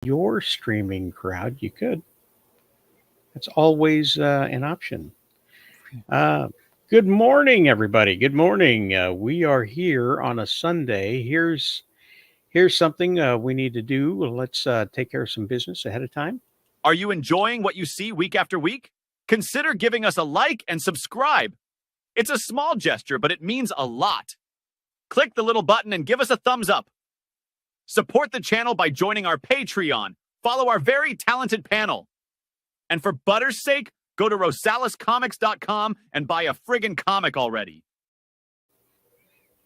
your streaming crowd, you could. That's always an option. Uh, Good morning, everybody. Good morning. We are here on a Sunday. Here's something we need to do. Let's take care of some business ahead of time. Are you enjoying what you see week after week? Consider giving us a like and subscribe. It's a small gesture, but it means a lot. Click the little button and give us a thumbs up. Support the channel by joining our Patreon. Follow our very talented panel. And for butter's sake, go to rosalescomics.com and buy a friggin' comic already.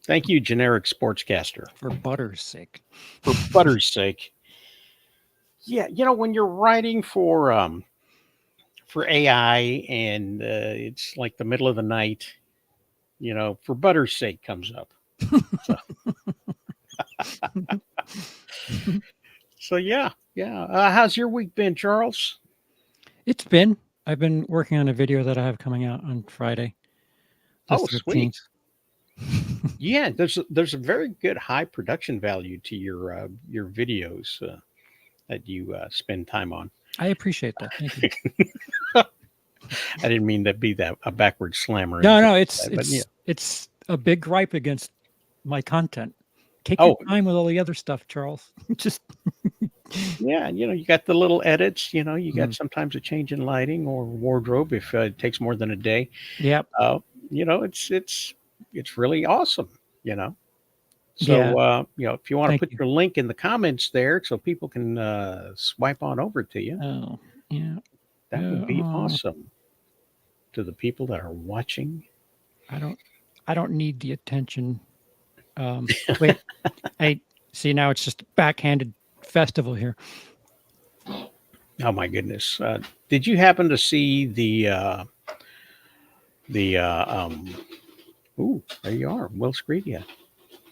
Thank you, generic sportscaster. For butter's sake. For butter's sake. Yeah, when you're writing for AI and it's like the middle of the night, for butter's sake comes up. So yeah. How's your week been, Charles? I've been working on a video that I have coming out on Friday. Oh, sweet. Yeah, there's a very good high production value to your videos that you spend time on. I appreciate that. Thank you. I didn't mean to be a backward slammer. No, it's a big gripe against my content. Take your time with all the other stuff, Charles. Just yeah, you got the little edits. You got sometimes a change in lighting or wardrobe if it takes more than a day. Yep. It's really awesome. So if you want to put your link in the comments there, so people can swipe on over to you. Oh, yeah, that would be awesome. To the people that are watching, I don't need the attention. Wait, I see now. It's just backhanded festival here. Oh my goodness! Did you happen to see the? Ooh, there you are, Will Screedia,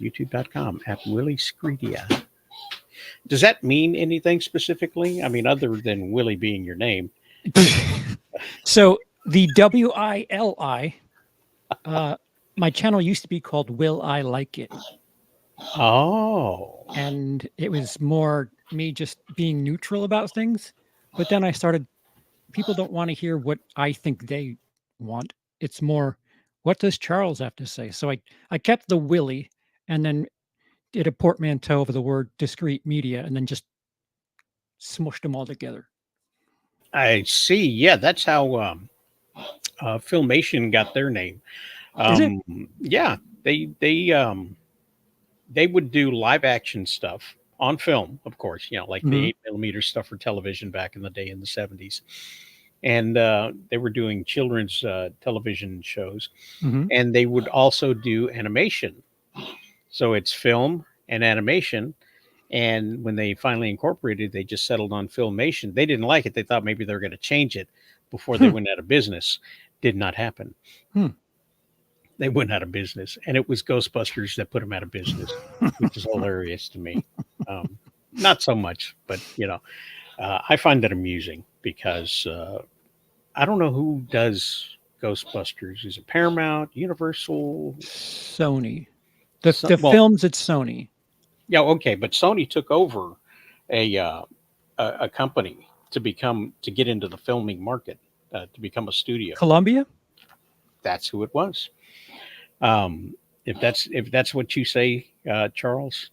YouTube.com @Willie Screedia. Does that mean anything specifically? I mean, other than Willie being your name. So the WILI. My channel used to be called Will I Like It? Oh. And it was more me just being neutral about things. But then I started, people don't want to hear what I think they want. It's more, what does Charles have to say? So I kept the Willie and then did a portmanteau over the word discrete media and then just smushed them all together. I see. Yeah, that's how Filmation got their name. Yeah, they would do live action stuff on film, of course, like the 8mm stuff for television back in the day in the 70s. And they were doing children's television shows, and they would also do animation. So it's film and animation. And when they finally incorporated, they just settled on Filmation. They didn't like it. They thought maybe they were going to change it before they went out of business. Did not happen. They went out of business, and it was Ghostbusters that put them out of business, which is hilarious to me. Not so much, but I find that amusing because I don't know who does Ghostbusters. Is it Paramount, Universal, Sony? The films, it's Sony. Yeah, okay, but Sony took over a company to get into the filming market, to become a studio. Columbia? That's who it was. If that's what you say, Charles,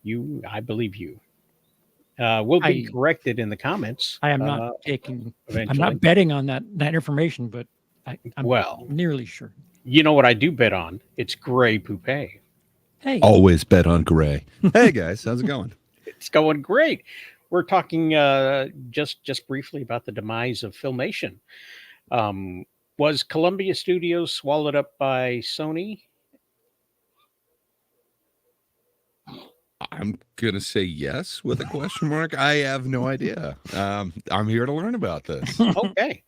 I believe you. We'll be corrected in the comments. I am not I'm not betting on that information, but I'm nearly sure. You know what I do bet on? It's Gray Poupée. Hey, always bet on Gray. Hey guys, how's it going? It's going great. We're talking just briefly about the demise of Filmation. Was Columbia Studios swallowed up by Sony? I'm going to say yes with a question mark. I have no idea. I'm here to learn about this. Okay.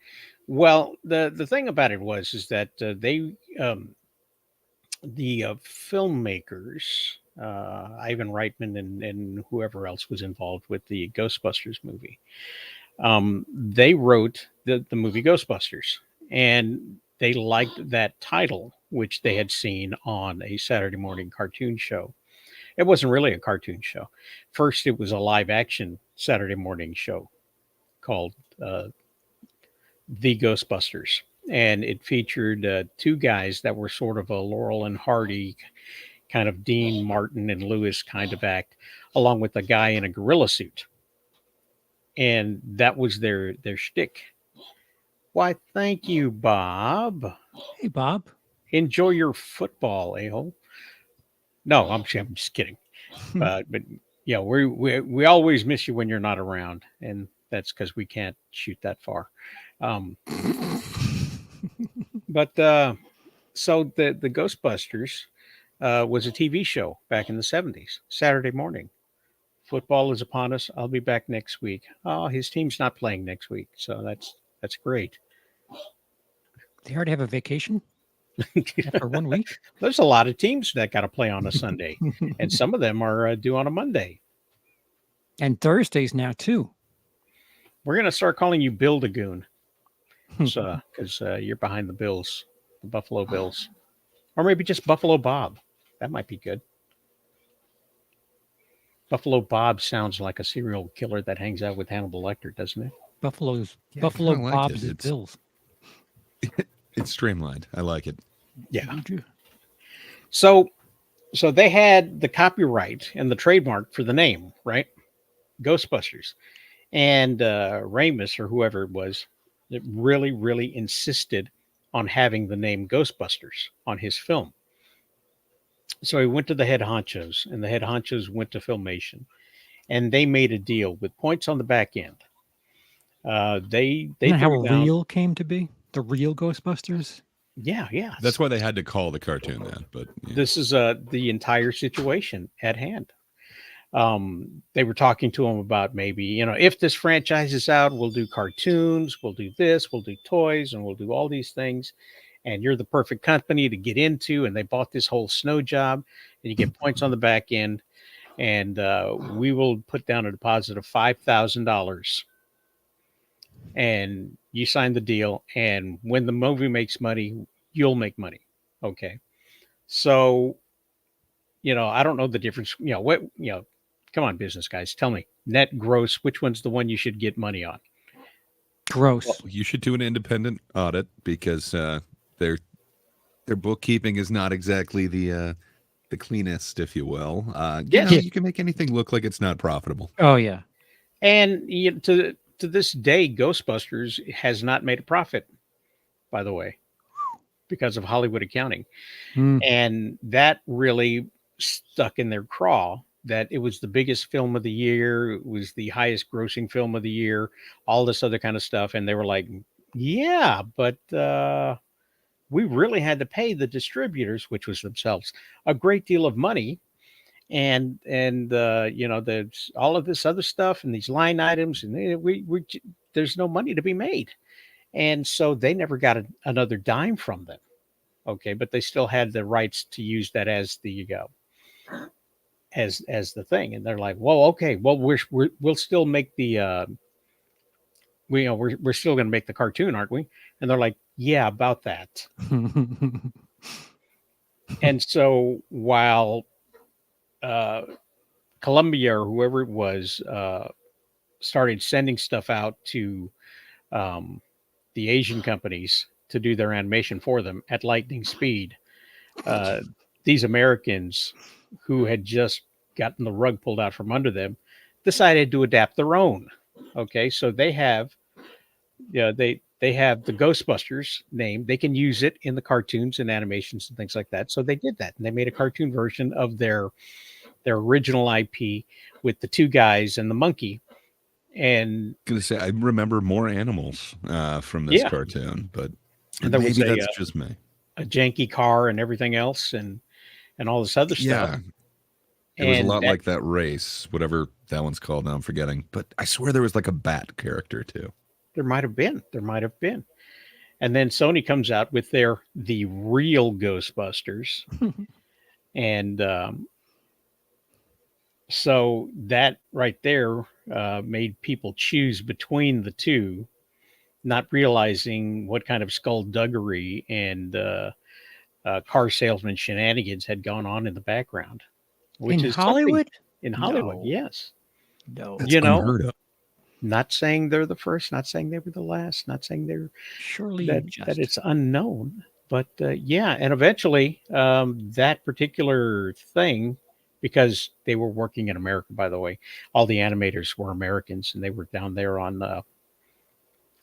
Well, the thing about it is that the filmmakers, Ivan Reitman and whoever else was involved with the Ghostbusters movie, they wrote the movie Ghostbusters, and they liked that title, which they had seen on a Saturday morning cartoon show. It wasn't really a cartoon show. First, it was a live action Saturday morning show called The Ghostbusters. And it featured two guys that were sort of a Laurel and Hardy kind of Dean Martin and Lewis kind of act, along with a guy in a gorilla suit. And that was their shtick. Why, thank you, Bob. Hey, Bob. Enjoy your football, a-hole. No, I'm just kidding. But yeah, we always miss you when you're not around, and that's because we can't shoot that far. But so the Ghostbusters was a TV show back in the 70s, Saturday morning. Football is upon us. I'll be back next week. Oh, his team's not playing next week, so that's great. They already have a vacation after 1 week. There's a lot of teams that got to play on a Sunday, and some of them are due on a Monday. And Thursdays now too. We're gonna start calling you Bill Dagoon, because you're behind the Bills, the Buffalo Bills, or maybe just Buffalo Bob. That might be good. Buffalo Bob sounds like a serial killer that hangs out with Hannibal Lecter, doesn't it? Buffalo I kinda like Bob's it. and Bills. It's streamlined. I like it. Yeah. So they had the copyright and the trademark for the name, right? Ghostbusters. And Ramis, or whoever it was, it really, really insisted on having the name Ghostbusters on his film. So he went to the head honchos, and the head honchos went to Filmation, and they made a deal with points on the back end. They Isn't that how threw down- real came to be? The real Ghostbusters? Yeah. That's why they had to call the cartoon that. But yeah. This is the entire situation at hand. They were talking to him about maybe, if this franchise is out, we'll do cartoons, we'll do this, we'll do toys, and we'll do all these things. And you're the perfect company to get into. And they bought this whole snow job, and you get points on the back end. And we will put down a deposit of $5,000. And you sign the deal. And when the movie makes money, you'll make money. Okay. So, I don't know the difference. Come on, business guys, tell me, net, gross, which one's the one you should get money on? Gross. Well, you should do an independent audit because their bookkeeping is not exactly the cleanest, if you will. You can make anything look like it's not profitable. Oh yeah. And to this day, Ghostbusters has not made a profit, by the way, because of Hollywood accounting. And that really stuck in their craw that it was the biggest film of the year. It was the highest grossing film of the year, all this other kind of stuff. And they were like, yeah, but we really had to pay the distributors, which was themselves, a great deal of money. And there's all of this other stuff and these line items, and there's no money to be made. And so they never got another dime from them. Okay. But they still had the rights to use that as the as the thing. And they're like, well, okay, well, we'll still make the we're still going to make the cartoon, aren't we? And they're like, yeah, about that. And so while Columbia or whoever it was started sending stuff out to the Asian companies to do their animation for them at lightning speed, these Americans who had just gotten the rug pulled out from under them decided to adapt their own. Okay, so they have they have the Ghostbusters name. They can use it in the cartoons and animations and things like that. So they did that, and they made a cartoon version of their original IP with the two guys and the monkey. And I was gonna say, I remember more animals from this cartoon, but maybe that's just me. A janky car and everything else, and all this other stuff. It was a lot like that race, whatever that one's called. Now I'm forgetting, but I swear there was like a bat character too. There might have been. And then Sony comes out with the real Ghostbusters. And so that right there made people choose between the two, not realizing what kind of skullduggery and car salesman shenanigans had gone on in the background. which In is something- Hollywood? In Hollywood, No. yes. No. That's You know, unheard of. not saying they're the first, not saying they were the last, not saying they're Surely that just. it's unknown, but yeah, and eventually that particular thing, because they were working in America, by the way, all the animators were Americans, and they were down there on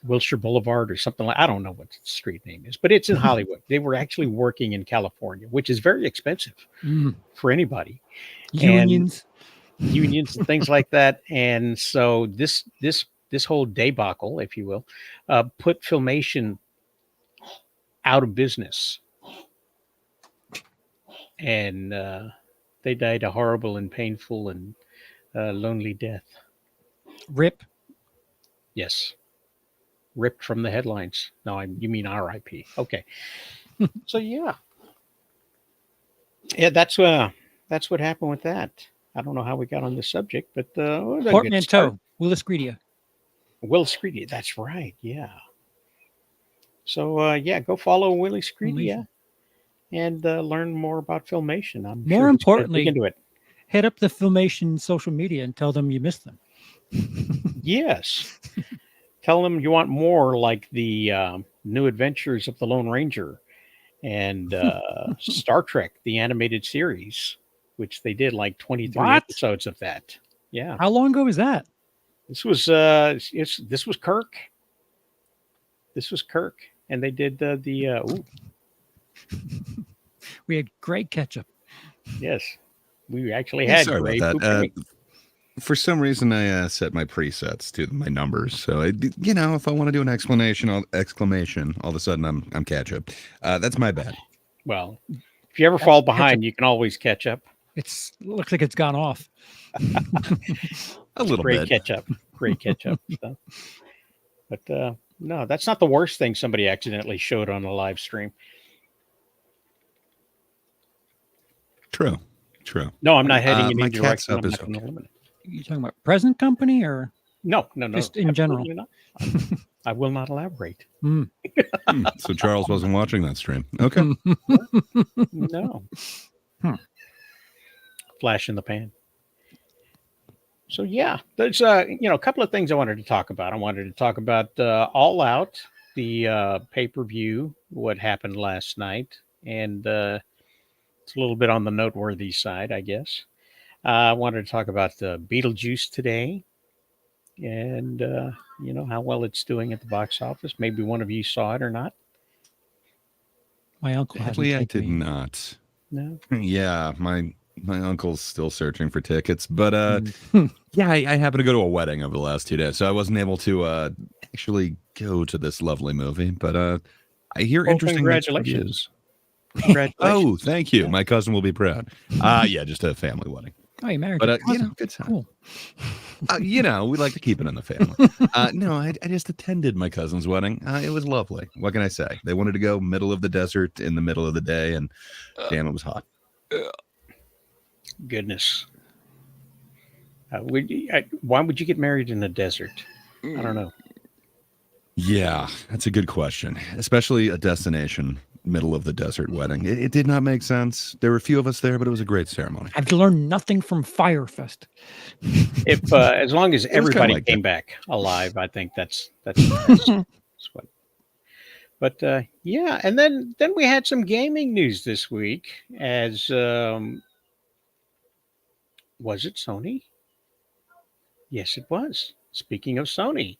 Wilshire Boulevard or something like. I don't know what the street name is, but it's in Hollywood. They were actually working in California, which is very expensive for anybody. Unions. Unions and things like that. And so this whole debacle, if you will, put Filmation out of business, and they died a horrible and painful and lonely death. Rip. Yes, ripped from the headlines. No, you mean R.I.P. Okay, so yeah, that's what happened with that. I don't know how we got on this subject, but it was a good start. Portmanteau. Willis Greedia. Will Screedy, that's right, yeah. So yeah, go follow Willie Screedy and learn more about Filmation. I'm More sure importantly, dig into it. Hit up the Filmation social media and tell them you missed them. Yes, tell them you want more like the New Adventures of the Lone Ranger and Star Trek, the animated series, which they did like 23 What? episodes of that. Yeah, How long ago was that? this was Kirk. This was Kirk, and they did We had great ketchup. yes, we actually Yeah, had sorry Grey about Poupée. that. For some reason, I set my presets to my numbers. So, if I want to do an exclamation, all of a sudden I'm ketchup. That's my bad. Well, if you ever fall behind, you can always catch up. Looks like it's gone off. A little Great bit. catch up. Great catch up stuff. But no, that's not the worst thing somebody accidentally showed on a live stream. True. No, I'm not heading in my any cat's direction. up I'm is not going to limit it. You talking about present company or No. just in general? absolutely not. I will not elaborate. So Charles wasn't watching that stream. Okay. No. Flash in the pan. So yeah, there's a couple of things I wanted to talk about. I wanted to talk about All Out, the pay-per-view, what happened last night, and it's a little bit on the noteworthy side, I guess. I wanted to talk about the Beetlejuice today, and how well it's doing at the box office. Maybe one of you saw it or not. My uncle Sadly, I hasn't did taken me. not. No. Yeah, my uncle's still searching for tickets, but yeah, I happened to go to a wedding over the last 2 days, so I wasn't able to actually go to this lovely movie. But I hear Well, interesting mixed congratulations. reviews. Congratulations. Oh, thank you. Yeah. My cousin will be proud. Yeah, just a family wedding. Oh, you married But your cousin. good time. Cool. We like to keep it in the family. No, I just attended my cousin's wedding. It was lovely. What can I say? They wanted to go middle of the desert in the middle of the day, and damn, it was hot. Goodness. Why would you get married in the desert? I don't know. Yeah, that's a good question. Especially a destination middle of the desert wedding. It did not make sense. There were a few of us there, but it was a great ceremony. I've learned nothing from Firefest. If as long as everybody like came back alive, I think that's what. But yeah, and then we had some gaming news this week. As was it Sony? Yes, it was. Speaking of Sony,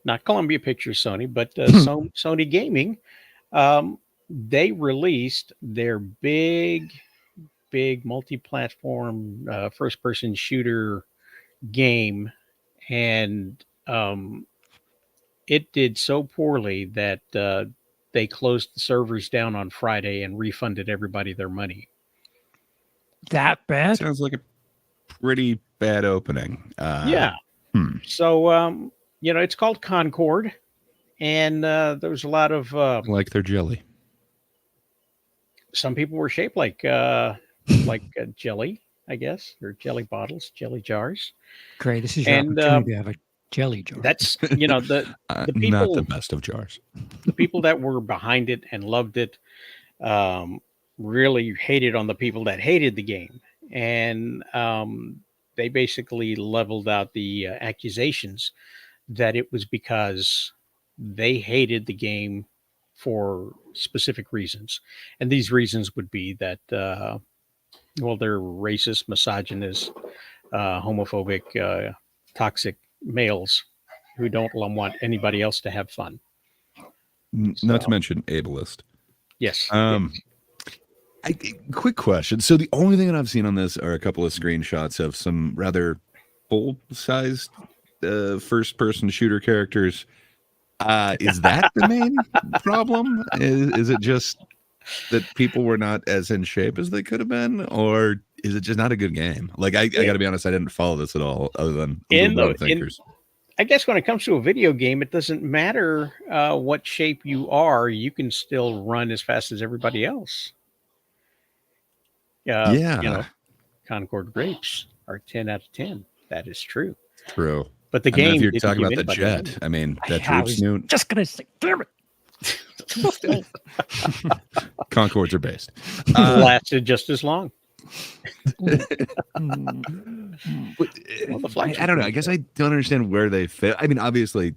not Columbia Pictures Sony, but Sony Gaming. They released their big multi-platform first-person shooter game, and it did so poorly that they closed the servers down on Friday and refunded everybody their money. That bad? Sounds like a pretty bad opening. Yeah. So it's called Concord, and there was a lot of like their jelly. some people were shaped like jelly, I guess, or jelly bottles, jelly jars. Great. This is your opportunity to have a jelly jar. That's the people, not the best of jars. the people that were behind it and loved it really hated on the people that hated the game, and they basically leveled out the accusations that it was because they hated the game for specific reasons. And these reasons would be that, well, they're racist, misogynist, homophobic, toxic males who don't want anybody else to have fun. Not to mention ableist. Yes. Quick question. So the only thing that I've seen on this are a couple of screenshots of some rather full-sized first-person shooter characters. Is that the main problem? Is it just that people were not as in shape as they could have been, or is it just not a good game? Like, I got to be honest, I didn't follow this at all, other than the thinkers. I guess when it comes to a video game, it doesn't matter what shape you are. You can still run as fast as everybody else. Yeah. Concord grapes are 10 out of 10. That is true. True. But the game, if you're talking about the jet, I mean, that droop snoot. Just going to say, damn it. Concords are based. Lasted just as long. I don't know. I guess I don't understand where they fit. I mean, obviously,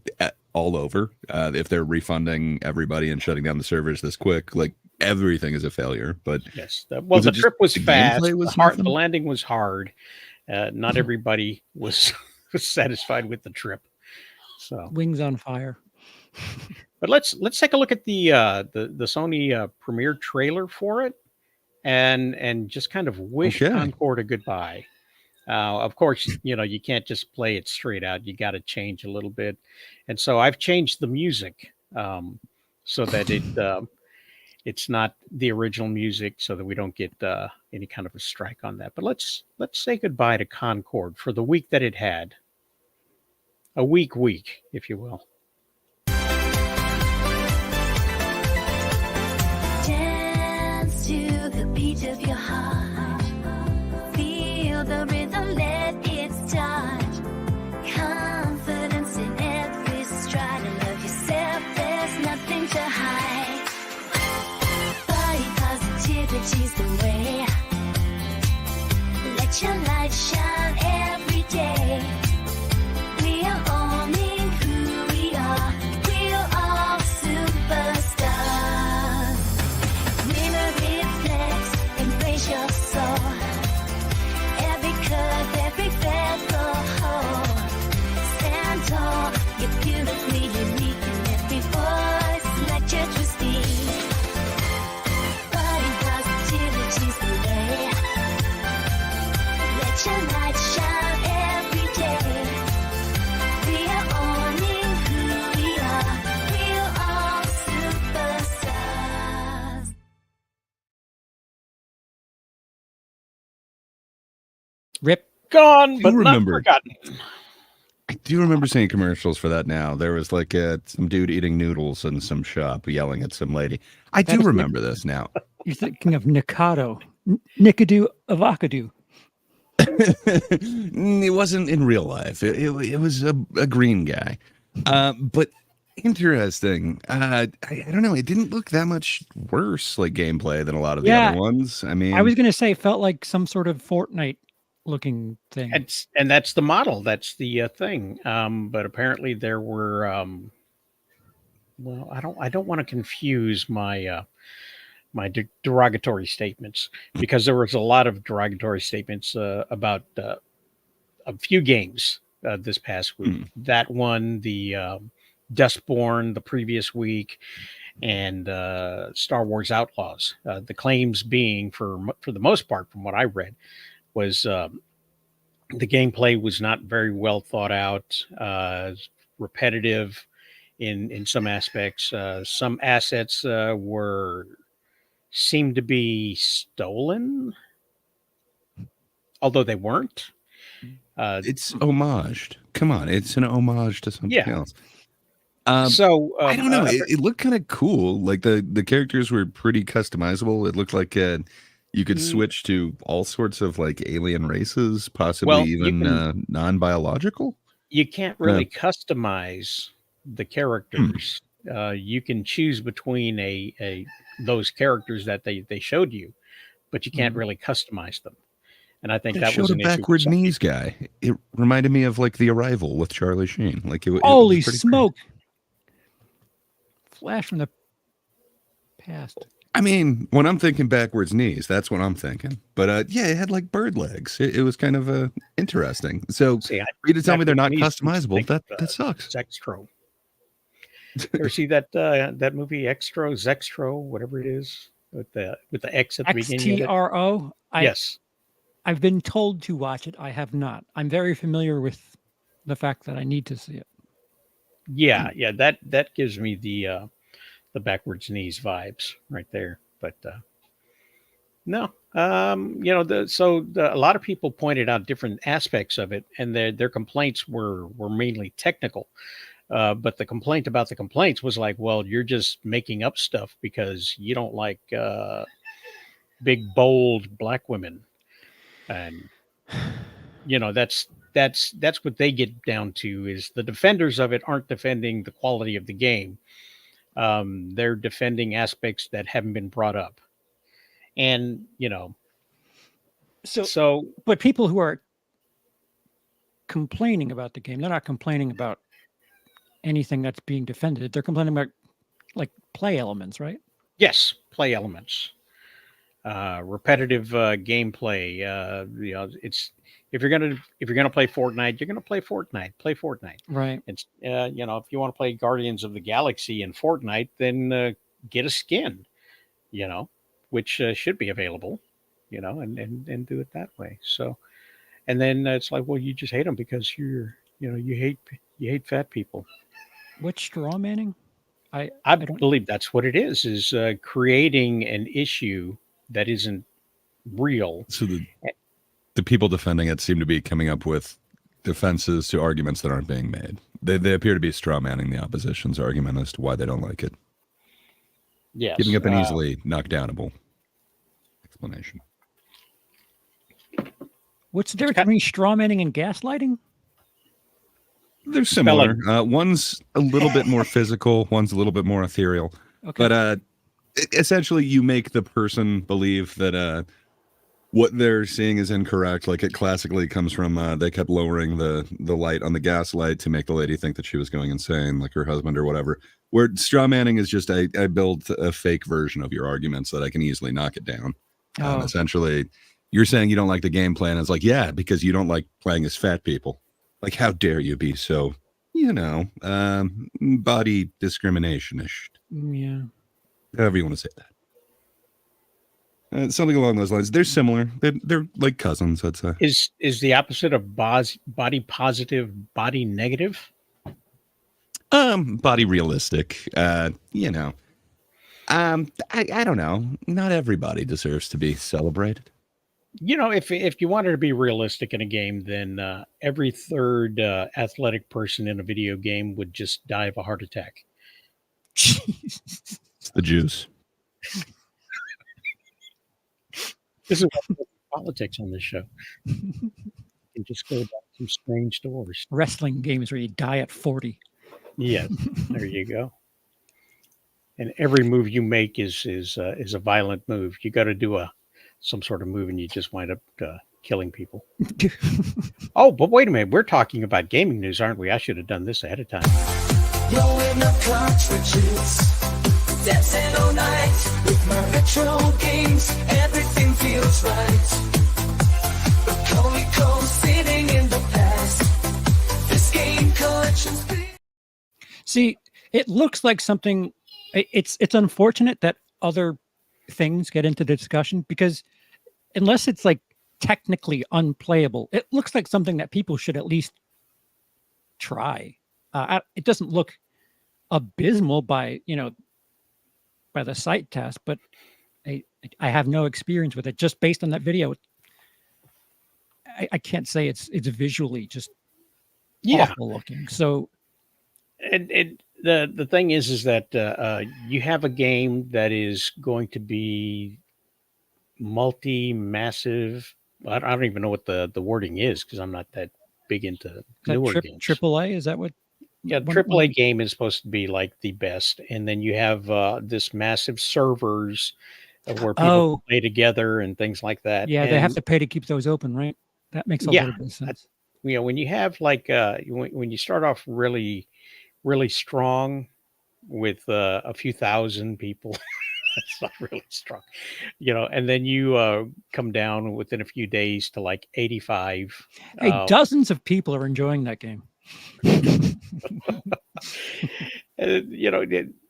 all over. If they're refunding everybody and shutting down the servers this quick, like everything is a failure. But yes, the trip was fast. The landing was hard. Not everybody was satisfied with the trip. So wings on fire. But let's take a look at the Sony premiere trailer for it, and just kind of wish Concord a goodbye. Of course, you can't just play it straight out. You got to change a little bit, and so I've changed the music so that it's not the original music, so that we don't get any kind of a strike on that. But let's say goodbye to Concord for the week that it had. A week, if you will. Dance to the beat of your heart. Feel the rhythm, let it start. Confidence in every stride. Love yourself, there's nothing to hide. Body positivity's the way. Let your light shine every day. We are owning who we are. We're all superstars. Mirror reflects, embrace your soul. Every curve, every feather hold. Stand tall, you're beautifully unique in every voice. Let your truth speak. Body positivity's the way. Let your light shine every day. We are owning who we are. We're all superstars. Rip. Gone, but not forgotten. I do remember seeing commercials for that now. There was like some dude eating noodles in some shop yelling at some lady. I do remember this now. You're thinking of Nikado. Nikadu Avocado. It wasn't in real life. It was a green guy. But interesting. I don't know. It didn't look that much worse like gameplay than a lot of the other ones. I mean, I was going to say it felt like some sort of Fortnite looking thing. And that's the model. That's the thing. But apparently there were well, I don't want to confuse my my derogatory statements, because there was a lot of derogatory statements about a few games this past week. That one, the Dustborn the previous week, and Star Wars Outlaws. The claims being, for the most part, from what I read, was the gameplay was not very well thought out, repetitive in some aspects. Some assets seemed to be stolen, although they weren't. It's homaged. Come on, it's an homage to something else. So I don't know. It looked kind of cool. Like the characters were pretty customizable. It looked like you could switch to all sorts of like alien races, possibly even non-biological. You can't really customize the characters. You can choose between those characters that they showed you, but you can't really customize them. And I think That that showed was a an issue. with backward some knees people. guy. It reminded me of like The Arrival with Charlie Sheen. Like it was Holy pretty smoke! Flash from the past. I mean, when I'm thinking backwards knees, that's what I'm thinking. But yeah, it had like bird legs. It was kind of interesting. So See, for you to tell me they're not backwards knees customizable, makes me that think, sucks. Zextro. Ever see that movie Zextro, whatever it is, with the X at the beginning of it? XTRO. Yes. I've been told to watch it. I have not. I'm very familiar with the fact that I need to see it. Yeah, that gives me the backwards knees vibes right there. But no, a lot of people pointed out different aspects of it, and their complaints were mainly technical. But the complaint about the complaints was like, well, you're just making up stuff because you don't like big, bold black women, and that's what they get down to. Is the defenders of it aren't defending the quality of the game. They're defending aspects that haven't been brought up, and so But people who are complaining about the game, they're not complaining about anything that's being defended. They're complaining about like play elements, right? yes, play elements, repetitive gameplay. It's if you're gonna play Fortnite, you're gonna play Fortnite. Play Fortnite. Right. It's if you want to play Guardians of the Galaxy in Fortnite, then get a skin, which should be available, and do it that way. So, and then it's like, well, you just hate them because you hate fat people. What's straw manning? I don't- believe that's what it is creating an issue that isn't real. So the people defending it seem to be coming up with defenses to arguments that aren't being made. They appear to be straw manning the opposition's argument as to why they don't like it. Yes. Giving up an easily knockdownable explanation. What's the difference between straw manning and gaslighting? They're similar. One's a little bit more physical. One's a little bit more ethereal. Okay. But essentially, you make the person believe that what they're seeing is incorrect. Like it classically comes from they kept lowering the light on the gas light to make the lady think that she was going insane, like her husband or whatever. Where straw manning is just I build a fake version of your argument so that I can easily knock it down. Oh. Essentially, you're saying you don't like the gameplay, and it's like, yeah, because you don't like playing as fat people. Like, how dare you be so, body discrimination-ish. Yeah. However you want to say that. Something along those lines. They're similar. They're like cousins, I'd say. Is the opposite of body positive, body negative? Body realistic. I don't know. Not everybody deserves to be celebrated. If you wanted to be realistic in a game, then every third athletic person in a video game would just die of a heart attack. It's the juice. This is politics on this show. You can just go back to strange doors. Wrestling games where you die at 40. Yes, there you go. And every move you make is a violent move. You got to do some sort of move, and you just wind up killing people. Oh, but wait a minute. We're talking about gaming news, aren't we? I should have done this ahead of time. Blowing up cartridges, dancing all night with my retro games. Everything feels right. The Coleco sitting in the past. This game collection's big. See, it looks like something. It's unfortunate that other things get into the discussion because unless it's like technically unplayable, it looks like something that people should at least try. It doesn't look abysmal by the sight test, but I have no experience with it. Just based on that video, I can't say it's visually just awful looking. So, And the thing is that you have a game that is going to be massive. I don't even know what the wording is because I'm not that big into newer games. AAA, is that what? Yeah, AAA game is supposed to be like the best, and then you have this massive servers where people Oh, play together and things like that. yeah, they have And to pay to keep those open, right? That makes a yeah, little bit of sense. when you have like when you start off really strong with a few thousand people, that's not really strong, and then you come down within a few days to like 85. Hey, dozens of people are enjoying that game.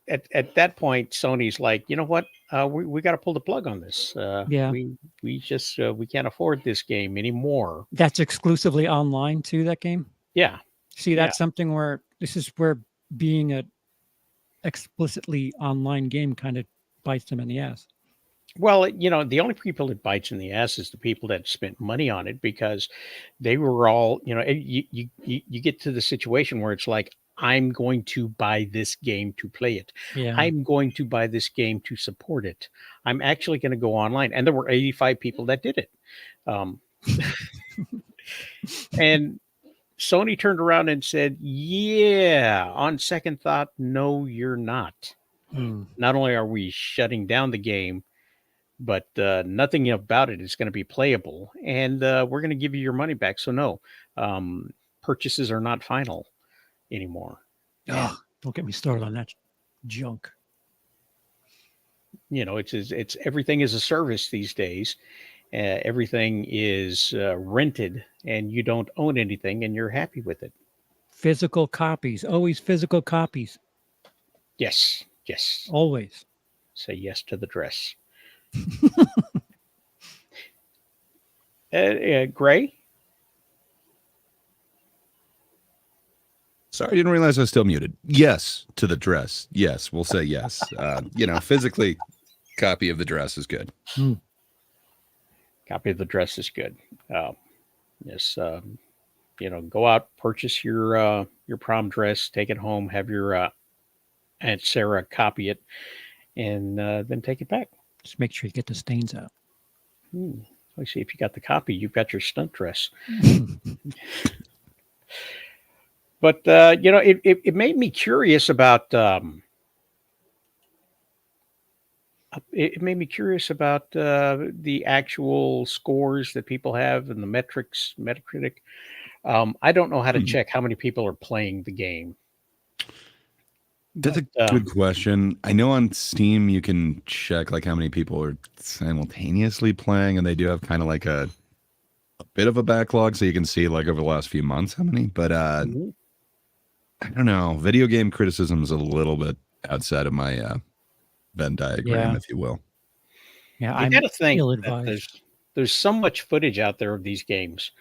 At that point, Sony's like, you know what? We got to pull the plug on this. Yeah. We just we can't afford this game anymore. That's exclusively online too, that game? Yeah, See, Yeah. that's something where this is where being a explicitly online game kind of bites them in the ass. well, the only people it bites in the ass is the people that spent money on it, because they were all, you get to the situation where it's like, I'm going to buy this game to play it. Yeah. I'm going to buy this game to support it. I'm actually going to go online. And there were 85 people that did it. And Sony turned around and said, yeah, on second thought, no, you're not. Hmm. Not only are we shutting down the game, but nothing about it is going to be playable. And we're going to give you your money back. So no, purchases are not final anymore. Oh, don't get me started on that junk. It's everything is a service these days. Everything is rented, and you don't own anything, and you're happy with it. Physical copies, always physical copies, Yes, always. say yes to the dress. Gray. Sorry, I didn't realize I was still muted. Yes to the dress. Yes, we'll say yes. Physically, copy of the dress is good. Copy of the dress is good. Yes, go out, purchase your prom dress, take it home, have your Aunt Sarah copy it, and then take it back. Just make sure you get the stains out. Let's see, if you got the copy, you've got your stunt dress. But it made me curious about the actual scores that people have and the metrics, Metacritic. I don't know how to check how many people are playing the game. That's a good question. I know on Steam you can check like how many people are simultaneously playing, and they do have kind of like a bit of a backlog, so you can see like over the last few months how many. But I don't know. Video game criticism is a little bit outside of my Venn diagram, if you will. Yeah, You got to think that ill-advised. there's so much footage out there of these games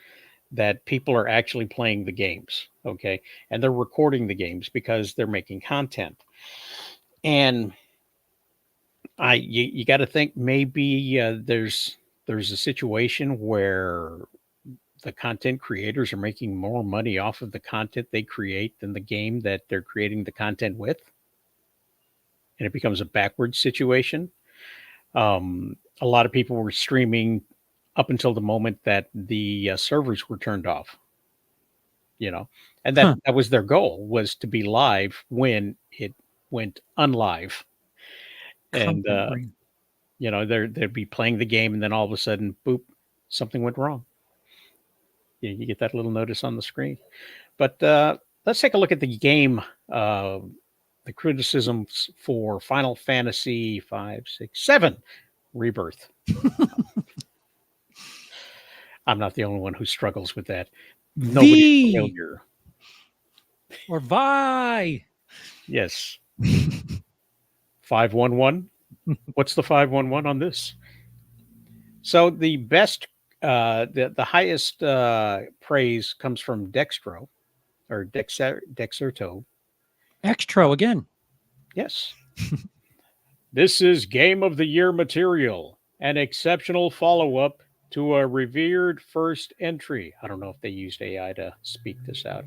that people are actually playing the games, okay? And they're recording the games because they're making content. And you got to think maybe there's a situation where the content creators are making more money off of the content they create than the game that they're creating the content with. And it becomes a backwards situation. A lot of people were streaming up until the moment that the servers were turned off, and that was their goal, was to be live when it went unlive. And, they'd be playing the game, and then all of a sudden, boop, something went wrong. You get that little notice on the screen. But let's take a look at the game, the criticisms for Final Fantasy 5, 6, 7 Rebirth. I'm not the only one who struggles with that. Nobody's familiar. Or Vi. Yes. 511. What's the 511 on this? So the best, the highest praise comes from Dextro, or Dexerto. Extro again. Yes. This is Game of the Year material, an exceptional follow-up to a revered first entry. I don't know if they used AI to speak this out.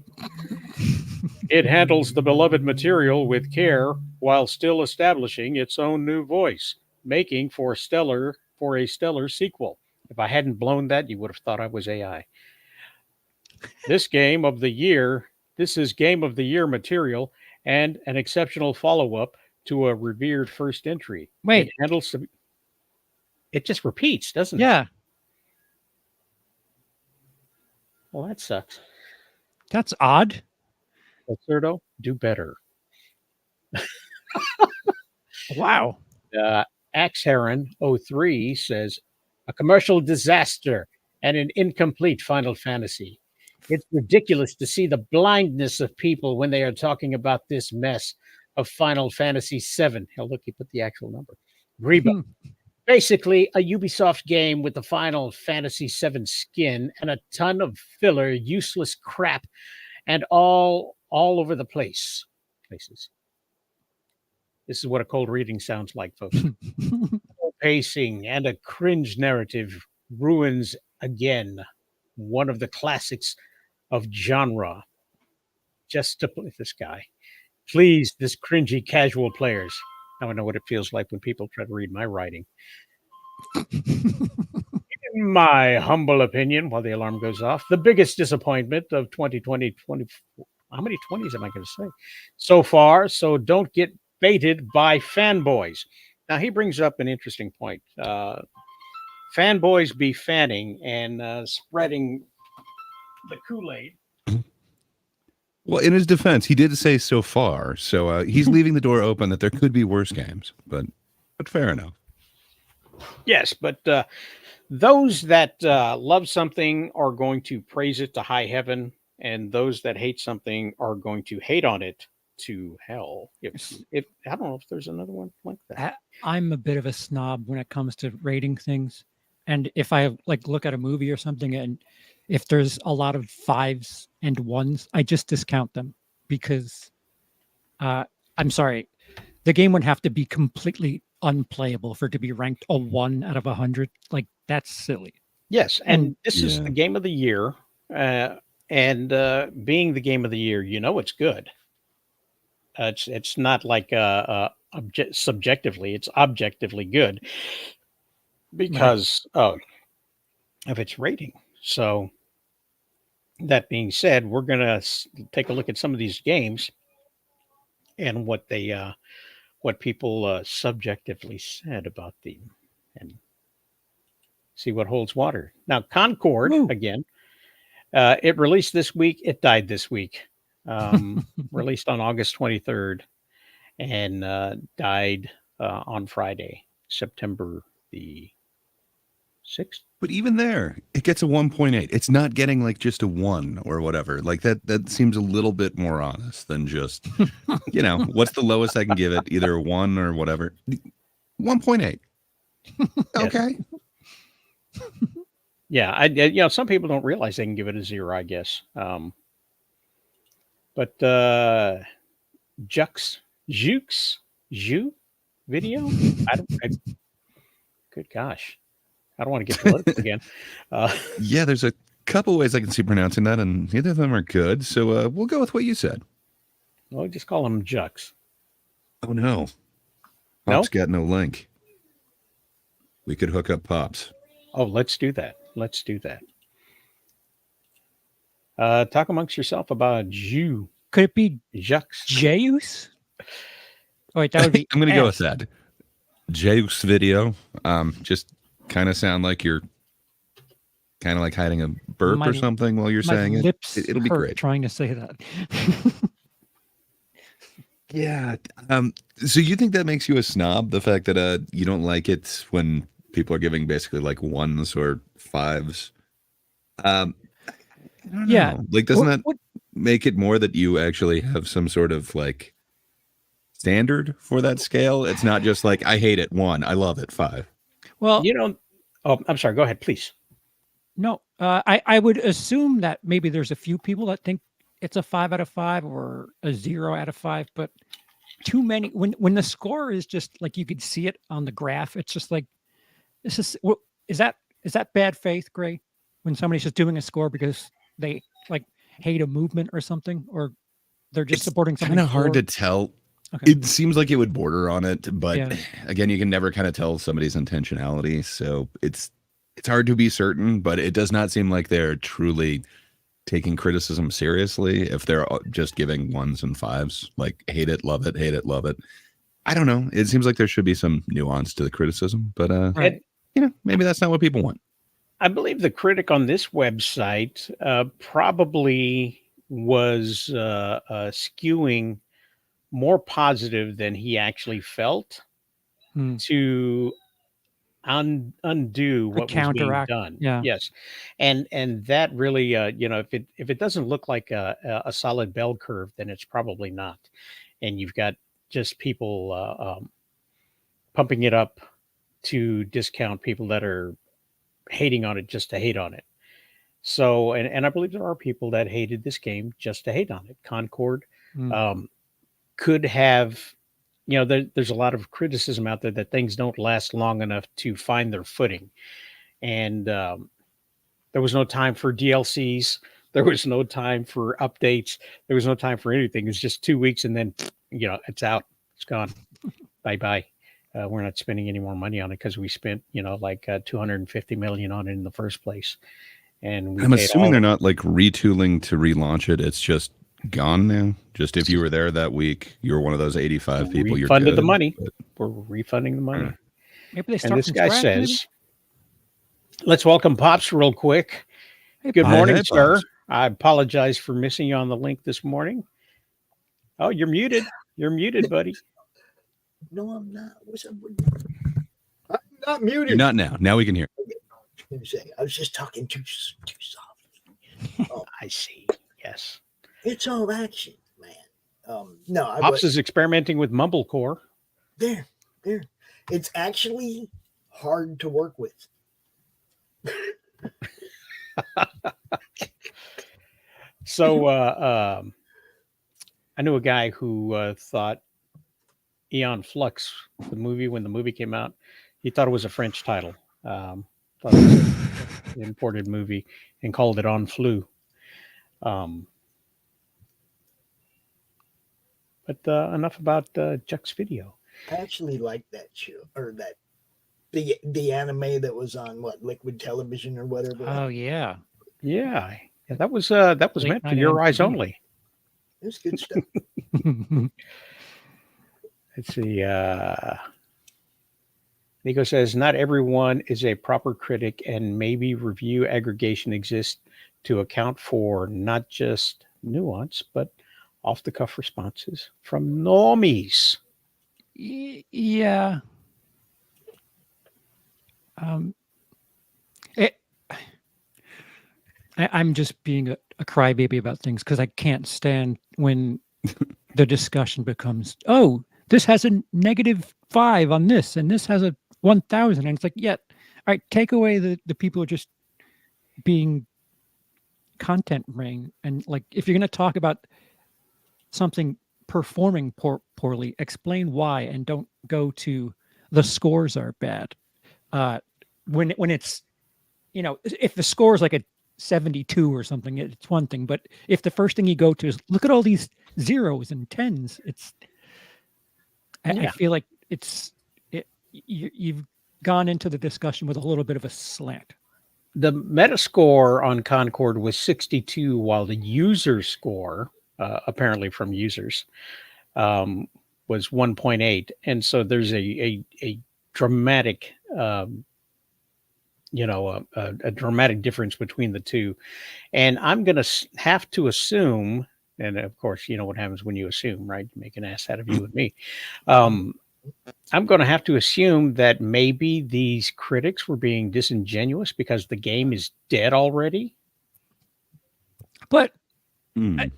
It handles the beloved material with care while still establishing its own new voice, making for a stellar sequel. If I hadn't blown that, you would have thought I was AI. This is Game of the Year material and an exceptional follow-up to a revered first entry. Wait. It handles the... it just repeats, doesn't it? Yeah, Well, that sucks. that's odd. Lacerdo, do better. Wow. Axe Heron 03 says, a commercial disaster and an incomplete Final Fantasy. It's ridiculous to see the blindness of people when they are talking about this mess of Final Fantasy VII. Hell, look, he put the actual number. Reba. Basically, a Ubisoft game with the Final Fantasy VII skin and a ton of filler, useless crap, and all over the places. This is what a cold reading sounds like, folks. Pacing and a cringe narrative ruins again one of the classics of genre. Just to play this guy. Please, this cringy casual players. Now I know what it feels like when people try to read my writing. In my humble opinion, while the alarm goes off, the biggest disappointment of 2020, how many 20s am I going to say? So far, so don't get baited by fanboys. Now, he brings up an interesting point. Fanboys be fanning and spreading the Kool-Aid. Well, in his defense, he did say so far, so he's leaving the door open that there could be worse games, but fair enough. Yes, but those that love something are going to praise it to high heaven, and those that hate something are going to hate on it to hell. If I don't know if there's another one like that. I'm a bit of a snob when it comes to rating things, and if I like look at a movie or something, and if there's a lot of 5s and 1s, I just discount them because I'm sorry, the game would have to be completely unplayable for it to be ranked a 1 out of 100. Like, that's silly. Yes, and this is the game of the year, and being the game of the year, you know it's good. It's not like subjectively; it's objectively good because of its rating. So, that being said, we're gonna take a look at some of these games and what people subjectively said about them, and see what holds water. Now, Concord again. It released this week. It died this week. Released on August 23rd and died on Friday, September the 6th. But even there, it gets a 1.8. It's not getting like just a 1 or whatever. Like that seems a little bit more honest than just, what's the lowest I can give it? Either a 1 or whatever. 1.8. Okay. Yeah, some people don't realize they can give it a 0, I guess. But Jux video? Good gosh. I don't want to get political again. Yeah, there's a couple ways I can see pronouncing that, and neither of them are good. So we'll go with what you said. Well, just call him Jux. Oh, no. Pop's got no link. We could hook up Pops. Oh, let's do that. Talk amongst yourself about Jew. Could it be Jux? Jeus? Oh, wait, that would be. I'm going to go with that. Jeus video. Just kind of sound like you're kind of like hiding a burp or something while you're saying it. It'll be great. Trying to say that. Yeah. So you think that makes you a snob? The fact that you don't like it when people are giving basically like 1s or 5s? I don't know. Like, doesn't that make it more that you actually have some sort of like standard for that scale? It's not just like, I hate it 1, I love it 5. Well, I'm sorry. Go ahead, please. No, I would assume that maybe there's a few people that think it's a 5 out of 5 or a 0 out of 5, but too many. When the score is just like you could see it on the graph, it's just like, is that bad faith, Gray? When somebody's just doing a score because they like hate a movement or something, or they're just supporting something. Kind of hard to tell. Okay. It seems like it would border on it, but again, you can never kind of tell somebody's intentionality. So it's hard to be certain, but it does not seem like they're truly taking criticism seriously if they're just giving 1s and 5s, like hate it, love it, hate it, love it. I don't know. It seems like there should be some nuance to the criticism, but maybe that's not what people want. I believe the critic on this website probably was skewing more positive than he actually felt Hmm. to undo what was being counteract, done. yeah. Yes, and that really, if it doesn't look like a solid bell curve, then it's probably not. And you've got just people pumping it up to discount people that are hating on it just to hate on it. So, and I believe there are people that hated this game just to hate on it. Concord Mm. could have, there's a lot of criticism out there that things don't last long enough to find their footing. And there was no time for DLCs. There was no time for updates. There was no time for anything. It was just 2 weeks and then, it's out. It's gone. Bye-bye. We're not spending any more money on it because we spent, like $250 million on it in the first place. And I'm assuming they're not like retooling to relaunch it. It's just gone now. Just if you were there that week, you were one of those 85 people. You're refunded the good, money. but- We're refunding the money. Maybe they start And this from guy scratch, maybe? says, let's welcome Pops real quick. Hey, Good Pops. morning, Hey, sir. Pops. I apologize for missing you on the link this morning. Oh, you're muted. You're muted, buddy. No, I'm not. What's up with you? I'm not muted. You're not now. Now we can hear. I was just talking too soft. I see. Yes. It's all action, man. No, I Pops was is experimenting with Mumblecore. there. It's actually hard to work with. So I knew a guy who thought Eon Flux, the movie, when the movie came out, he thought it was a French title. Thought it was an imported movie and called it On Flu. But enough about Juck's video. I actually like that show or that the anime that was on Liquid Television or whatever. Oh, yeah. Yeah, that was meant for night your eyes MTV. only. It was good stuff. Let's see. Nico says, not everyone is a proper critic, and maybe review aggregation exists to account for not just nuance, but off the cuff responses from normies. Yeah. I'm just being a crybaby about things because I can't stand when the discussion becomes, oh, this has a -5 on this, and this has a 1,000. And it's like, yeah, all right, take away the people who are just being content ring. And like, if you're going to talk about something performing poorly, explain why, and don't go to the scores are bad. When it's, if the score is like a 72 or something, it's one thing. But if the first thing you go to is look at all these zeros and tens, I feel like you've gone into the discussion with a little bit of a slant. The Metascore on Concord was 62, while the user score, apparently from users, was 1.8. And so there's a dramatic, a dramatic difference between the two. And I'm going to have to assume, and of course, you know what happens when you assume, right? You make an ass out of you and me. I'm going to have to assume that maybe these critics were being disingenuous because the game is dead already. But Mm.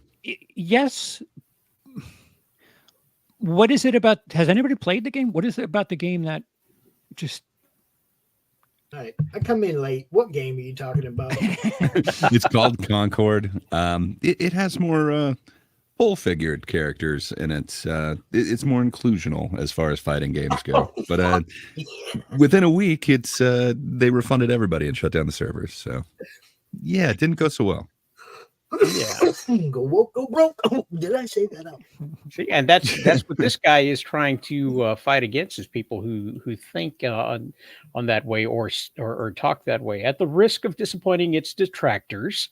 yes. What is it about? Has anybody played the game? What is it about the game that just... All right, I come in late. What game are you talking about? It's called Concord. It has more full-figured characters, and it's more inclusional as far as fighting games go. But within a week, it's they refunded everybody and shut down the servers. So yeah, it didn't go so well. Yeah. Go woke, go broke. Oh, did I say that out? See, and that's what this guy is trying to fight against, is people who think on that way or talk that way at the risk of disappointing its detractors.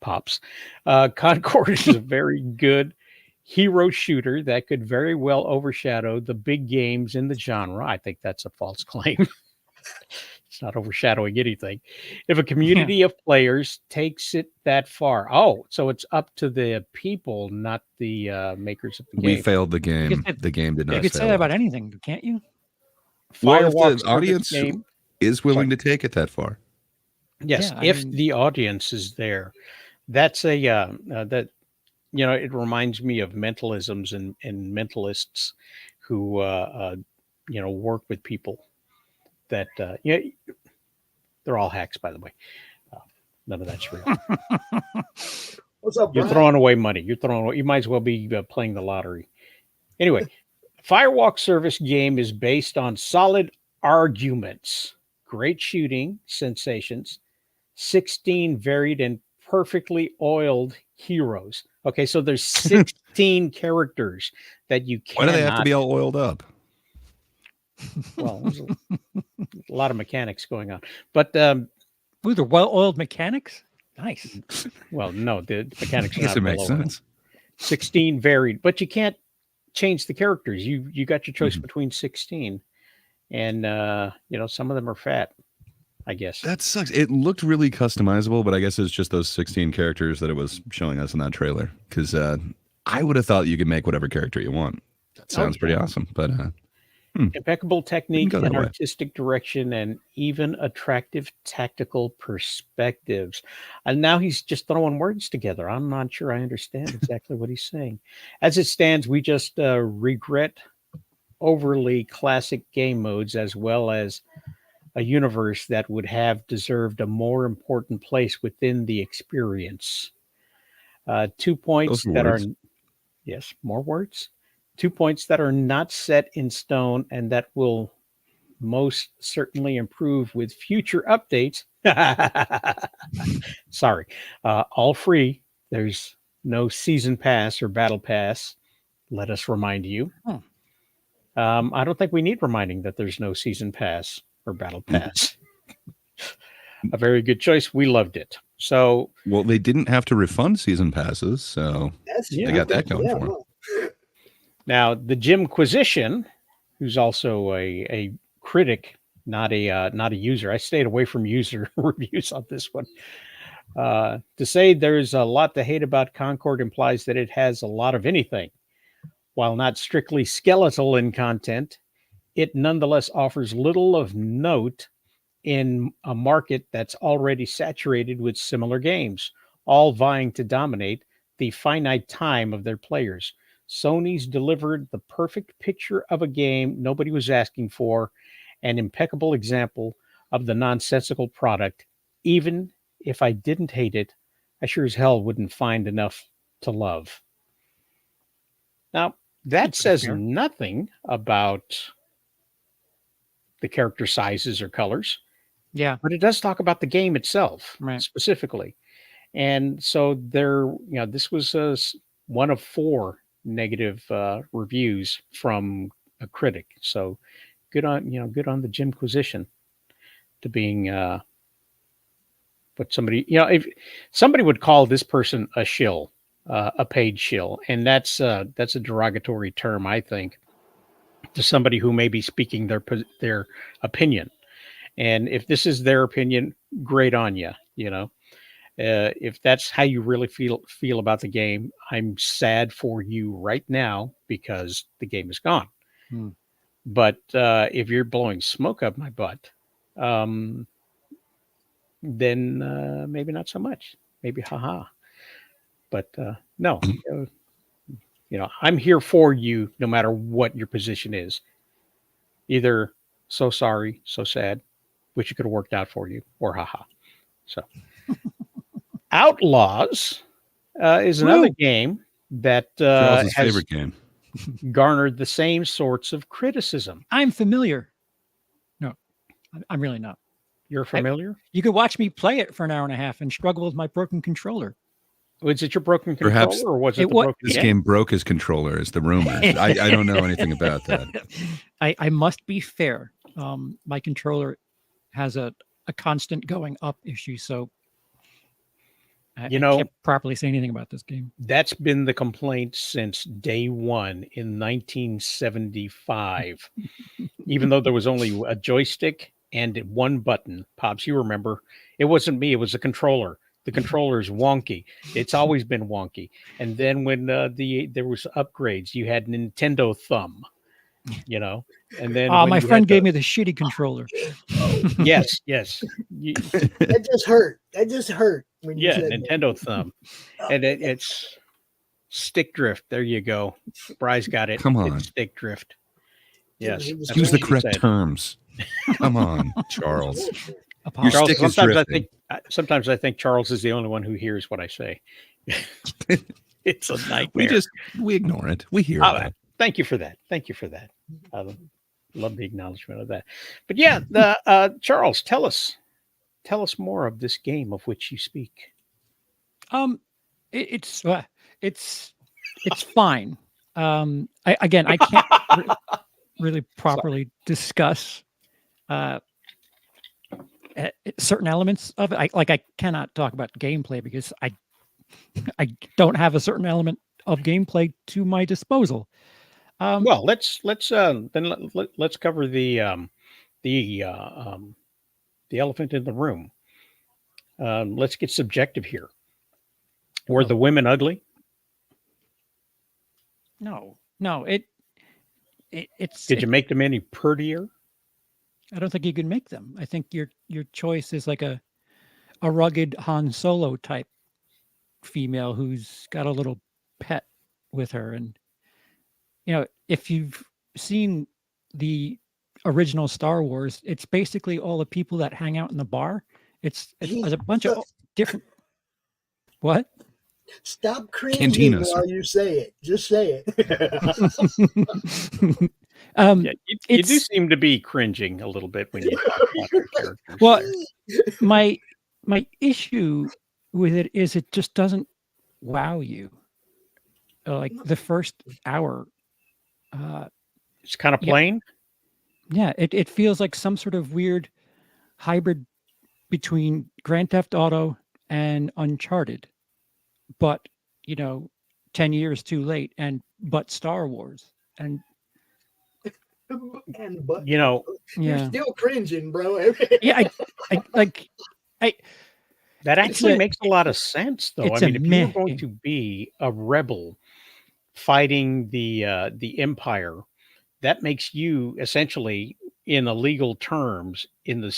Pops, Concord is a very good hero shooter that could very well overshadow the big games in the genre. I think that's a false claim. it's not overshadowing anything. If a community of players takes it that far, so it's up to the people, not the makers of the game. We failed the game. say- The game did not You could say fail that us. about anything, can't you? Well, if Firewalk the service audience game. is willing to take it that far. Yes, Yeah, I if mean- the audience is there, that's a that it reminds me of mentalisms and mentalists who work with people that they're all hacks, by the way. None of that's real. What's up, You're Brian? throwing away money. You might as well be playing the lottery. Anyway, Firewalk Service game is based on solid arguments, great shooting sensations, 16 varied and perfectly oiled heroes. Okay, so there's 16 characters that you Why do they have to cannot. be all oiled up? Well, there's a lot of mechanics going on, but Ooh, they're well-oiled mechanics. Nice. well, no, the mechanics are I guess not it makes below it. sense. 16 varied, but you can't change the characters. You got your choice Mhm. between 16, and some of them are fat, I guess. That sucks. It looked really customizable, but I guess it's just those 16 characters that it was showing us in that trailer. Because I would have thought you could make whatever character you want. That sounds pretty awesome. But Impeccable technique go that and way. artistic direction, and even attractive tactical perspectives. And now he's just throwing words together. I'm not sure I understand exactly what he's saying. As it stands, we just regret overly classic game modes, as well as a universe that would have deserved a more important place within the experience. 2 points Those that words. are, yes, more words. 2 points that are not set in stone and that will most certainly improve with future updates. Sorry. All free. There's no season pass or battle pass. Let us remind you. I don't think we need reminding that there's no season pass or battle pass. A very good choice. We loved it. So, well, they didn't have to refund season passes, so Yeah. they got that going Yeah, for them. well, now the Jimquisition, who's also a critic, not a user. I stayed away from user reviews on this one. To say there's a lot to hate about Concord implies that it has a lot of anything. While not strictly skeletal in content, it nonetheless offers little of note in a market that's already saturated with similar games, all vying to dominate the finite time of their players. Sony's delivered the perfect picture of a game nobody was asking for, an impeccable example of the nonsensical product. Even if I didn't hate it, I sure as hell wouldn't find enough to love. Now, that says fair. nothing about the character sizes or colors, Yeah. but it does talk about the game itself Right. specifically. And so this was one of 4 negative reviews from a critic. So good on the Jimquisition to being but somebody, if somebody would call this person a shill, a paid shill, and that's a derogatory term, I think, to somebody who may be speaking their opinion. And if this is their opinion, great on you. If that's how you really feel about the game, I'm sad for you right now because the game is gone. But if you're blowing smoke up my butt, then maybe not so much. Maybe haha. But no, I'm here for you no matter what your position is. Either so sorry, so sad, wish it could have worked out for you, or haha. So Outlaws is another game that Charles's has favorite game. garnered the same sorts of criticism. I'm familiar. No, I'm really not. You're familiar? You could watch me play it for an hour and a half and struggle with my broken controller. Was it your broken controller, Perhaps or was it it the wa- broken This game? game broke his controller, is the rumor. I don't know anything about that. I must be fair. My controller has a constant going up issue, so I can't properly say anything about this game. That's been the complaint since day one in 1975. Even though there was only a joystick and one button pops. You remember, it wasn't me, it was the controller. The controller is wonky. It's always been wonky. And then when there was upgrades, you had Nintendo Thumb, you know. And then when my you friend had gave me the shitty controller. yes, That just hurt. That just hurt when you yeah, said Nintendo Thumb, and it's stick drift. There you go. Bry's got it. Come on. It's stick drift. Yes, It was that's Use what the she correct said. terms. Come on, Charles. Apologies. Charles, stick is sometimes I think Charles is the only one who hears what I say. It's a nightmare. We ignore it. We hear Oh, that. thank you for that. Thank you for that. I love the acknowledgement of that. But yeah, the Charles, tell us more of this game of which you speak. It's fine. I can't really properly discuss certain elements of it. I cannot talk about gameplay because I don't have a certain element of gameplay to my disposal. Well, let's cover the elephant in the room. Let's get subjective here. Were the women ugly? No, it's. Did you make them any prettier? I don't think you can make them. I think your choice is like a rugged Han Solo type female who's got a little pet with her, and if you've seen the original Star Wars, it's basically all the people that hang out in the bar. It's a bunch of different. What? Stop cringing Cantinas. while you say it. Just say it. Yeah, you do seem to be cringing a little bit when you talk about your characters. Well, my issue with it is it just doesn't wow you. Like the first hour, It's kind of plain. yeah, it feels like some sort of weird hybrid between Grand Theft Auto and Uncharted, but 10 years too late, but Star Wars, and But You you're yeah, still cringing, bro. yeah, that actually a- makes a lot of sense, though. I it's a mean, if you're meh going game. to be a rebel fighting the Empire, that makes you essentially, in the legal terms, in the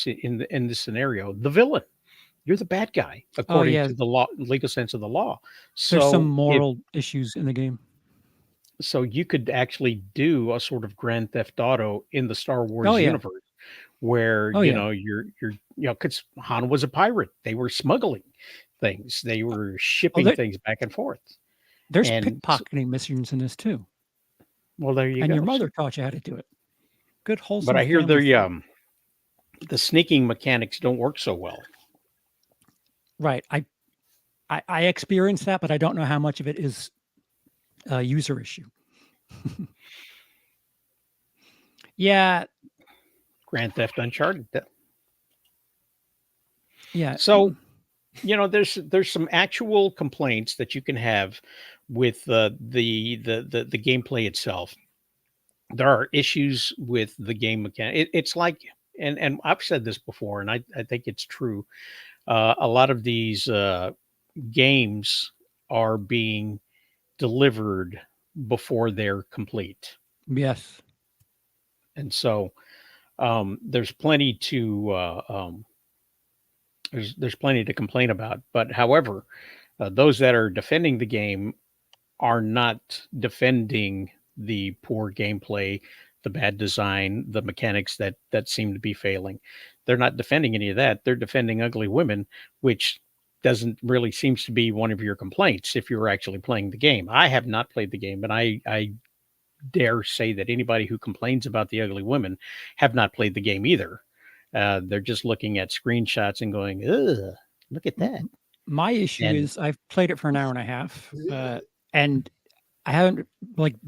scenario, the villain. You're the bad guy according yeah. to the law, legal sense of the law. There's some So, moral issues in the game. so you could actually do a sort of Grand Theft Auto in the Star Wars Oh, yeah. universe, where Oh, yeah. you're because Han was a pirate. They were smuggling things. They were shipping there- things back and forth. There's And pickpocketing missions in this too, Well, there you and go. your mother taught you how to do it. Good wholesome. But I hear family fun. the sneaking mechanics don't work so well. Right. I experienced that, but I don't know how much of it is a user issue. Yeah. Grand Theft Uncharted. Yeah. So, there's some actual complaints that you can have with the gameplay itself. There are issues with the game mechanic. It's like, and I've said this before, and I think it's true. A lot of these games are being delivered before they're complete, Yes. and so there's plenty to there's plenty to complain about. But however, those that are defending the game are not defending the poor gameplay, the bad design, the mechanics that seem to be failing. They're not defending any of that. They're defending ugly women, which doesn't really seems to be one of your complaints if you're actually playing the game. I have not played the game, but I dare say that anybody who complains about the ugly women have not played the game either. They're just looking at screenshots and going, "Ugh, look at that." My issue And- is I've played it for an hour and a half, and I haven't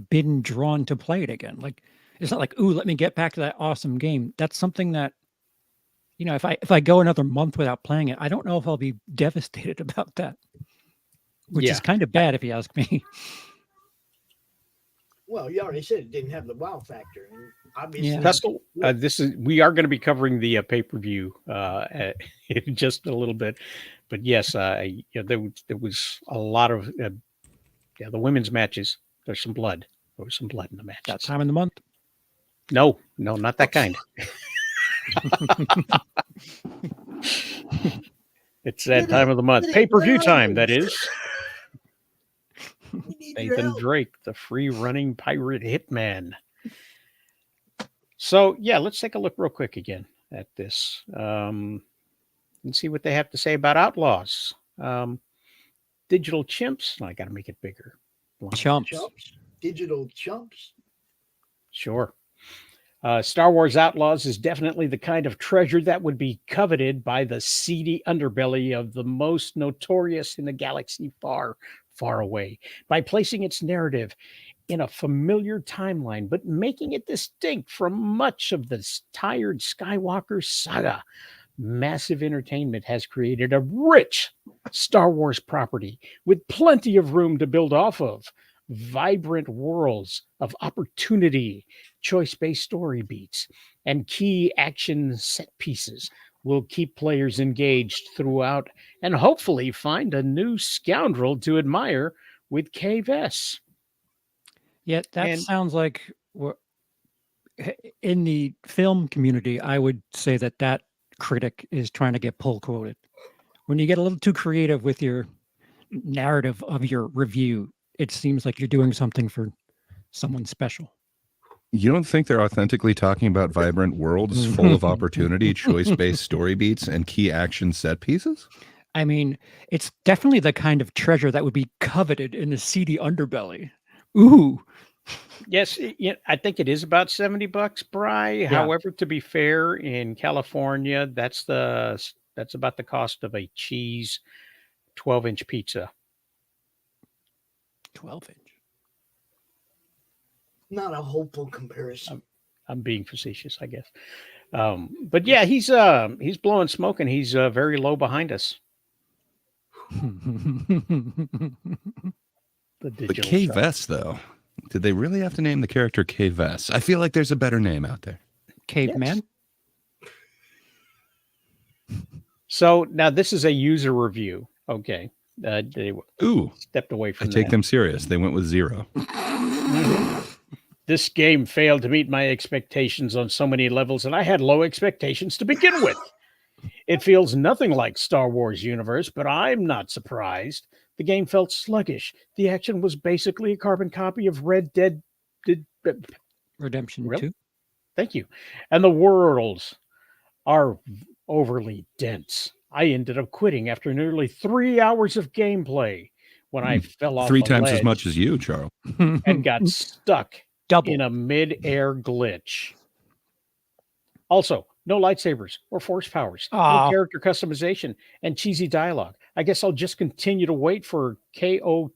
been drawn to play it again. Like, it's not like, ooh, let me get back to that awesome game. That's something that, if I go another month without playing it, I don't know if I'll be devastated about that, which Yeah. is kind of bad if you ask me. Well, you already said it didn't have the wow factor, and obviously, Yeah. Pestle, we are going to be covering the pay-per-view in just a little bit, but yes, there was a lot of the women's matches. There's some blood. There was some blood in the matches. That time in the month. No, not that kind. It's that time of the month. Pay-per-view time, that is. we need your Nathan help. Drake, the free-running pirate hitman. So, yeah, let's take a look real quick again at this and see what they have to say about Outlaws. Digital chimps. I got to make it bigger. Chumps. Chumps, digital chumps. Sure. Star Wars Outlaws is definitely the kind of treasure that would be coveted by the seedy underbelly of the most notorious in the galaxy far, far away, by placing its narrative in a familiar timeline, but making it distinct from much of the tired Skywalker saga. Massive Entertainment has created a rich Star Wars property with plenty of room to build off of. Vibrant worlds of opportunity, choice-based story beats, and key action set pieces will keep players engaged throughout and hopefully find a new scoundrel to admire with Cave S. Yeah, that And- sounds like in the film community, I would say that critic is trying to get pull quoted. When you get a little too creative with your narrative of your review, it seems like you're doing something for someone special. You don't think they're authentically talking about vibrant worlds full of opportunity, choice-based story beats, and key action set pieces? I mean, it's definitely the kind of treasure that would be coveted in the seedy underbelly. Ooh. Yes, I think it is about $70, Bri. However, to be fair, in California, that's about the cost of a cheese 12-inch pizza. 12-inch. Not a hopeful comparison. I'm being facetious, I guess. But yeah, he's blowing smoke and he's very low behind us. The But digital Cave shop. S, though, did they really have to name the character Cave S? I feel like there's a better name out there. Caveman? So now this is a user review. Okay. They Ooh, stepped away I from take that. them serious. They went with 0. This game failed to meet my expectations on so many levels, and I had low expectations to begin with. It feels nothing like Star Wars universe, but I'm not surprised. The game felt sluggish. The action was basically a carbon copy of Red Dead. Redemption Really? 2? Thank you. And the worlds are overly dense. I ended up quitting after nearly 3 hours of gameplay when I fell off 3 a times as ledge much as you, Charles. and got stuck Double. in a mid-air glitch. Also, no lightsabers or force powers, Aw. no character customization, and cheesy dialogue. I guess I'll just continue to wait for KOTOR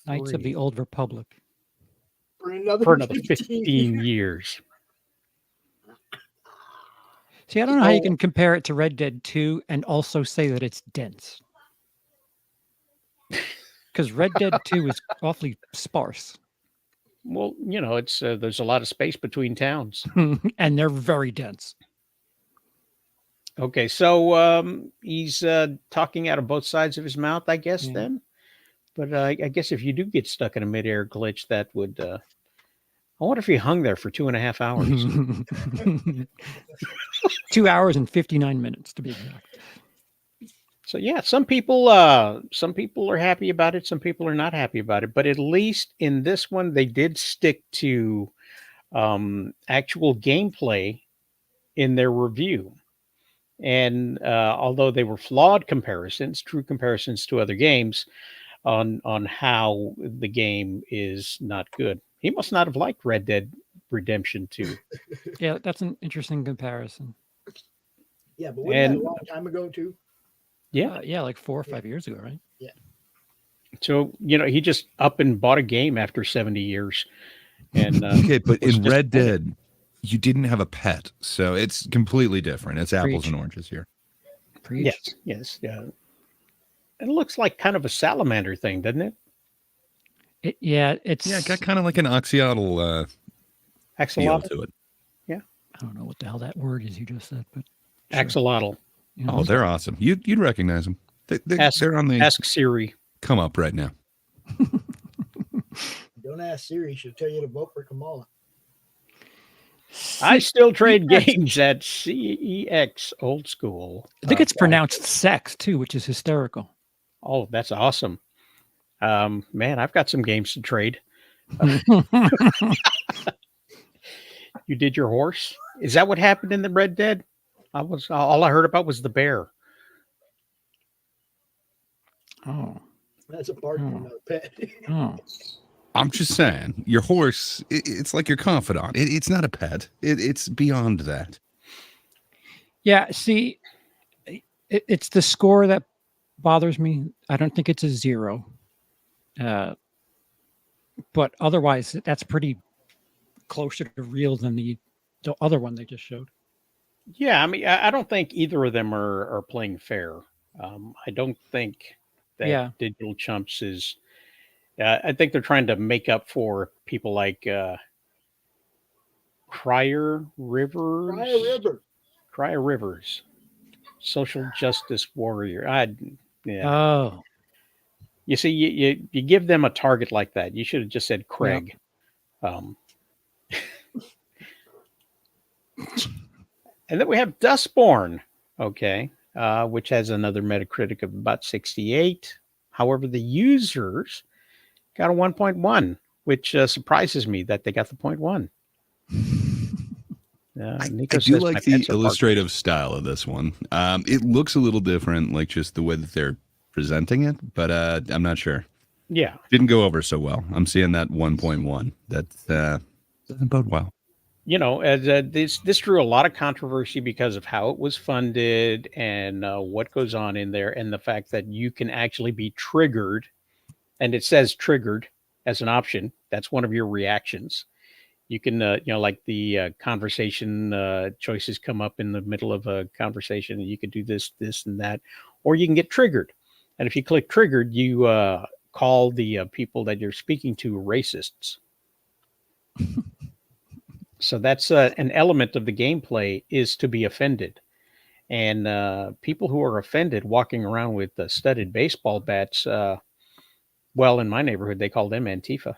3 Knights of the Old Republic. For another, for another 15 years. See, I don't know how you can compare it to Red Dead 2 and also say that it's dense. Because Red Dead 2 is awfully sparse. Well, it's there's a lot of space between towns. And they're very dense. Okay, so he's talking out of both sides of his mouth, I guess, Yeah. then. But I guess if you do get stuck in a midair glitch, that would... I wonder if he hung there for 2.5 hours. 2 hours and 59 minutes, to be exact. So yeah, some people are happy about it, some people are not happy about it. But at least in this one, they did stick to actual gameplay in their review. And although they were flawed comparisons, true comparisons to other games on how the game is not good. He must not have liked Red Dead Redemption 2. Yeah, that's an interesting comparison. Yeah, but wasn't that And- a long time ago too? Yeah. Yeah, like 4 or 5 years ago, right? So, he just up and bought a game after 70 years. And Okay, but was in Red Dead, you didn't have a pet, so it's completely different. It's apples Preach. and oranges here. Preach. yes. Yeah. It looks like kind of a salamander thing, doesn't it? It's Yeah, it got kind of like an axolotl feel Axolotl. to it. I don't know what the hell that word is you just said, but sure. Axolotl. You know, Oh, they're awesome. You'd recognize them. They're on the Ask Siri. come up right now. Don't ask Siri; she'll tell you to vote for Kamala. I still trade games at CEX Old School. I think it's pronounced sex too, which is hysterical. Oh, that's awesome. Man, I've got some games to trade. You did your horse? Is that what happened in the Red Dead? All I heard about was the bear. Oh, That's a partner, Oh. not a pet. oh. I'm just saying, your horse, it's like your confidant. It's not a pet. It's beyond that. Yeah, see, it's the score that bothers me. I don't think it's a 0. But otherwise, that's pretty closer to real than the other one they just showed. Yeah, I mean, I don't think either of them are playing fair. I don't think that Yeah. Digital Chumps is. I think they're trying to make up for people like Crier Rivers. Ryan River. Crier Rivers, social justice warrior. Yeah. Oh, You see, you give them a target like that. You should have just said Craig. And then we have Dustborn, okay, which has another Metacritic of about 68. However, the users got a 1.1, which surprises me that they got the 0.1. I Nico do says, like "My the pets are illustrative style of this one. It looks a little different, like just the way that they're presenting it, but I'm not sure. Yeah. Didn't go over so well. I'm seeing that 1.1. That doesn't bode well. You know, this drew a lot of controversy because of how it was funded and what goes on in there, and the fact that you can actually be triggered, and it says triggered as an option. That's one of your reactions. You can, like the conversation choices come up in the middle of a conversation, and you can do this, and that, or you can get triggered. And if you click triggered, you call the people that you're speaking to racists. So that's an element of the gameplay, is to be offended. And people who are offended walking around with studded baseball bats, well, in my neighborhood, they call them Antifa.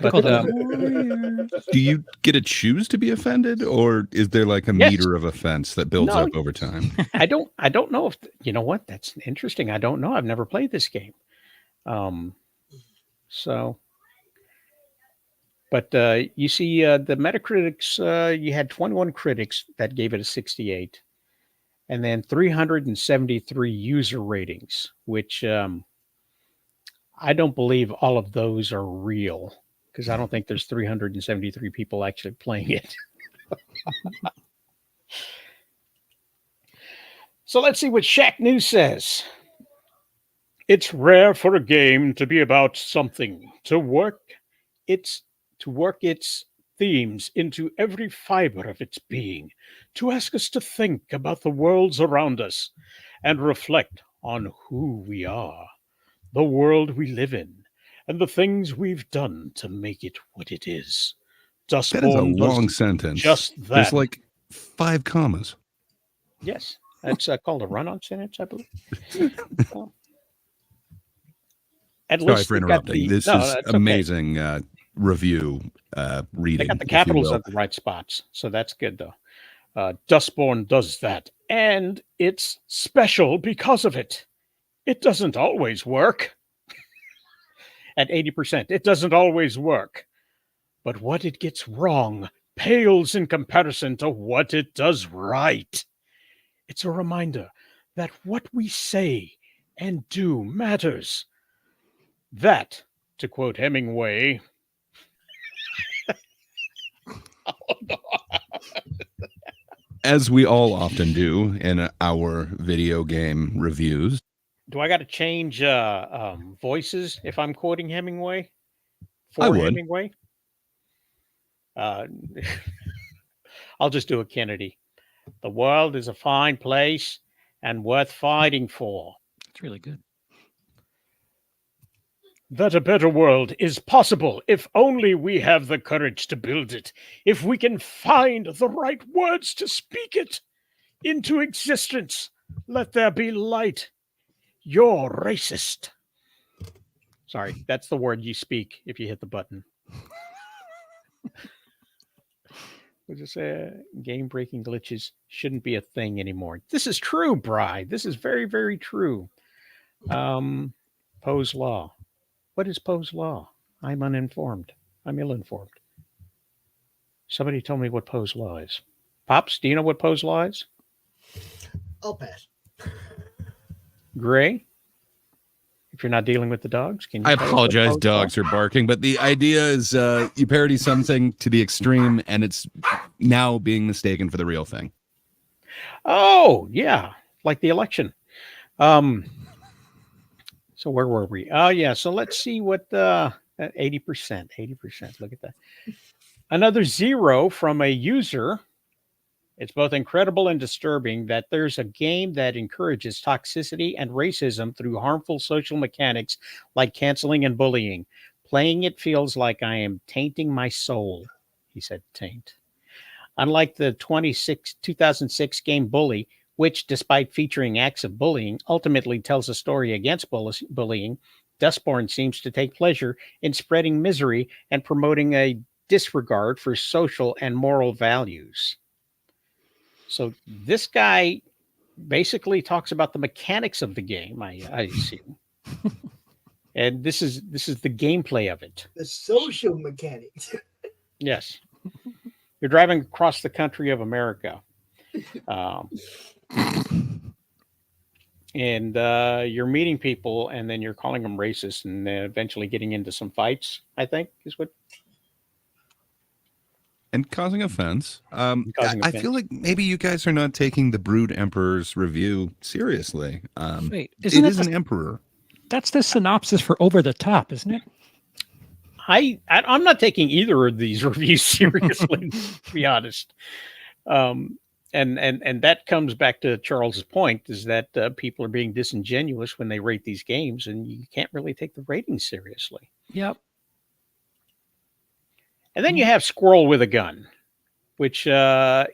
But called warriors. Do you get to choose to be offended, or is there like a Yes. meter of offense that builds No. up over time? I don't know if, you know what, that's interesting. I don't know. I've never played this game. But you see, the Metacritics, you had 21 critics that gave it a 68, and then 373 user ratings, which I don't believe all of those are real, because I don't think there's 373 people actually playing it. So let's see what Shack News says. It's rare for a game to be about something, to work its themes into every fiber of its being, to ask us to think about the worlds around us and reflect on who we are, the world we live in, and the things we've done to make it what it is. That is a Dustborn does long sentence. just There's that. like 5 commas. Yes, that's called a run-on sentence, I believe. At Sorry least for they got interrupting. the- This no, is that's okay. amazing review reading. They got the if you capitals will. at the right spots, so that's good, though. Dustborn does that, and it's special because of it. It doesn't always work. At 80%, it doesn't always work. But what it gets wrong pales in comparison to what it does right. It's a reminder that what we say and do matters. That, to quote Hemingway, As we all often do in our video game reviews. do I got to change voices if I'm quoting Hemingway? I would. Hemingway? I'll just do a Kennedy. The world is a fine place and worth fighting for. It's really good. that a better world is possible if only we have the courage to build it, if we can find the right words to speak it into existence. Let there be light. You're racist. Sorry, that's the word you speak if you hit the button. We'll just say game-breaking glitches shouldn't be a thing anymore. This is true, Bri. This is very, very true. Poe's Law. What is Poe's Law? I'm uninformed. I'm ill-informed. Somebody told me what Poe's Law is. Pops, do you know what Poe's Law is? I'll pass. Gray? If you're not dealing with the dogs, can you I tell us what apologize, Poe's Law- dogs are barking, but the idea is you parody something to the extreme, and it's now being mistaken for the real thing. Oh, yeah, like the election. So where were we? Oh, yeah. So let's see what 80%. 80%. Look at that. Another 0 from a user. It's both incredible and disturbing that there's a game that encourages toxicity and racism through harmful social mechanics like canceling and bullying. Playing it feels like I am tainting my soul. He said taint. Unlike the 2006 game Bully, which, despite featuring acts of bullying, ultimately tells a story against bullying, Dustborn seems to take pleasure in spreading misery and promoting a disregard for social and moral values. So this guy basically talks about the mechanics of the game, I assume. And this is the gameplay of it. The social mechanics. Yes. You're driving across the country of America. And you're meeting people, and then you're calling them racist, and then eventually getting into some fights, I think, is what. And causing offense. Causing I offense. feel like maybe you guys are not taking the Brood Emperor's review seriously. Wait, It isn't is it an emperor. that's the synopsis for Over the Top, isn't it? I'm not taking either of these reviews seriously, to be honest. And that comes back to Charles's point, is that people are being disingenuous when they rate these games, and you can't really take the ratings seriously. Yep. And then you have Squirrel with a Gun, which is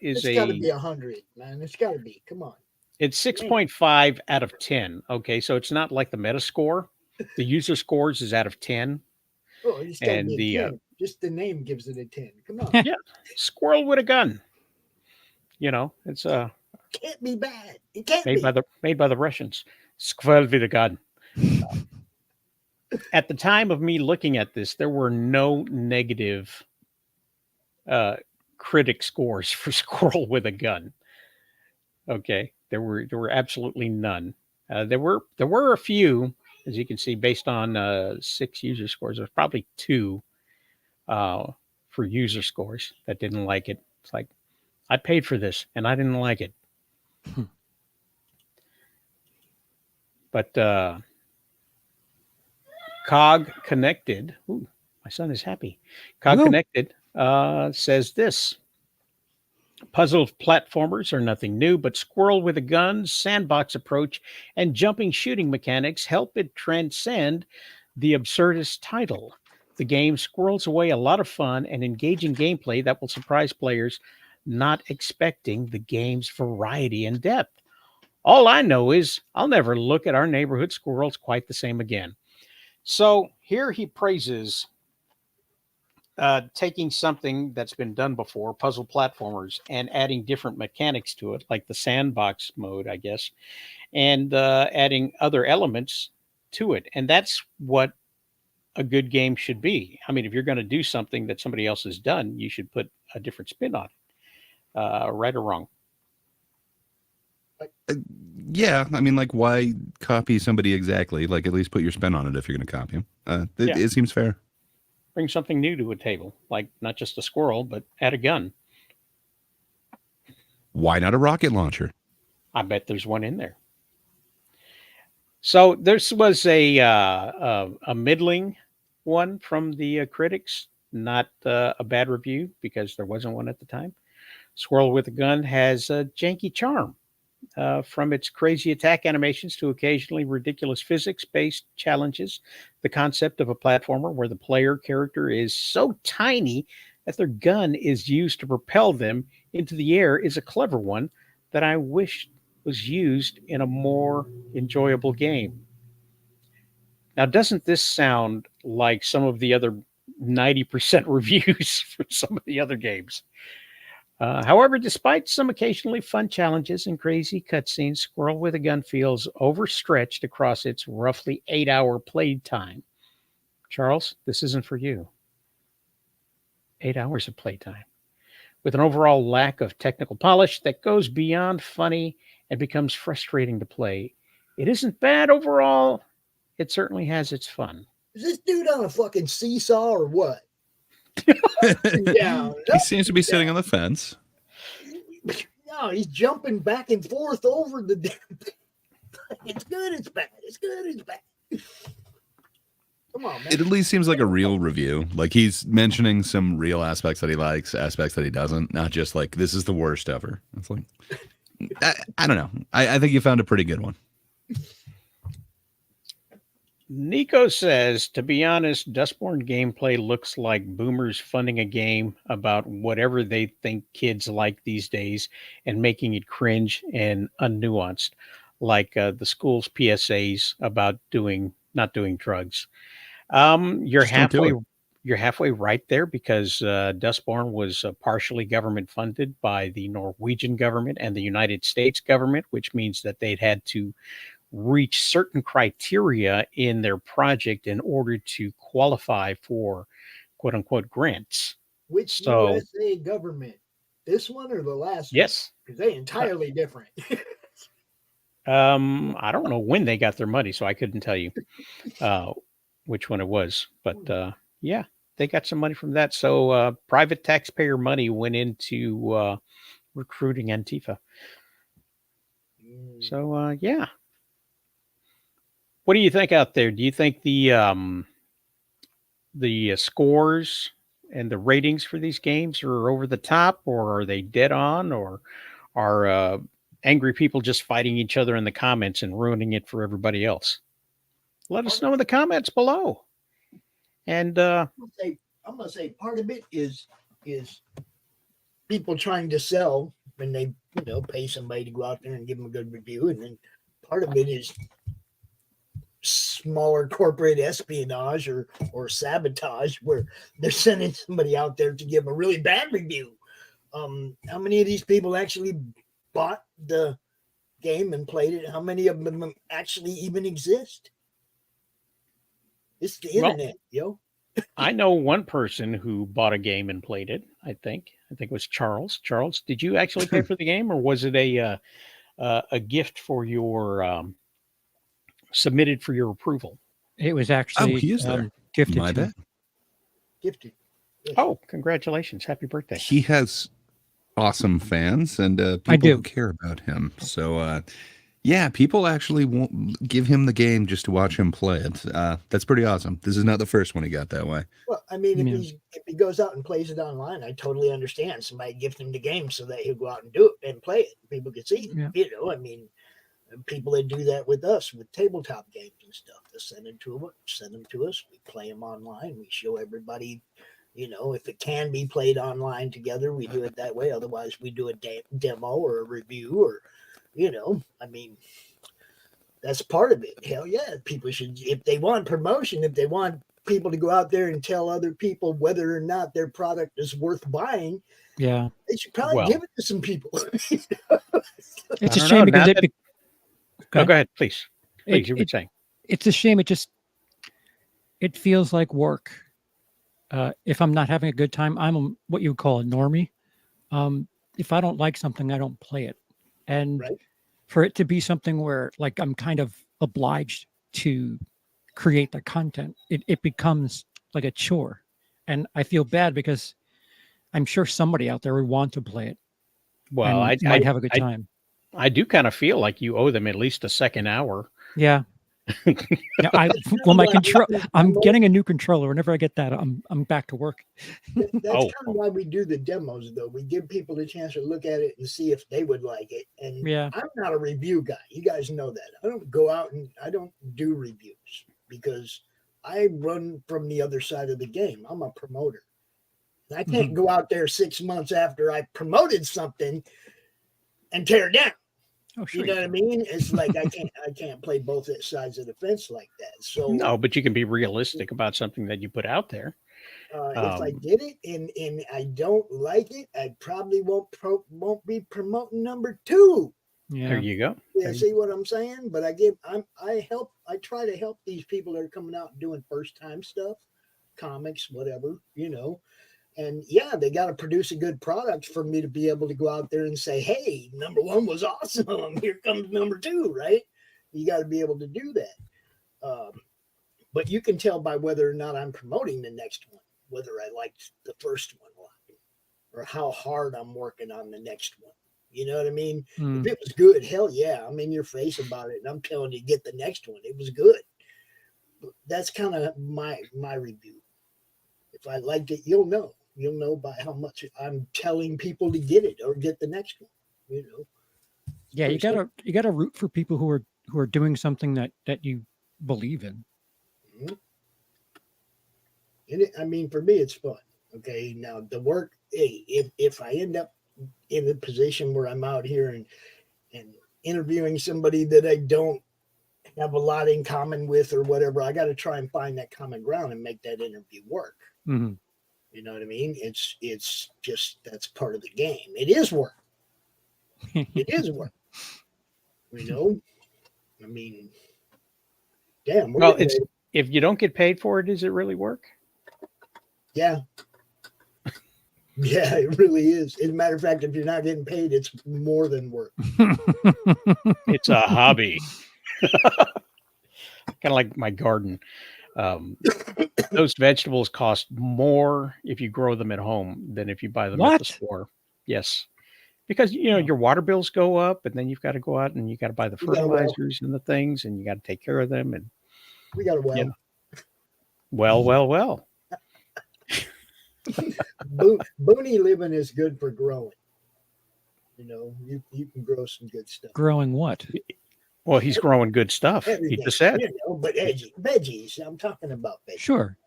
It's got to be 100, man. It's got to be. Come on. it's 6.5 out of 10. Okay, so it's not like the Metascore. The user scores is out of 10. Oh, it's got to And be a the 10. Just the name gives it a 10. Come on. yeah, Squirrel with a Gun. You know, it's Can't be bad. It can't made be. by the Russians. Squirrel with a Gun. At the time of me looking at this, there were no negative critic scores for Squirrel with a Gun. Okay, there were absolutely none. There were a few, as you can see, based on 6 user scores. There's probably 2 for user scores that didn't like it. It's like, I paid for this and I didn't like it. But Cog Connected, ooh, my son is happy. Cog Woo. Connected says this: puzzle platformers are nothing new, but Squirrel with a Gun, sandbox approach, and jumping shooting mechanics help it transcend the absurdist title. The game squirrels away a lot of fun and engaging gameplay that will surprise players not expecting the game's variety and depth. All I know is I'll never look at our neighborhood squirrels quite the same again. So here he praises taking something that's been done before, puzzle platformers, and adding different mechanics to it, like the sandbox mode, I guess, and adding other elements to it. And that's what a good game should be. I mean, if you're going to do something that somebody else has done, you should put a different spin on it, right or wrong. Yeah, I mean, like, why copy somebody exactly? Like, at least put your spin on it if you're going to copy them. It seems fair. Bring something new to a table, like not just a squirrel, but add a gun. Why not a rocket launcher? I bet there's one in there. So this was a middling one from the critics, not a bad review because there wasn't one at the time. Squirrel with a Gun has a janky charm. from its crazy attack animations to occasionally ridiculous physics-based challenges, the concept of a platformer where the player character is so tiny that their gun is used to propel them into the air is a clever one that I wish was used in a more enjoyable game. Now, doesn't this sound like some of the other 90% reviews for some of the other games? However, despite some occasionally fun challenges and crazy cutscenes, Squirrel with a Gun feels overstretched across its roughly 8-hour playtime. Charles, this isn't for you. 8 hours of playtime. With an overall lack of technical polish that goes beyond funny and becomes frustrating to play. It isn't bad overall. It certainly has its fun. Is this dude on a fucking seesaw or what? Down. He seems to be sitting on the fence. No, he's jumping back and forth over the damn thing. It's good, it's bad. It's good, it's bad. Come on, man. It at least seems like a real review. Like he's mentioning some real aspects that he likes, aspects that he doesn't, not just like this is the worst ever. It's like I don't know. I think you found a pretty good one. Nico says, to be honest, Dustborn gameplay looks like boomers funding a game about whatever they think kids like these days and making it cringe and unnuanced, like the school's PSAs about not doing drugs. You're Just don't do halfway it. you're halfway right there because Dustborn was partially government funded by the Norwegian government and the United States government, which means that they'd had to reach certain criteria in their project in order to qualify for quote unquote grants. Which So- USA government? This one or the last Yes. one? Because they entirely different. I don't know when they got their money, so I couldn't tell you which one it was. But yeah, they got some money from that. So private taxpayer money went into recruiting Antifa. So yeah. What do you think out there? Do you think the scores and the ratings for these games are over the top, or are they dead on, or are angry people just fighting each other in the comments and ruining it for everybody else? Let us know in the comments below. And I'm gonna say part of it is people trying to sell when they pay somebody to go out there and give them a good review, and then part of it is smaller corporate espionage or sabotage where they're sending somebody out there to give a really bad review. How many of these people actually bought the game and played it? How many of them actually even exist? It's the Well, internet, yo. I know one person who bought a game and played it. I think it was Charles. Charles, did you actually pay for the game, or was it a gift for your submitted for your approval? It was actually he is there. gifted My to me. bad. Gifted. Yes. Oh, congratulations. Happy birthday. He has awesome fans and people I do. who care about him. So yeah, people actually won't give him the game just to watch him play it. That's pretty awesome. This is not the first one he got that way. Well, I mean, Yeah. if he goes out and plays it online, I totally understand. Somebody gift him the game so that he'll go out and do it and play it. People can see it. Yeah. I mean, people that do that with us with tabletop games and stuff. They send them to us. We play them online. We show everybody. If it can be played online together, we do it that way. Otherwise, we do a demo or a review, or I mean, that's part of it. Hell yeah, people should, if they want promotion, if they want people to go out there and tell other people whether or not their product is worth buying, Yeah, they should probably Well- give it to some people. it's I a don't shame know, because now it, that- be- Oh, go ahead, please. Please, you were it- saying. it's a shame. It feels like work. If I'm not having a good time, I'm what you would call a normie. If I don't like something, I don't play it. And Right. for it to be something where like I'm kind of obliged to create the content, it becomes like a chore. And I feel bad because I'm sure somebody out there would want to play it. Well, and might have a good time. I do kind of feel like you owe them at least a second hour. Yeah. Yeah, my control. I'm getting a new controller. Whenever I get that, I'm back to work. That's Oh. kind of why we do the demos, though. We give people the chance to look at it and see if they would like it. And Yeah. I'm not a review guy. You guys know that. I don't go out and I don't do reviews because I run from the other side of the game. I'm a promoter. And I can't go out there 6 months after I promoted something and tear it down. Oh, sure. You know what I mean? It's like I can't play both sides of the fence like that. So No, but you can be realistic about something that you put out there. if I get it and I don't like it, I probably won't be promoting number 2. Yeah. There you go. Yeah, see what I'm saying? But I try to help these people that are coming out and doing first time stuff, comics, whatever, you know. And yeah, they got to produce a good product for me to be able to go out there and say, hey, number 1 was awesome. Here comes number 2, right? You got to be able to do that. But you can tell by whether or not I'm promoting the next one, whether I liked the first one a lot or how hard I'm working on the next one. You know what I mean? If it was good, hell yeah, I'm in your face about it. And I'm telling you, get the next one. It was good. That's kind of my review. If I liked it, you'll know. You'll know by how much I'm telling people to get it or get the next one. You know. Yeah, you gotta root for people who are doing something that you believe in. Mm-hmm. And I mean, for me, it's fun. Okay, now the work. Hey, if I end up in a position where I'm out here and interviewing somebody that I don't have a lot in common with or whatever, I got to try and find that common ground and make that interview work. Mm-hmm. You know what I mean? It's just that's part of the game. It is work. It is work. You know, I mean, damn. Well, if you don't get paid for it, does it really work? Yeah. Yeah, it really is. As a matter of fact, if you're not getting paid, it's more than work. It's a hobby. Kind of like my garden. Those vegetables cost more if you grow them at home than if you buy them at the store. Yes. Because, you know, your water bills go up and then you've got to go out and you got to buy the fertilizers and the things and you got to take care of them. And we got a well. Yeah. Well. Boony living is good for growing. You know, you can grow some good stuff. Growing what? Well, he's growing good stuff. Everything, He just said. you know, but veggies. I'm talking about veggies. Sure.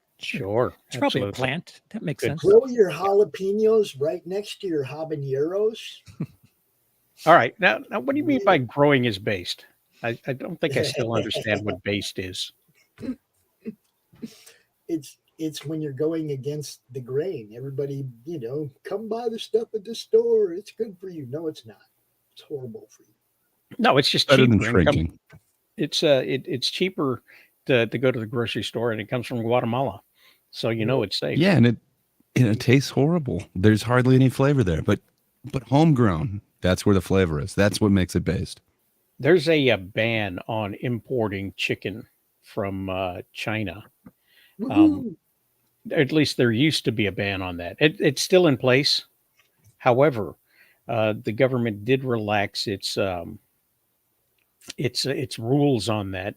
It's probably a plant. That makes sense. Grow your jalapenos right next to your habaneros. All right. Now, what do you mean by growing is based? I don't think I still understand what based is. It's when you're going against the grain. Everybody, you know, come buy the stuff at the store. It's good for you. No, it's not. It's horrible for you. No, it's just Better cheaper. than shrinking. It's cheaper to go to the grocery store, and it comes from Guatemala, so you know it's safe. Yeah, and it tastes horrible. There's hardly any flavor there, but homegrown. That's where the flavor is. That's what makes it based. There's a ban on importing chicken from China. At least there used to be a ban on that. It's still in place. However, the government did relax its rules on that.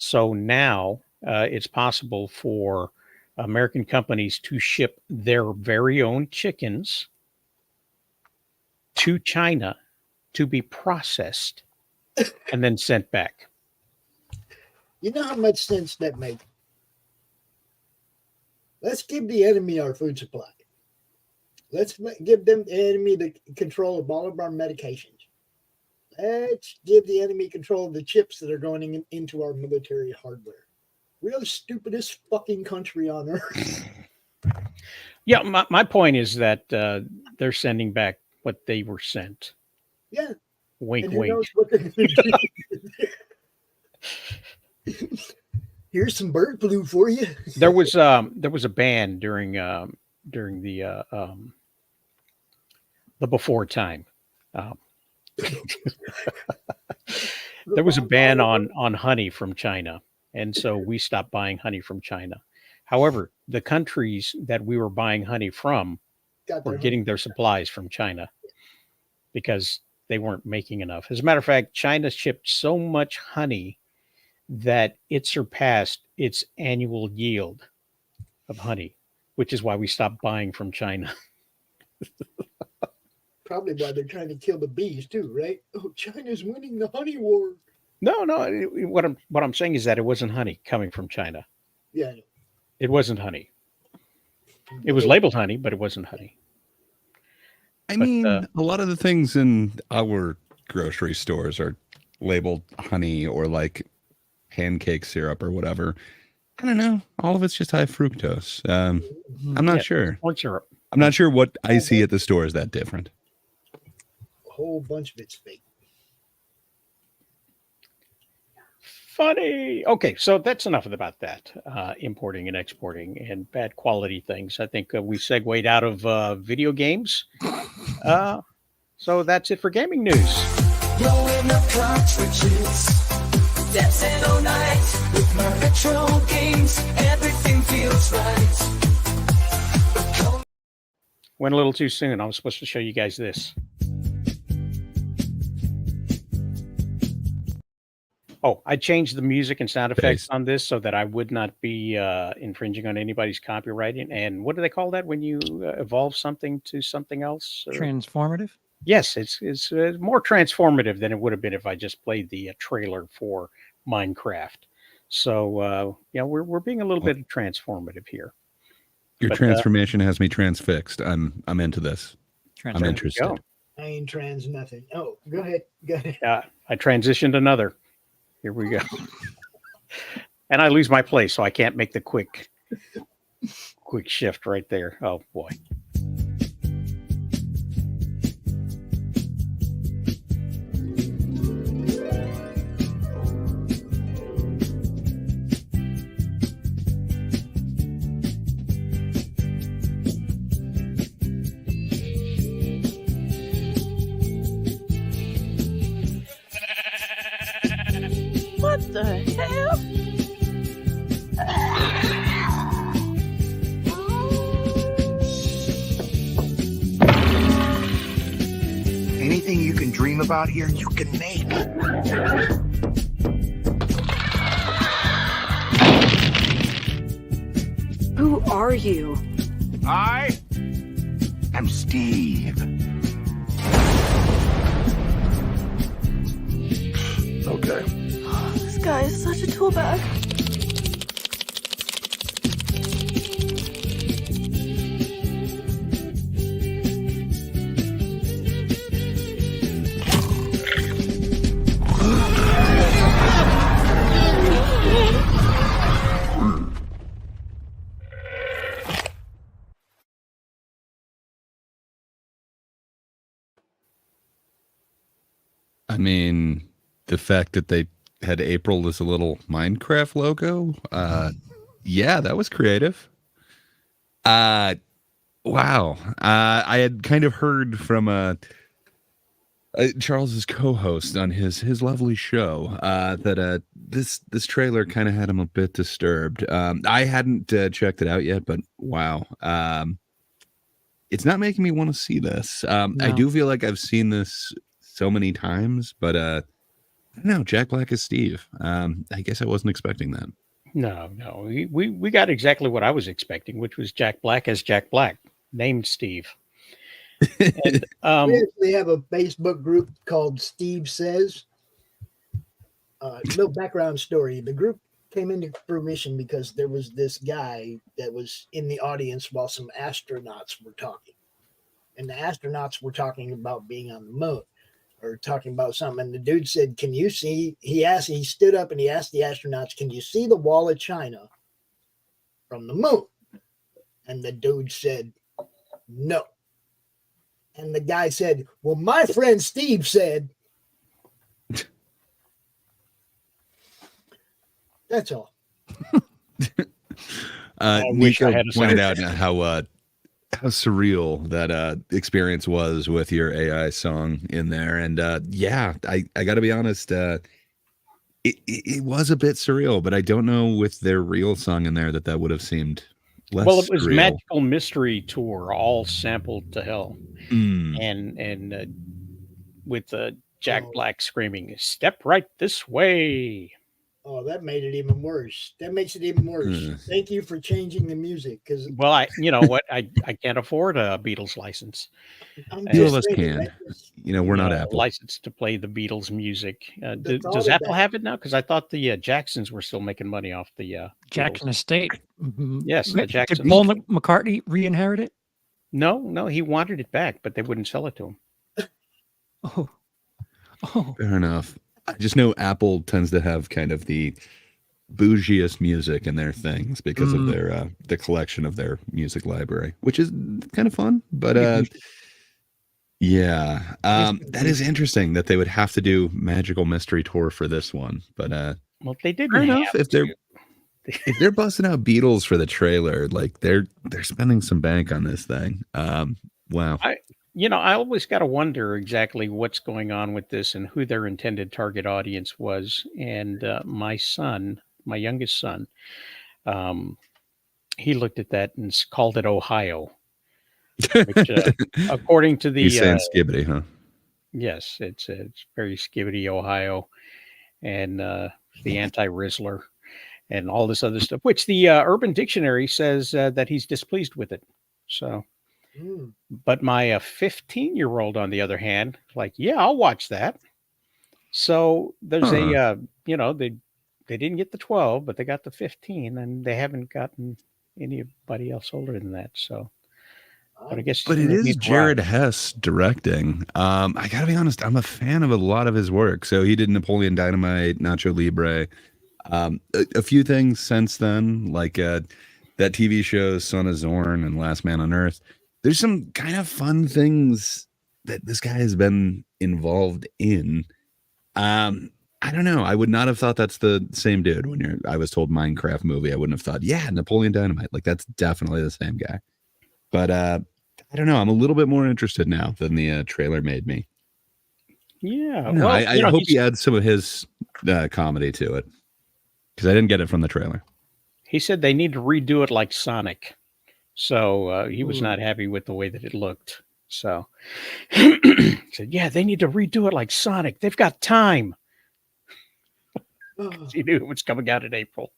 So now it's possible for American companies to ship their very own chickens to China to be processed and then sent back. You know how much sense that makes? Let's give the enemy our food supply. Let's give them the enemy the control of all of our medications. Let's give the enemy control of the chips that are going into our military hardware. We're the stupidest fucking country on earth. Yeah, my point is that they're sending back what they were sent. Yeah. Wink, And who wink. knows what they're gonna do. Here's some bird flu for you. There was a ban during the before time. There was a ban on honey from China, and so we stopped buying honey from China. However, the countries that we were buying honey from were getting their supplies from China because they weren't making enough. As a matter of fact, China shipped so much honey that it surpassed its annual yield of honey, which is why we stopped buying from China. Probably why they're trying to kill the bees too, right? Oh, China's winning the honey war. No, what I'm saying is that it wasn't honey coming from China. Yeah, I know. It wasn't honey. It was labeled honey, but it wasn't honey. I But, mean, a lot of the things in our grocery stores are labeled honey or like pancake syrup or whatever. I don't know. All of it's just high fructose. I'm not sure. Corn syrup. I'm not sure what I see at the store is that different. A whole bunch of it's fake. Funny. Okay, so that's enough about that. Importing and exporting and bad quality things. I think we segued out of video games. So that's it for gaming news. Blowing up cartridges, dancing all night with my retro games. Everything feels right. Went a little too soon. I was supposed to show you guys this. Oh, I changed the music and sound effects on this so that I would not be infringing on anybody's copywriting. And what do they call that when you evolve something to something else? Transformative? Yes, it's more transformative than it would have been if I just played the trailer for Minecraft. So we're being a little bit transformative here. Your transformation has me transfixed. I'm into this. I'm interested. Go. I ain't trans nothing. Oh, go ahead. I transitioned another. Here we go. And I lose my place, so I can't make the quick shift right there. Oh boy. What the hell? Anything you can dream about here, you can make. Who are you? I am Steve. Okay. This guy is such a tool bag. I mean, the fact that they had April as a little Minecraft logo, yeah, that was creative. Wow. I had kind of heard from Charles's co-host on his lovely show that this trailer kind of had him a bit disturbed. I hadn't checked it out yet, but wow. It's not making me want to see this. No. I do feel like I've seen this so many times, but I don't know. Jack Black is Steve. I guess I wasn't expecting that. No. We got exactly what I was expecting, which was Jack Black as Jack Black, named Steve. And, We actually have a Facebook group called Steve Says. Little background story. The group came into fruition because there was this guy that was in the audience while some astronauts were talking. And the astronauts were talking about being on the moon or talking about something. And the dude said, can you see? He stood up and he asked the astronauts, can you see the wall of China from the moon? And the dude said, no. And the guy said, well, my friend Steve said. That's all. wish I Nico had a pointed sound out how surreal that experience was with your AI song in there. And yeah, I got to be honest, it was a bit surreal, but I don't know with their real song in there that would have seemed less well, it was surreal. Magical Mystery Tour, all sampled to hell. Mm. And with Jack Black screaming, step right this way. Oh, that made it even worse. That makes it even worse. Mm. Thank you for changing the music because Well, you know what? I can't afford a Beatles license. I'm Few Few just of us saying can. that just, We're not Apple. License to play the Beatles music. the thought Does of Apple that. have it now? Because I thought the Jacksons were still making money off the Beatles. Jackson Estate. Mhm. Yes, the Did Jacksons. Paul McCartney re-inherit it? No, he wanted it back, but they wouldn't sell it to him. Oh, oh, Fair enough. I just know Apple tends to have kind of the bougiest music in their things because of their the collection of their music library, which is kind of fun. But yeah, that is interesting that they would have to do Magical Mystery Tour for this one. But Well, they didn't fair enough have if they're to. if they're busting out Beatles for the trailer, like they're spending some bank on this thing. Wow. I always got to wonder exactly what's going on with this and who their intended target audience was. And my youngest son, he looked at that and called it Ohio, which, according to the He's saying skibbity, huh? yes, it's very skibbity Ohio, and the anti-Rizzler and all this other stuff, which the Urban Dictionary says that he's displeased with it. So. But my 15-year-old, on the other hand, like, yeah, I'll watch that. So there's they didn't get the 12, but they got the 15, and they haven't gotten anybody else older than that. So, but I guess, but it is Jared Hess directing. I gotta be honest, I'm a fan of a lot of his work. So he did Napoleon Dynamite, Nacho Libre, a few things since then, like that TV show Son of Zorn and Last Man on Earth. There's some kind of fun things that this guy has been involved in. I don't know. I would not have thought that's the same dude when I was told Minecraft movie. I wouldn't have thought, yeah, Napoleon Dynamite. Like that's definitely the same guy. But I don't know. I'm a little bit more interested now than the trailer made me. Yeah. No, I hope he adds some of his comedy to it because I didn't get it from the trailer. He said they need to redo it like Sonic. So he was not happy with the way that it looked. So said, yeah, they need to redo it like Sonic. They've got time. He knew it was coming out in April.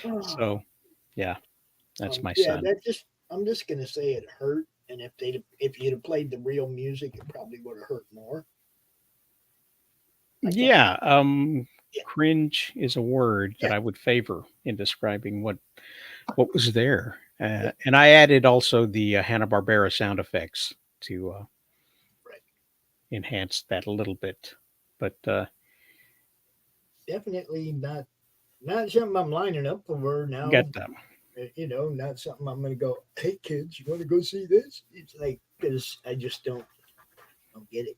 So, yeah, that's my son. I'm just gonna say it hurt, and if you'd have played the real music, it probably would have hurt more. Yeah, cringe is a word that I would favor in describing what was there. And I added also the Hanna-Barbera sound effects to enhance that a little bit. But definitely not something I'm lining up for now. Get them. Not something I'm going to go, hey, kids, you want to go see this? It's like, because I just don't get it.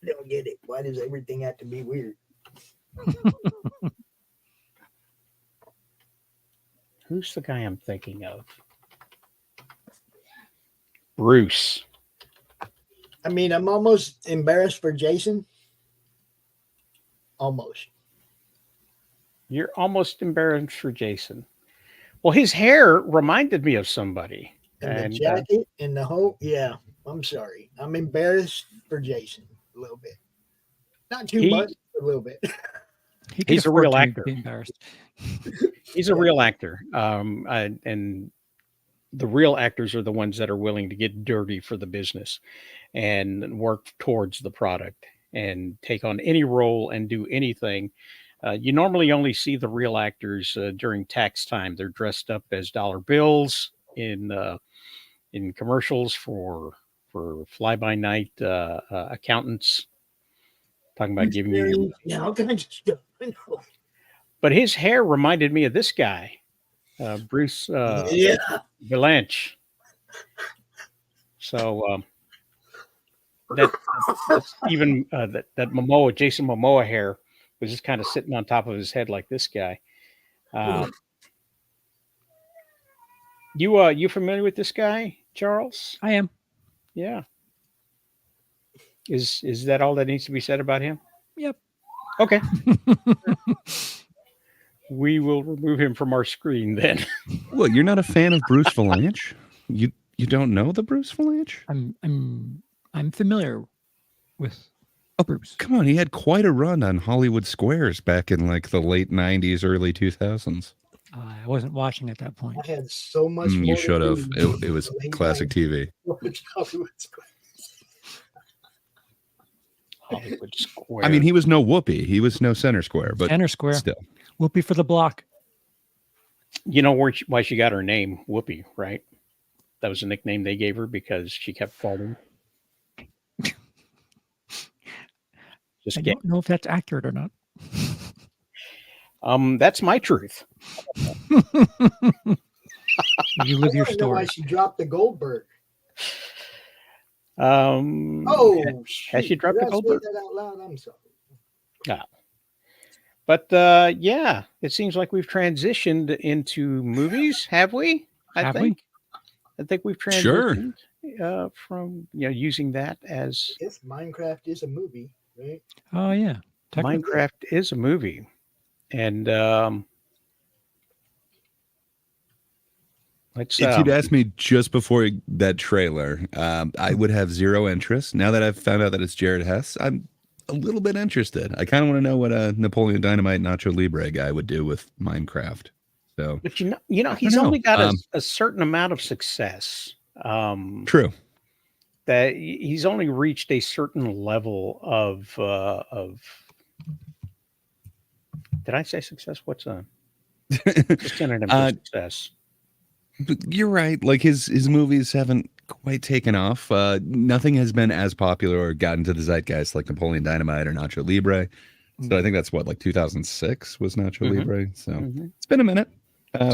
Don't get it. Why does everything have to be weird? Who's the guy I'm thinking of? Bruce. I mean, I'm almost embarrassed for Jason. Almost. You're almost embarrassed for Jason. Well, his hair reminded me of somebody. And the jacket and the whole, yeah, I'm sorry. I'm embarrassed for Jason a little bit. Not too much, but a little bit. He's a real actor. Embarrassed. He's a real actor. And the real actors are the ones that are willing to get dirty for the business and work towards the product and take on any role and do anything. You normally only see the real actors during tax time. They're dressed up as dollar bills in commercials for fly-by-night accountants. Talking about giving you all kinds of stuff. I know. But his hair reminded me of this guy, Bruce Valanche. So that's even that Momoa, Jason Momoa hair was just kind of sitting on top of his head like this guy. You familiar with this guy, Charles? I am. Yeah. Is that all that needs to be said about him? Yep. Okay. We will remove him from our screen then. Well, you're not a fan of Bruce Valanche? You don't know the Bruce Valanche? I'm familiar with Oh, Bruce. Come on, he had quite a run on Hollywood Squares back in like the late 90s, early 2000s. I wasn't watching at that point. I had so much more. You to should have. do It was in the late classic 90s. TV. Hollywood Squares. Hollywood Square. I mean, he was no Whoopi. He was no Center Square, but Center Square. still. Whoopee for the block. You know why she got her name, Whoopi, right? That was a nickname they gave her because she kept falling. Just I get. don't know if that's accurate or not. That's my truth. You live your I know why story. she dropped the Goldberg. Oh, shoot. has she dropped the Did I say Goldberg? that out loud? I'm sorry. But yeah, it seems like we've transitioned into movies, have we? Have we? I think we've Sure. transitioned from using that as If Minecraft is a movie, right? Oh, yeah. Technically. Minecraft is a movie, and let's. If you'd asked me just before that trailer, I would have zero interest. Now that I've found out that it's Jared Hess, I'm a little bit interested. I kind of want to know what a Napoleon Dynamite Nacho Libre guy would do with Minecraft. So, But he's know. only got a certain amount of success. true. That he's only reached a certain level of. Did I say success? What's a synonym for success? But you're right. Like his movies haven't quite taken off. Nothing has been as popular or gotten to the zeitgeist like Napoleon Dynamite or Nacho Libre. So I think that's what, like 2006 was Nacho Libre. So it's been a minute,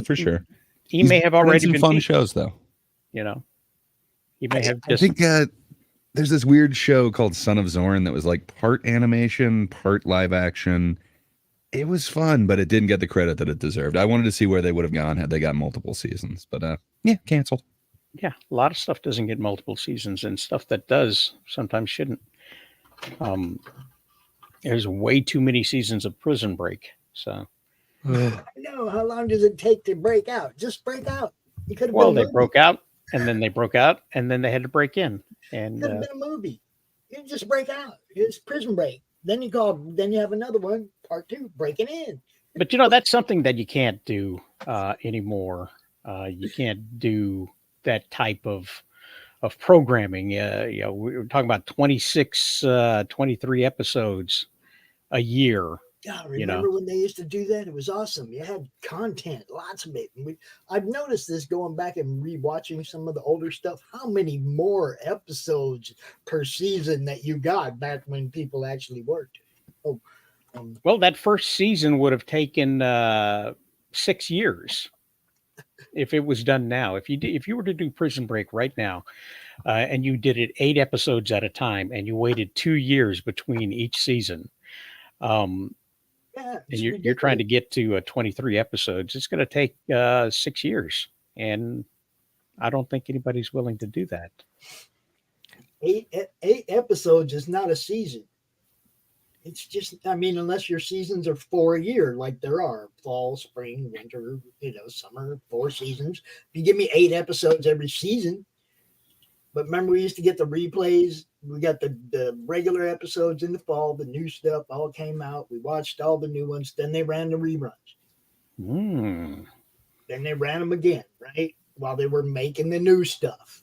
for sure. He may have already some been fun featured, shows though. He may have I just. think there's this weird show called Son of Zorn that was like part animation, part live action. It was fun, but it didn't get the credit that it deserved. I wanted to see where they would have gone had they got multiple seasons, but yeah, canceled. Yeah, a lot of stuff doesn't get multiple seasons, and stuff that does sometimes shouldn't. There's way too many seasons of Prison Break. So, No, how long does it take to break out? Just break out. You could have well, been a they movie. broke out, and then they broke out, and then they had to break in. And Could have been a movie. You just break out. It's Prison Break. Then you have another one, part 2, breaking in. but that's something that you can't do anymore. You can't do that type of programming. We were talking about 26, 23 episodes a year. Yeah, remember when they used to do that? It was awesome. You had content, lots of it. And I've noticed this going back and rewatching some of the older stuff. How many more episodes per season that you got back when people actually worked? Well, that first season would have taken 6 years if it was done now. If you were to do Prison Break right now, and you did it 8 episodes at a time, and you waited 2 years between each season, Yeah, and you're trying to get to 23 episodes, it's going to take 6 years, and I don't think anybody's willing to do that. 8 episodes is not a season. It's just, unless your seasons are 4 a year, like there are fall, spring, winter, summer, 4 seasons. If you give me 8 episodes every season, but remember we used to get the replays. We got the regular episodes in the fall, the new stuff all came out. We watched all the new ones. Then they ran the reruns. Then they ran them again, right? While they were making the new stuff.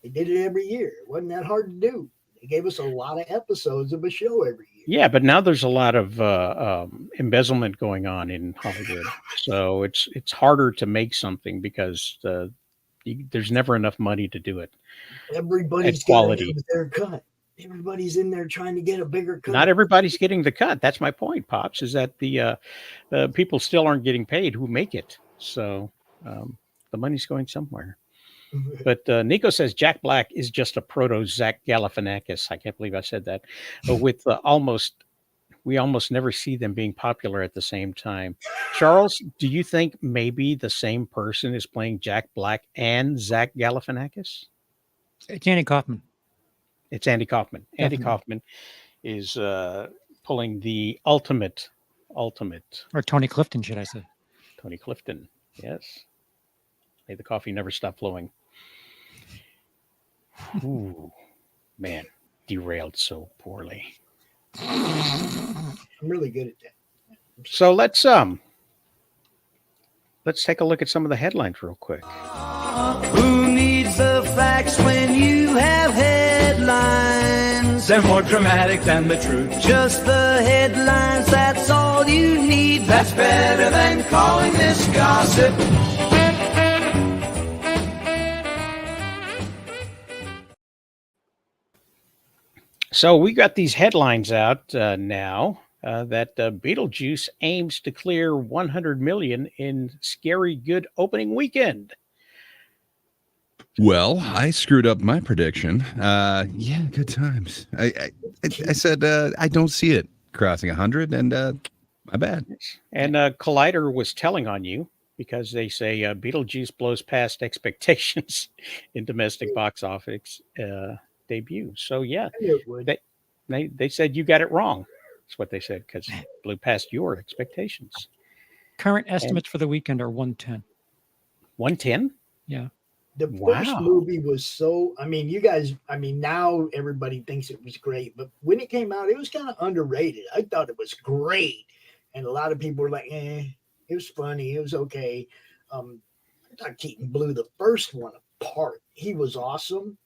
They did it every year. It wasn't that hard to do. They gave us a lot of episodes of a show every year. Yeah, but now there's a lot of embezzlement going on in Hollywood, so it's harder to make something because there's never enough money to do it. Everybody's At quality. got their cut. Everybody's in there trying to get a bigger cut. Not everybody's getting the cut. That's my point, Pops, is that the people still aren't getting paid who make it. So the money's going somewhere. But Nico says Jack Black is just a proto Zach Galifianakis. I can't believe I said that. But with we almost never see them being popular at the same time. Charles, do you think maybe the same person is playing Jack Black and Zach Galifianakis? It's Andy Kaufman. It's Andy Kaufman. Andy Definitely. Kaufman is pulling the ultimate. Or Tony Clifton, should I say. Tony Clifton. Yes. May the coffee never stop flowing. Ooh, man. derailed so poorly. I'm really good at that. So let's take a look at some of the headlines real quick. Who needs the facts when you have headlines? They're more dramatic than the truth. Just the headlines, that's all you need. That's better than calling this gossip. So we got these headlines out now that Beetlejuice aims to clear 100 million in scary good opening weekend. Well, I screwed up my prediction. Yeah, good times. I said I don't see it crossing 100, and my bad. And Collider was telling on you because they say Beetlejuice blows past expectations in domestic box office debut. So yeah, It would. they said you got it wrong. That's what they said, because it blew past your expectations. Current estimates for the weekend are 110. 110? Yeah. The first Wow. movie was so, you guys, now everybody thinks it was great, but when it came out, it was kind of underrated. I thought it was great. And a lot of people were like, it was funny. It was okay. I thought Keaton blew the first one apart. He was awesome.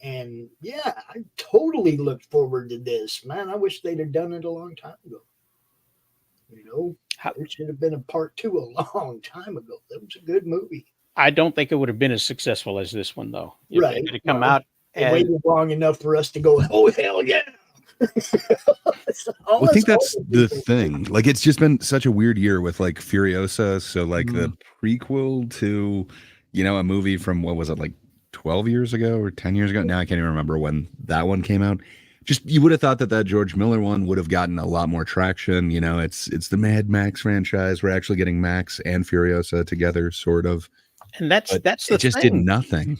And yeah, I totally looked forward to this. Man, I wish they'd have done it a long time ago. There should have been a part 2 a long time ago. That was a good movie. I don't think it would have been as successful as this one, though. If Right. it had come out They and waited long enough for us to go, oh, hell yeah. Well, I think that's the thing. Like, it's just been such a weird year with like Furiosa. So like the prequel to, a movie from, what was it, like 12 years ago or 10 years ago? Now I can't even remember when that one came out. Just, you would have thought that George Miller one would have gotten a lot more traction. It's the Mad Max franchise. We're actually getting Max and Furiosa together, sort of. And that's the it just thing, did nothing.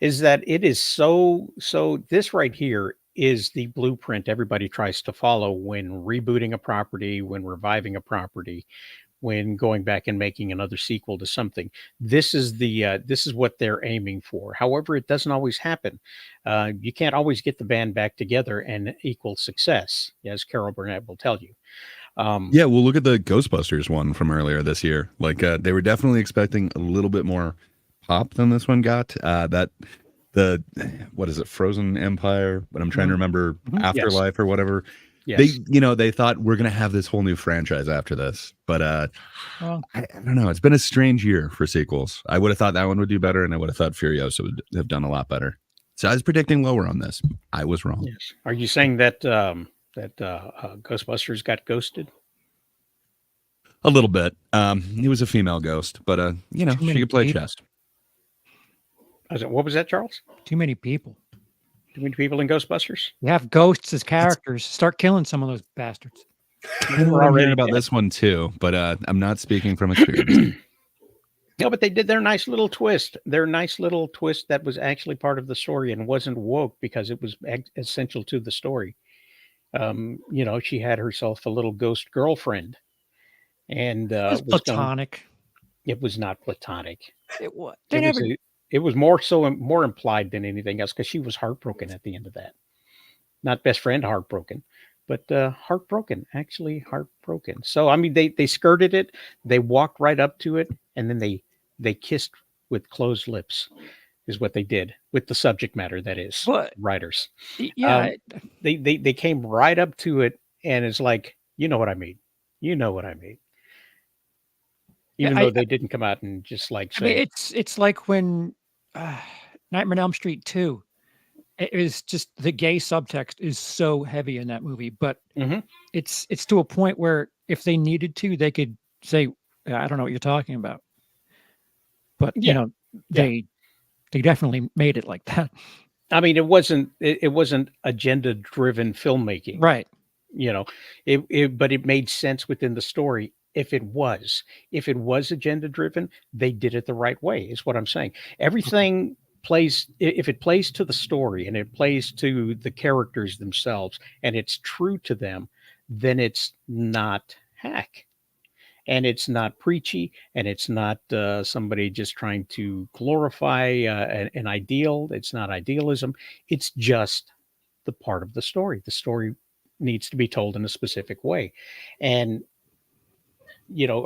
is that it is so this right here is the blueprint everybody tries to follow when rebooting a property, when reviving a property, when going back and making another sequel to something. This is what they're aiming for. However, it doesn't always happen. You can't always get the band back together and equal success, as Carol Burnett will tell you. Yeah, well, look at the Ghostbusters one from earlier this year. Like, they were definitely expecting a little bit more pop than this one got. What is it, Frozen Empire? But I'm trying to remember Afterlife or whatever. Yes. They thought we're gonna have this whole new franchise after this, but I don't know. It's been a strange year for sequels. I would have thought that one would do better, and I would have thought Furiosa would have done a lot better. So I was predicting lower on this. I was wrong. Yes. Are you saying that Ghostbusters got ghosted? A little bit. He was a female ghost, but she could play chess. What was that, Charles? Too many people. Too many people in Ghostbusters? You have ghosts as characters. Start killing some of those bastards. We're already about this one too, but I'm not speaking from experience. No, but they did their nice little twist. Their nice little twist that was actually part of the story and wasn't woke because it was essential to the story. She had herself a little ghost girlfriend, and It was platonic. It was not platonic. It was. It was more implied than anything else, because she was heartbroken at the end of that. Not best friend heartbroken, but heartbroken. So they skirted it. They walked right up to it, and then they kissed with closed lips. Is what they did with the subject matter. That is, What? writers. Yeah. They came right up to it, and it's like, you know what I mean. Even though they didn't come out and just like say, it's like when Nightmare on Elm Street 2. It is just, the gay subtext is so heavy in that movie, but it's to a point where if they needed to, they could say, I don't know what you're talking about. But they definitely made it like that. I mean, it wasn't agenda driven filmmaking, Right? But it made sense within the story. If it was agenda driven, they did it the right way, is what I'm saying. Everything plays, if it plays to the story and it plays to the characters themselves and it's true to them, then it's not hack, and it's not preachy, and it's not somebody just trying to glorify an ideal. It's not idealism. It's just the part of the story. The story needs to be told in a specific way. And,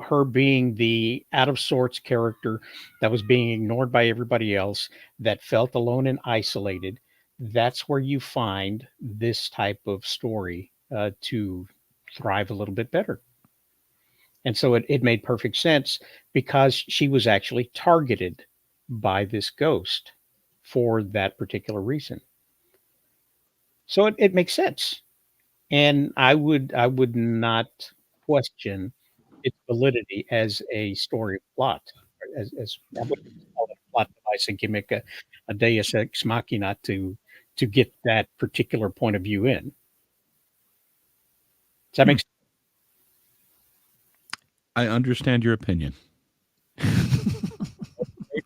her being the out of sorts character that was being ignored by everybody else, that felt alone and isolated, that's where you find this type of story to thrive a little bit better. And so it made perfect sense because she was actually targeted by this ghost for that particular reason. So it makes sense. And I would not question its validity as a story plot, as I wouldn't call it a plot device, a gimmick, a deus ex machina to get that particular point of view in. Does that make sense? I understand your opinion. I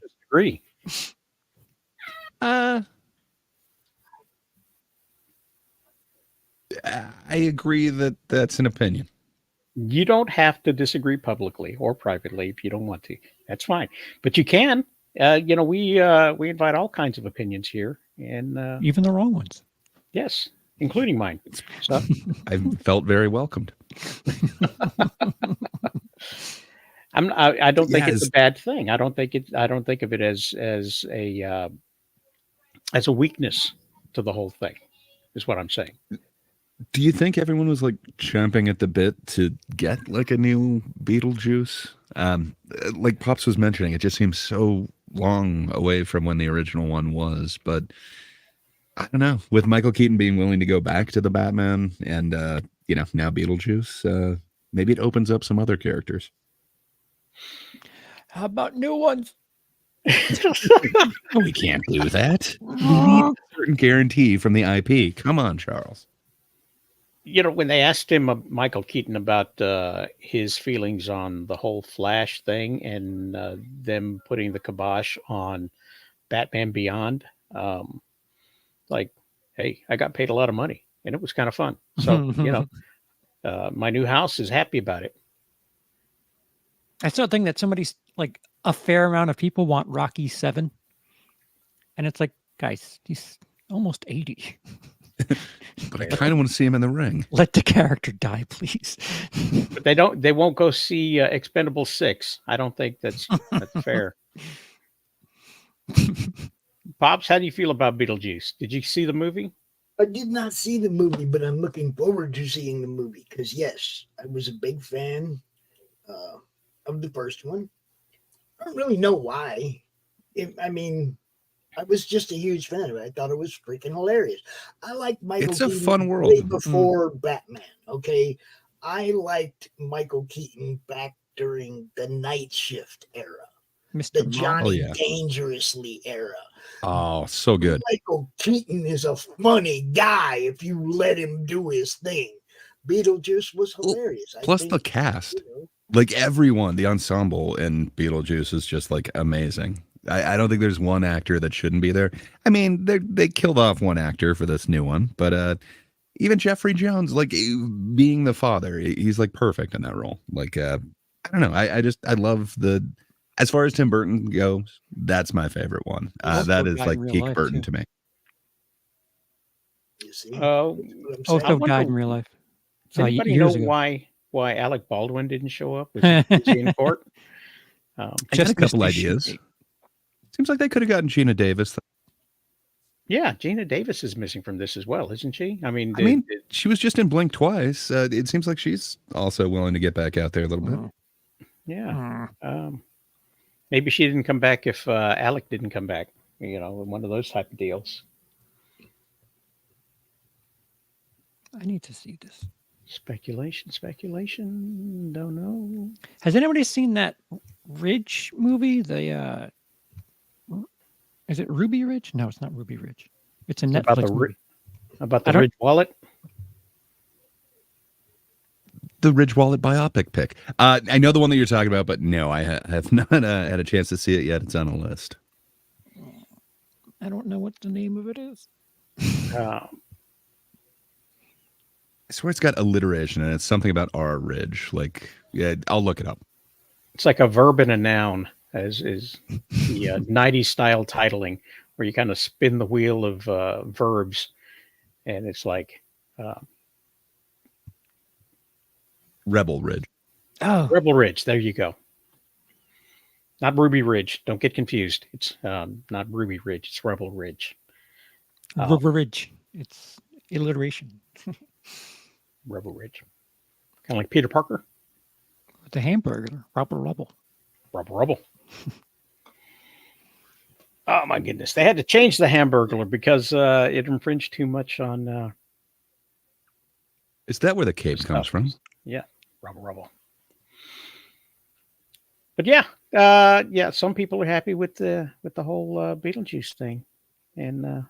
disagree. I agree that that's an opinion. You don't have to disagree publicly or privately if you don't want to. That's fine, but you can. We invite all kinds of opinions here, and Even the wrong ones. yes, including mine. So, I felt very welcomed. I don't think it's Yes. a bad thing. I don't think of it as a weakness to the whole thing. Is what I'm saying. Do you think everyone was like chomping at the bit to get like a new Beetlejuice? Like Pops was mentioning, it just seems so long away from when the original one was. But I don't know. With Michael Keaton being willing to go back to the Batman and now Beetlejuice, maybe it opens up some other characters. How about new ones? We can't do that. We need a certain guarantee from the IP. Come on, Charles. When they asked him, Michael Keaton, about his feelings on the whole Flash thing and them putting the kibosh on Batman Beyond, like, hey, I got paid a lot of money and it was kind of fun. So, my new house is happy about it. I still think that somebody's like a fair amount of people want Rocky 7. And it's like, guys, he's almost 80. But I kind of want to see him in the ring. Let the character die, please. But they won't go see Expendable 6. I don't think that's fair. Pops, how do you feel about Beetlejuice? Did you see the movie? I did not see the movie, but I'm looking forward to seeing the movie because, yes, I was a big fan of the first one. I don't really know why. I was just a huge fan of it. I thought it was freaking hilarious. I liked Michael It's a Keaton fun world. way before Batman, okay? I liked Michael Keaton back during the Night Shift era, the Mr. Johnny yeah. Dangerously era. Oh, so good. Michael Keaton is a funny guy if you let him do his thing. Beetlejuice was hilarious. Plus the cast. Like everyone, the ensemble in Beetlejuice is just like amazing. I don't think there's one actor that shouldn't be there. I mean, they killed off one actor for this new one, but even Jeffrey Jones, like being the father, he's like perfect in that role. Like I don't know. I love as far as Tim Burton goes, that's my favorite one. That is like peak Burton to me. You see? Also died in real life. Does anybody know why Alec Baldwin didn't show up? Was he in court? I got a couple ideas. Seems like they could have gotten Gina Davis. Yeah, Gina Davis is missing from this as well, isn't she? I mean, she was just in Blink twice. It seems like she's also willing to get back out there a little bit. Yeah. Maybe she didn't come back if Alec didn't come back. One of those type of deals. I need to see this. Speculation. Don't know. Has anybody seen that Ridge movie? Is it Ruby Ridge? No, it's not Ruby Ridge. It's a Netflix movie. About the Ridge Wallet? The Ridge Wallet biopic pick. I know the one that you're talking about, but no, I have not had a chance to see it yet. It's on a list. I don't know what the name of it is. I swear it's got alliteration and it's something about our Ridge. Like, yeah, I'll look it up. It's like a verb and a noun, as is the 90s style titling, where you kind of spin the wheel of verbs and it's like Rebel Ridge. Oh, Rebel Ridge. There you go. Not Ruby Ridge. Don't get confused. It's not Ruby Ridge. It's Rebel Ridge. Ridge. It's alliteration. Rebel Ridge. Kind of like Peter Parker. The hamburger. Rubble. Rubble. Oh my goodness! They had to change the Hamburglar because it infringed too much on. Is that where the cape comes from? Yeah, rubble. But yeah. Some people are happy with the whole Beetlejuice thing, and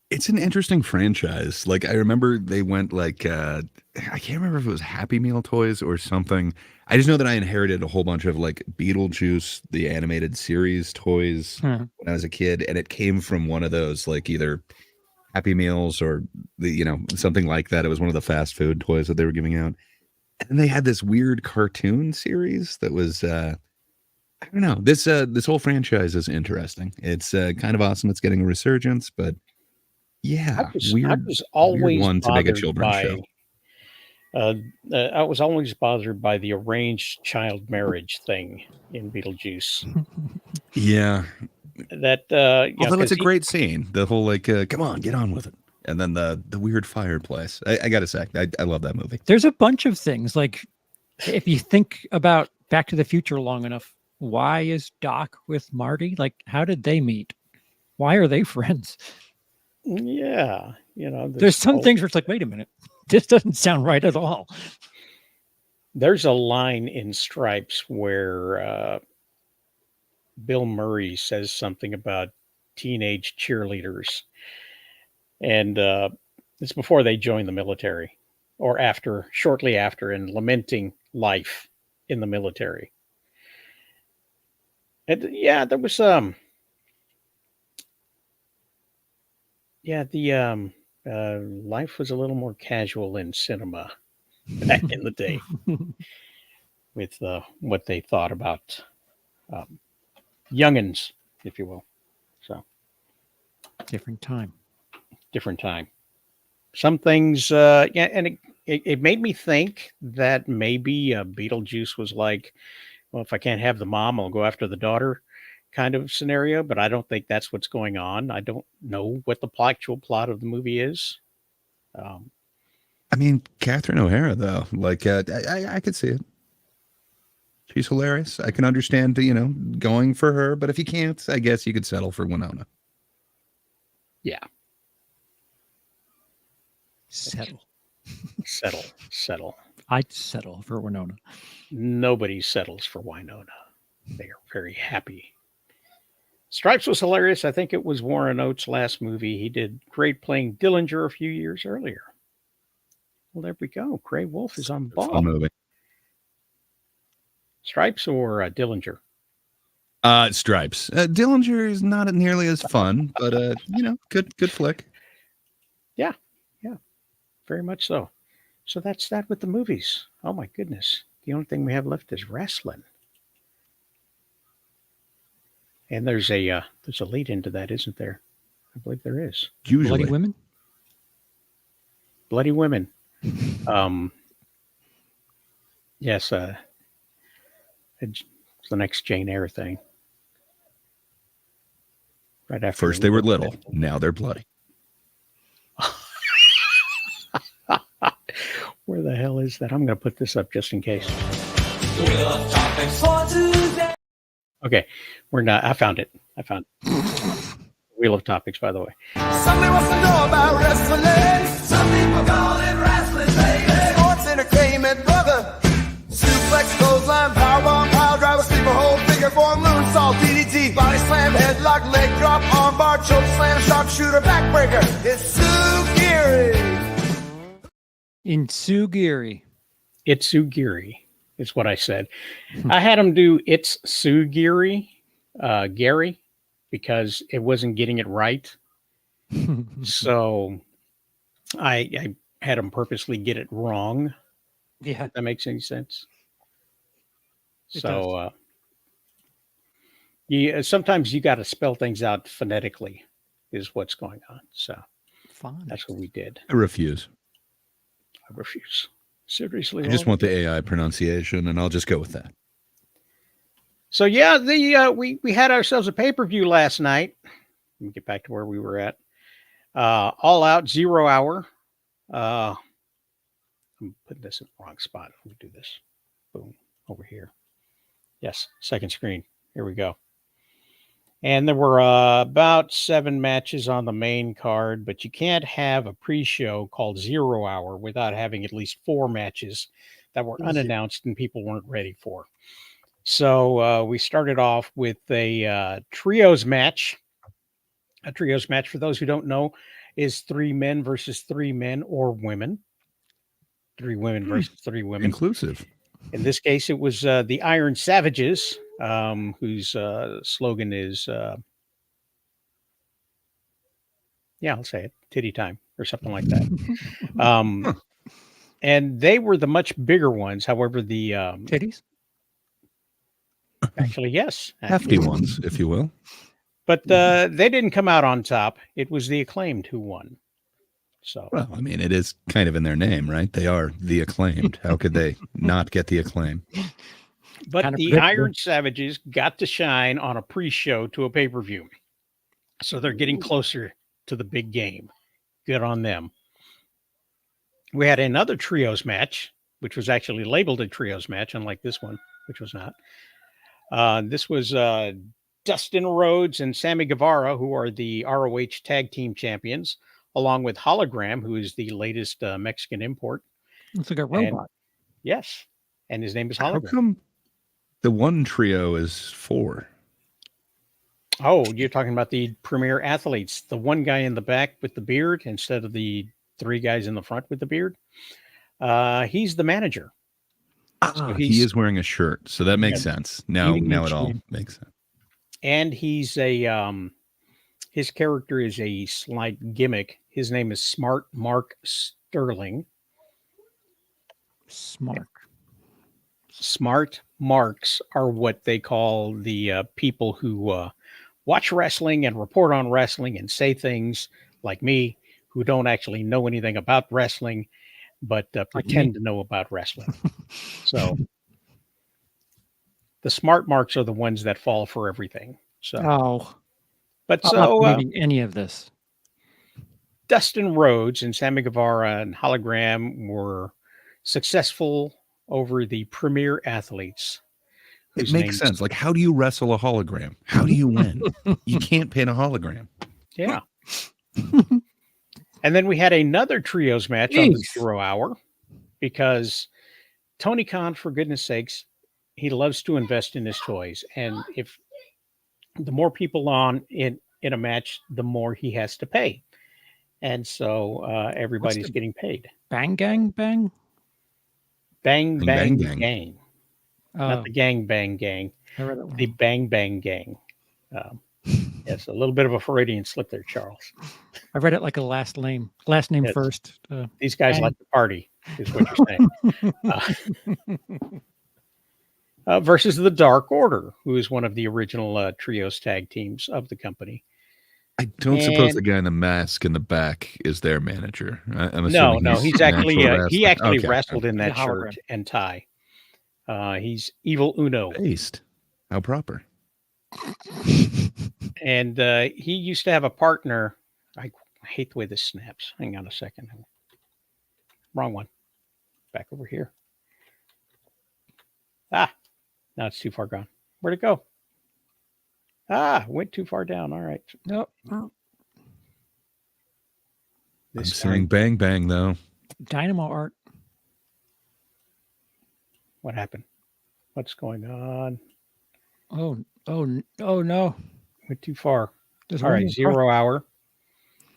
It's an interesting franchise. Like I remember they went like I can't remember if it was Happy Meal toys or something. I just know that I inherited a whole bunch of like Beetlejuice, the animated series toys when I was a kid, and it came from one of those like either Happy Meals or something like that. It was one of the fast food toys that they were giving out. And then they had this weird cartoon series that was I don't know. This whole franchise is interesting. It's kind of awesome. It's getting a resurgence, but yeah, I was always weird one to make a bothered children's by, show. I was always bothered by the arranged child marriage thing in Beetlejuice. Yeah. That Although it's a great scene. The whole like, come on, get on with it. And then the weird fireplace. I gotta say, I love that movie. There's a bunch of things. Like if you think about Back to the Future long enough, why is Doc with Marty? Like, how did they meet? Why are they friends? Yeah, there's some things where it's like, wait a minute, this doesn't sound right at all. There's a line in Stripes where Bill Murray says something about teenage cheerleaders, and it's before they join the military, or shortly after, and lamenting life in the military. And yeah, there was the life was a little more casual in cinema back in the day with what they thought about youngins, if you will. So different time. Some things, and it made me think that maybe Beetlejuice was like, well, if I can't have the mom, I'll go after the daughter kind of scenario, but I don't think that's what's going on. I don't know what the actual plot of the movie is. I mean, Catherine O'Hara, though, like I could see it. She's hilarious. I can understand, going for her, but if you can't, I guess you could settle for Winona. Yeah. Settle. I'd settle for Winona. Nobody settles for Winona. They are very happy. Stripes was hilarious. I think it was Warren Oates' last movie. He did great playing Dillinger a few years earlier. Well, there we go. Gray Wolf is on ball. Fun movie. Stripes or Dillinger? Stripes. Dillinger is not nearly as fun, but good flick. Yeah, very much so. So that's that with the movies. Oh my goodness. The only thing we have left is wrestling. And there's a lead into that, isn't there? I believe there is. Usually. Bloody Women. Yes, it's the next Jane Eyre thing. Right after First they were little, now they're bloody. Where the hell is that? I'm going to put this up just in case. Okay, we're not. I found it. Wheel of Topics, by the way. Somebody wants to know about wrestling. Some people call it wrestling, baby. Sports entertainment, brother. Suplex, clothesline, powerbomb, pile driver, sleeper hold, figure four, moonsault, DDT, body slam, headlock, leg drop, armbar, choke slam, sharpshooter, backbreaker. It's Sugiri. Insugiri. Itsugiri is what I said. I had him do It's Sugiri, Gary, because it wasn't getting it right. So I had him purposely get it wrong. Yeah. If that makes any sense. It So sometimes you got to spell things out phonetically is what's going on. So That's what we did. I refuse. I refuse. Seriously. I just want the AI pronunciation, and I'll just go with that. So yeah, we had ourselves a pay-per-view last night. Let me get back to where we were at. All Out 0 Hour. I'm putting this in the wrong spot. Let me do this. Boom. Over here. Yes, second screen. Here we go. And there were about 7 matches on the main card, but you can't have a pre-show called 0 Hour without having at least 4 matches that were unannounced and people weren't ready for. So we started off with a trios match. A trios match, for those who don't know, is 3 men versus 3 men or women. 3 women versus 3 women. Inclusive. In this case, it was the Iron Savages, whose slogan is, I'll say it, titty time or something like that. And they were the much bigger ones. However, the Titties? actually, yes. Hefty ones, if you will. But they didn't come out on top. It was the Acclaimed who won. So, Well, I mean, it is kind of in their name, right? They are the Acclaimed. How could they not get the acclaim? but kind of the predictable. Iron Savages got to shine on a pre-show to a pay-per-view. So they're getting closer to the big game. Good on them. We had another trios match, which was actually labeled a trios match, unlike this one, which was not. This was Dustin Rhodes and Sammy Guevara, who are the ROH Tag Team Champions, along with Hologram, who is the latest Mexican import. It's like a And- robot. Yes. And his name is How Hologram. come the one trio is 4? Oh, you're talking about the premier athletes. The one guy in the back with the beard instead of the 3 guys in the front with the beard. He's the manager. So He he's- is wearing a shirt, so that makes sense. Now it all makes sense. And he's a his character is a slight gimmick. His name is Smart Mark Sterling. Smart. Smart marks are what they call the people who watch wrestling and report on wrestling and say things like me, who don't actually know anything about wrestling, but pretend to know about wrestling. So the smart marks are the ones that fall for everything. So, Oh, but I'm so not believing any of this. Dustin Rhodes and Sammy Guevara and Hologram were successful over the premier athletes. It whose makes names- sense. Like, how do you wrestle a hologram? How do you win? You can't pin a hologram. Yeah. And then we had another trios match on the Jeez. 0 Hour because Tony Khan, for goodness sakes, he loves to invest in his toys. And if the more people on in a match, the more he has to pay. And so everybody's the- getting paid. Bang, gang, bang. Bang, Bang, bang, bang. gang. Oh, Not the gang, bang, gang. I read that The one. bang, bang, gang. Yes, a little bit of a Freudian slip there, Charles. I read it like a last name Yes. first. These guys Bang. like to party, is what you're saying. Versus the Dark Order, who is one of the original trios tag teams of the company. I don't suppose And- the guy in the mask in the back is their manager. I'm No, assuming he's an actually actual he wrestler. actually Okay. wrestled in that The hologram. shirt and tie. He's Evil Uno, Based. How proper. and he used to have a partner. I hate the way this snaps. Hang on a second. Wrong one. Back over here. Ah, now it's too far gone. Where'd it go? Ah, went too far down. All right. No, I'm This seeing bang bang though. Dynamo art. What happened? What's going on? Oh no. Went too far. There's All right, only a 0 Hour.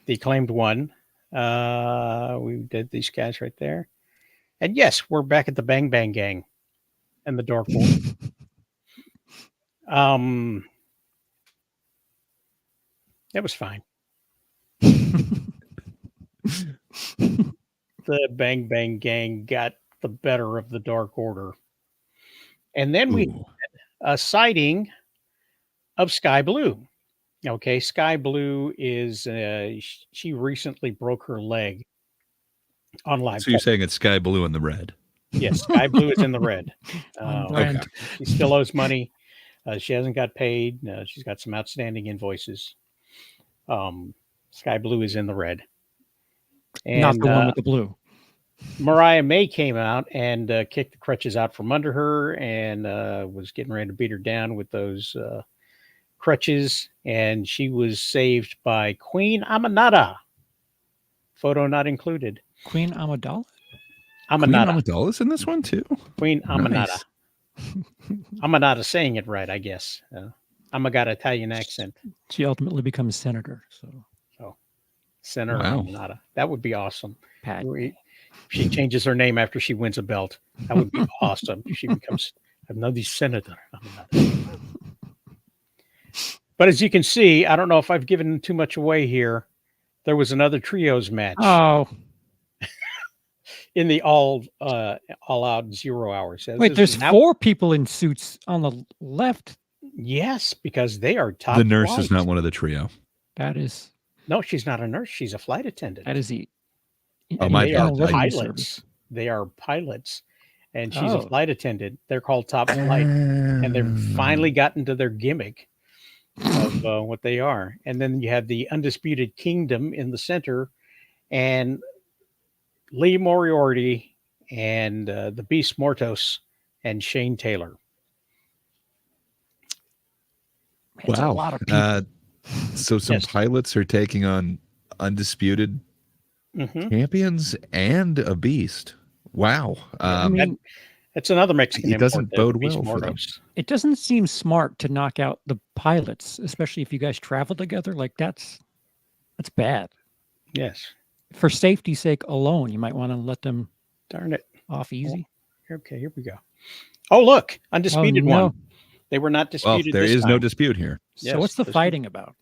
The acclaimed one. We did these guys right there. And yes, we're back at the Bang Bang Gang and the Dark Order. That was fine. The Bang Bang Gang got the better of the Dark Order. And then we Ooh. a sighting of Sky Blue. Okay, Sky Blue is she recently broke her leg on live. So you're saying it's sky blue and the red? Yes, Sky Blue is in the red. On brand. Okay. She still owes money. She hasn't got paid. She's got some outstanding invoices. Sky Blue is in the red. And Not the one with the blue. Mariah May came out and kicked the crutches out from under her and was getting ready to beat her down with those crutches. And she was saved by Queen Amanada. Photo not included. Queen Amidala? Queen Amanada. Amidala's in this one too. Queen Amanada. Nice. I'm not saying it right, I guess. I'm got an Italian accent. She ultimately becomes senator. So Senator Wow. Amanada. That would be awesome. Pat. She changes her name after she wins a belt. That would be awesome. She becomes another senator. Amanada. But as you can see, I don't know if I've given too much away here. There was another trios match Oh, in the all out 0 hours. wait, there's 4 people in suits on the left. Yes, because they are top. The nurse is flight. not one of the trio. That is No, she's not a nurse. She's a flight attendant. the Oh, my They bad. are revenue pilots. service. They are pilots, and she's a Oh. flight attendant. They're called top flight, and they've finally gotten to their gimmick of what they are. And then you have the Undisputed Kingdom in the center, and Lee Moriarty and the Beast Mortos and Shane Taylor. It's a Wow. lot of people. So some Yes. pilots are taking on undisputed Mhm. champions and a beast. Wow. I mean, It's another Mexican. It doesn't import, the bode Beast well for them. Mortos. it doesn't seem smart to knock out the pilots, especially if you guys travel together. Like that's bad. Yes. For safety's sake alone, you might want to let them Darn it. off easy. Okay, here we go. Oh, look, Undisputed no. one. They were not Well, disputed. there this is no time. dispute here. So what's the this- fighting about?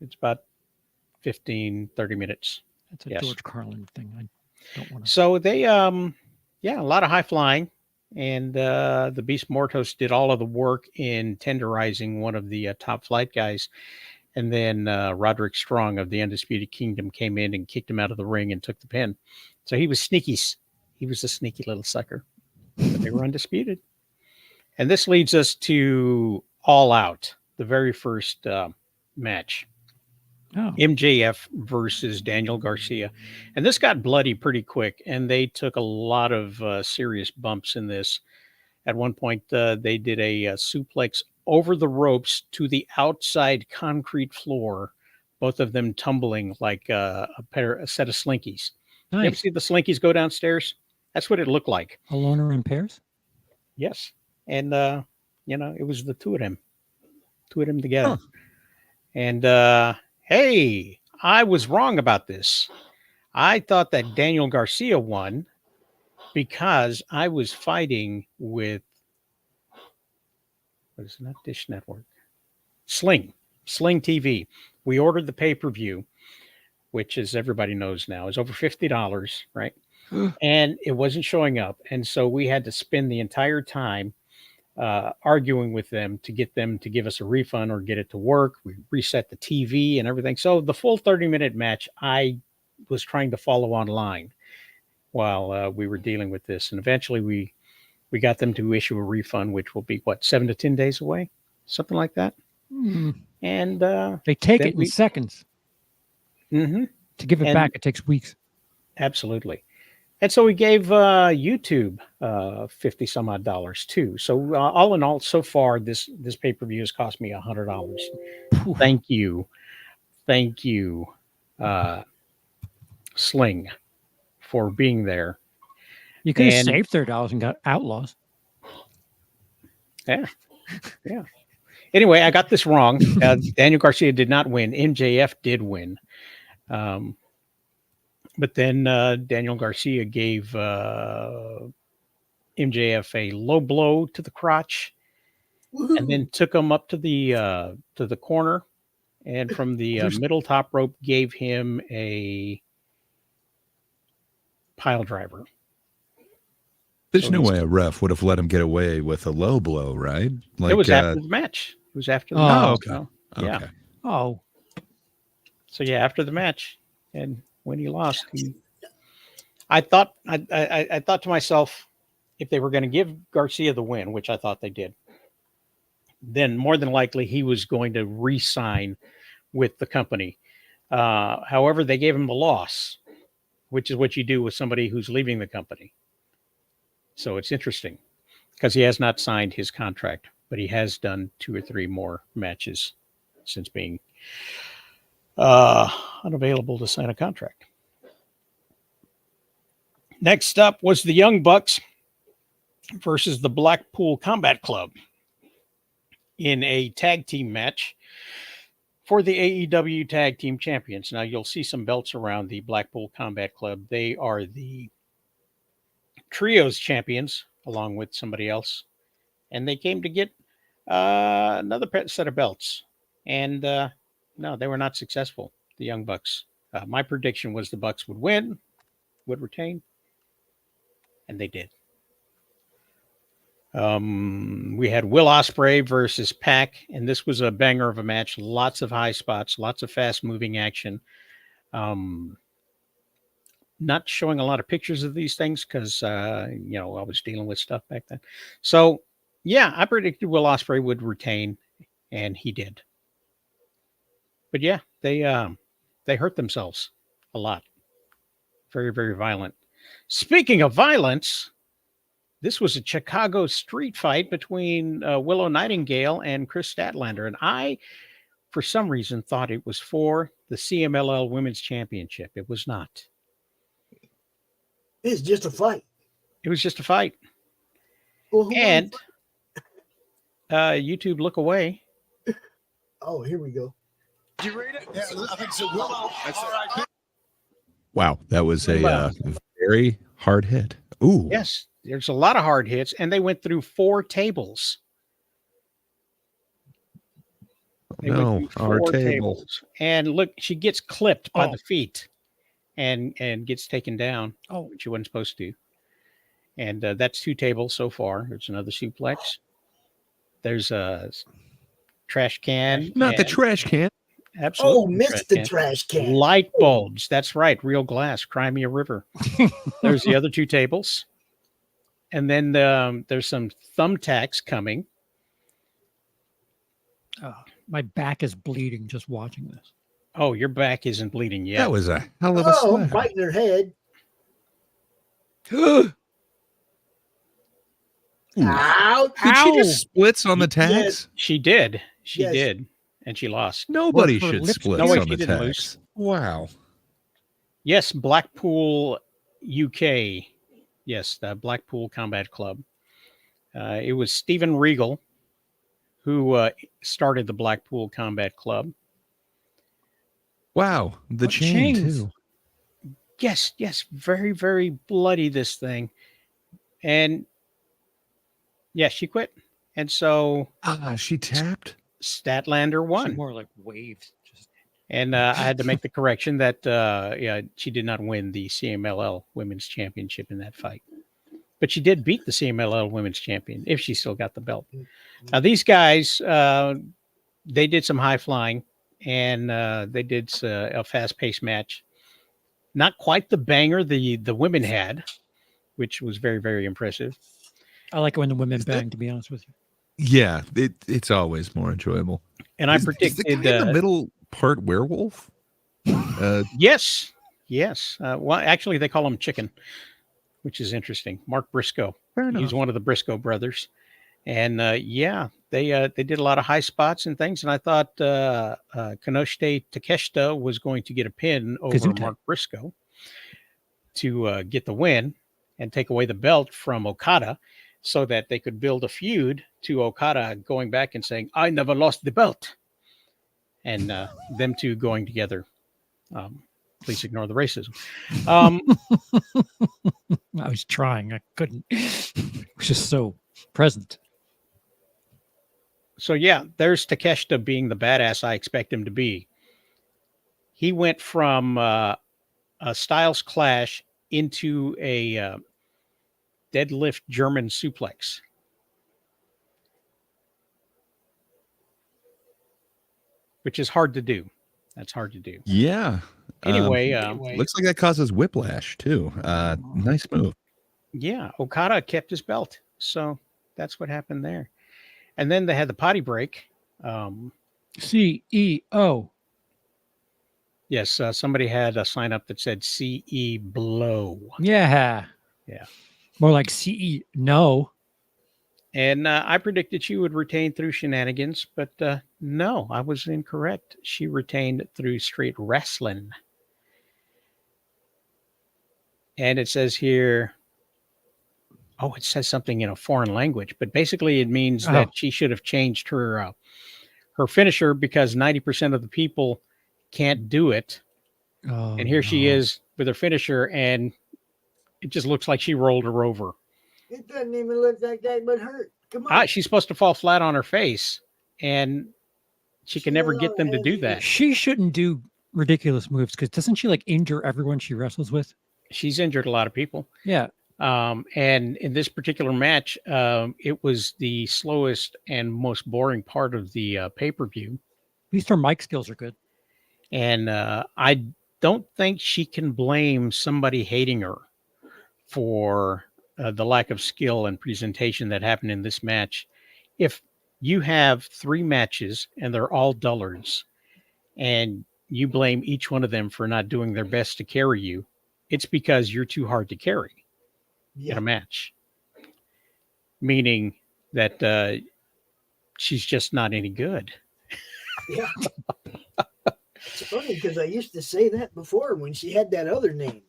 It's about 15, 30 minutes. That's a Yes. George Carlin thing. I don't want to. So they, a lot of high flying, and the Beast Mortos did all of the work in tenderizing one of the top flight guys, and then Roderick Strong of the Undisputed Kingdom came in and kicked him out of the ring and took the pin. So he was sneaky. He was a sneaky little sucker, but they were undisputed. And this leads us to All Out, the very first match. Oh, MJF versus Daniel Garcia. And this got bloody pretty quick, and they took a lot of serious bumps in this. At one point, they did a suplex over the ropes to the outside concrete floor, both of them tumbling like a set of slinkies. You ever nice. see the slinkies go downstairs? That's what it looked like. A loner in pairs? Yes. And, it was the two of them together. Huh. And, hey, I was wrong about this. I thought that Daniel Garcia won because I was fighting with, what is it, not Dish Network? Sling TV. We ordered the pay-per-view, which, as everybody knows now, is over $50, right? And it wasn't showing up. And so we had to spend the entire time arguing with them to get them to give us a refund or get it to work. We reset the TV and everything. So the full 30-minute match, I was trying to follow online while we were dealing with this. And eventually we got them to issue a refund, which will be, 7 to 10 days away? Something like that. Hmm. And They take Then it in we- seconds. mhm, To give it And- back, it takes weeks. absolutely. And so we gave YouTube 50 some odd dollars too. So all in all, so far this pay-per-view has cost me $100. Thank you, Sling, for being there. You could have And- saved $30 and got Outlaws. Yeah. Anyway, I got this wrong. Daniel Garcia did not win. MJF did win. But then Daniel Garcia gave MJF a low blow to the crotch, and then took him up to the corner, and from the middle top rope gave him a pile driver. There's So no he's- way a ref would have let him get away with a low blow, right? Like, it was after the match. was after the Oh, match. okay. So, yeah. Okay. Oh, So yeah, after the match, and when he lost, I thought I thought to myself, if they were going to give Garcia the win, which I thought they did, then more than likely he was going to re-sign with the company. However, they gave him the loss, which is what you do with somebody who's leaving the company. So it's interesting because he has not signed his contract, but he has done 2 or 3 more matches since being unavailable to sign a contract. Next up was the Young Bucks versus the Blackpool Combat Club in a tag team match for the AEW Tag Team Champions. Now, you'll see some belts around the Blackpool Combat Club. They are the Trios champions, along with somebody else. And they came to get another set of belts. And no, they were not successful, the Young Bucks. My prediction was the Bucks would win, would retain, and they did. We had Will Ospreay versus Pac, and this was a banger of a match. Lots of high spots, lots of fast moving action. Not showing a lot of pictures of these things because I was dealing with stuff back then. So yeah, I predicted Will Ospreay would retain, and he did. But yeah, they hurt themselves a lot. Very, very violent. Speaking of violence, this was a Chicago street fight between Willow Nightingale and Chris Statlander. And I, for some reason, thought it was for the CMLL Women's Championship. It was not. It's just a fight. It was just a fight. Well, who And won? YouTube, look away. Oh, here we go. Did you read it? Yeah, I think so. Willow. That's all right. Wow, that was a very hard hit. Ooh. Yes, there's a lot of hard hits, and they went through 4 tables. They went No, through our 4 table. tables. And look, she gets clipped by Oh. the feet and gets taken down, oh, which she wasn't supposed to. And that's 2 tables so far. There's another suplex. There's a trash can. Not the and- trash can. Absolutely. Oh, missed the trash can. Light bulbs. That's right. Real glass. Crimea River. There's the other 2 tables. And then there's some thumbtacks coming. my back is bleeding just watching this. Oh, your back isn't bleeding yet. That was a hell of a Oh, slap. biting her head. Ouch. Did she just splits on the tags? Yes. She did. She Yes. did. And she lost. Nobody What, her should lips- split No way, on she the didn't tags. Wow. Yes, Blackpool, UK. Yes, the Blackpool Combat Club. It was Stephen Regal who started the Blackpool Combat Club. Wow. The What chain, chains? too. Yes, very, very bloody, this thing. And yeah, she quit. And so She tapped? Statlander She won. more like waves. Just And I had to make the correction that she did not win the CMLL Women's Championship in that fight. But she did beat the CMLL Women's Champion if she still got the belt. Now, these guys, they did some high flying, and they did a fast-paced match. Not quite the banger the women had, which was very, very impressive. I like it when the women Is that- bang, to be honest with you. Yeah, it's always more enjoyable. And I Is the predicted guy in the middle part werewolf? yes. Well, actually, they call him Chicken, which is interesting. Mark Briscoe. Fair enough. He's one of the Briscoe brothers. And they did a lot of high spots and things. And I thought Kanoshite Takeshita was going to get a pin over Gesundheit. Mark Briscoe to get the win and take away the belt from Okada so that they could build a feud to Okada going back and saying, I never lost the belt. And them two going together. Please ignore the racism. I was trying. I couldn't. It was just so present. So yeah, there's Takeshita being the badass I expect him to be. He went from a Styles Clash into a deadlift German suplex. which is hard to do. That's hard to do. Yeah. Anyway, Looks like that causes whiplash too. Nice move. yeah, Okada kept his belt. So that's what happened there. And then they had the potty break. CEO. Yes, somebody had a sign up that said CE blow. Yeah. Yeah. More like CE no. And I predicted she would retain through shenanigans, but no, I was incorrect. She retained through straight wrestling. And it says here, it says something in a foreign language, but basically it means that she should have changed her finisher because 90% of the people can't do it. Oh, And here she is with her finisher, and it just looks like she rolled her over. It doesn't even look like that, but hurt. Come on. She's supposed to fall flat on her face, and she can never get them to do that. She shouldn't do ridiculous moves because doesn't she like injure everyone she wrestles with? She's injured a lot of people. Yeah. And in this particular match, it was the slowest and most boring part of the pay-per-view. At least her mic skills are good. And I don't think she can blame somebody hating her for the lack of skill and presentation that happened in this match. If you have 3 matches and they're all dullards and you blame each one of them for not doing their best to carry you, it's because you're too hard to carry in a match. Meaning that she's just not any good. Yeah. It's funny because I used to say that before when she had that other name.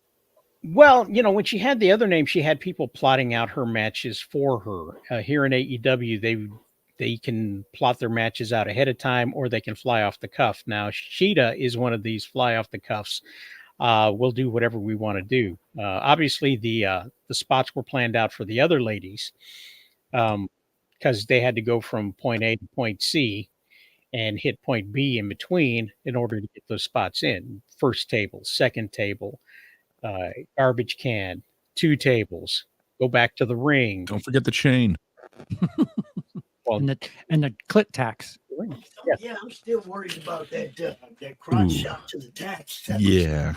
Well, when she had the other name, she had people plotting out her matches for her. Here in AEW, they can plot their matches out ahead of time, or they can fly off the cuff. Now, Sheeta is one of these fly off the cuffs. We'll do whatever we want to do. Obviously, the spots were planned out for the other ladies because they had to go from point A to point C and hit point B in between in order to get those spots in. First table, second table, garbage can, 2 tables, go back to the ring. Don't forget the chain. Well, and the clit tax. Yeah, I'm still worried about that crotch shot to the tax. Yeah.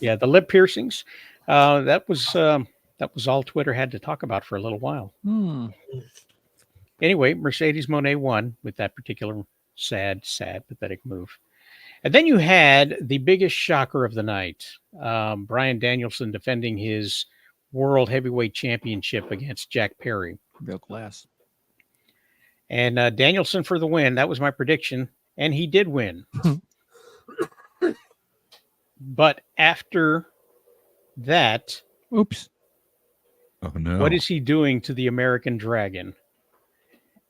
Yeah, the lip piercings. That was all Twitter had to talk about for a little while. Anyway, Mercedes Moné won with that particular sad, pathetic move. And then you had the biggest shocker of the night. Bryan Danielson defending his World Heavyweight Championship against Jack Perry. Real class. And Danielson for the win. That was my prediction. And he did win. But after that... Oops. Oh, no. What is he doing to the American Dragon?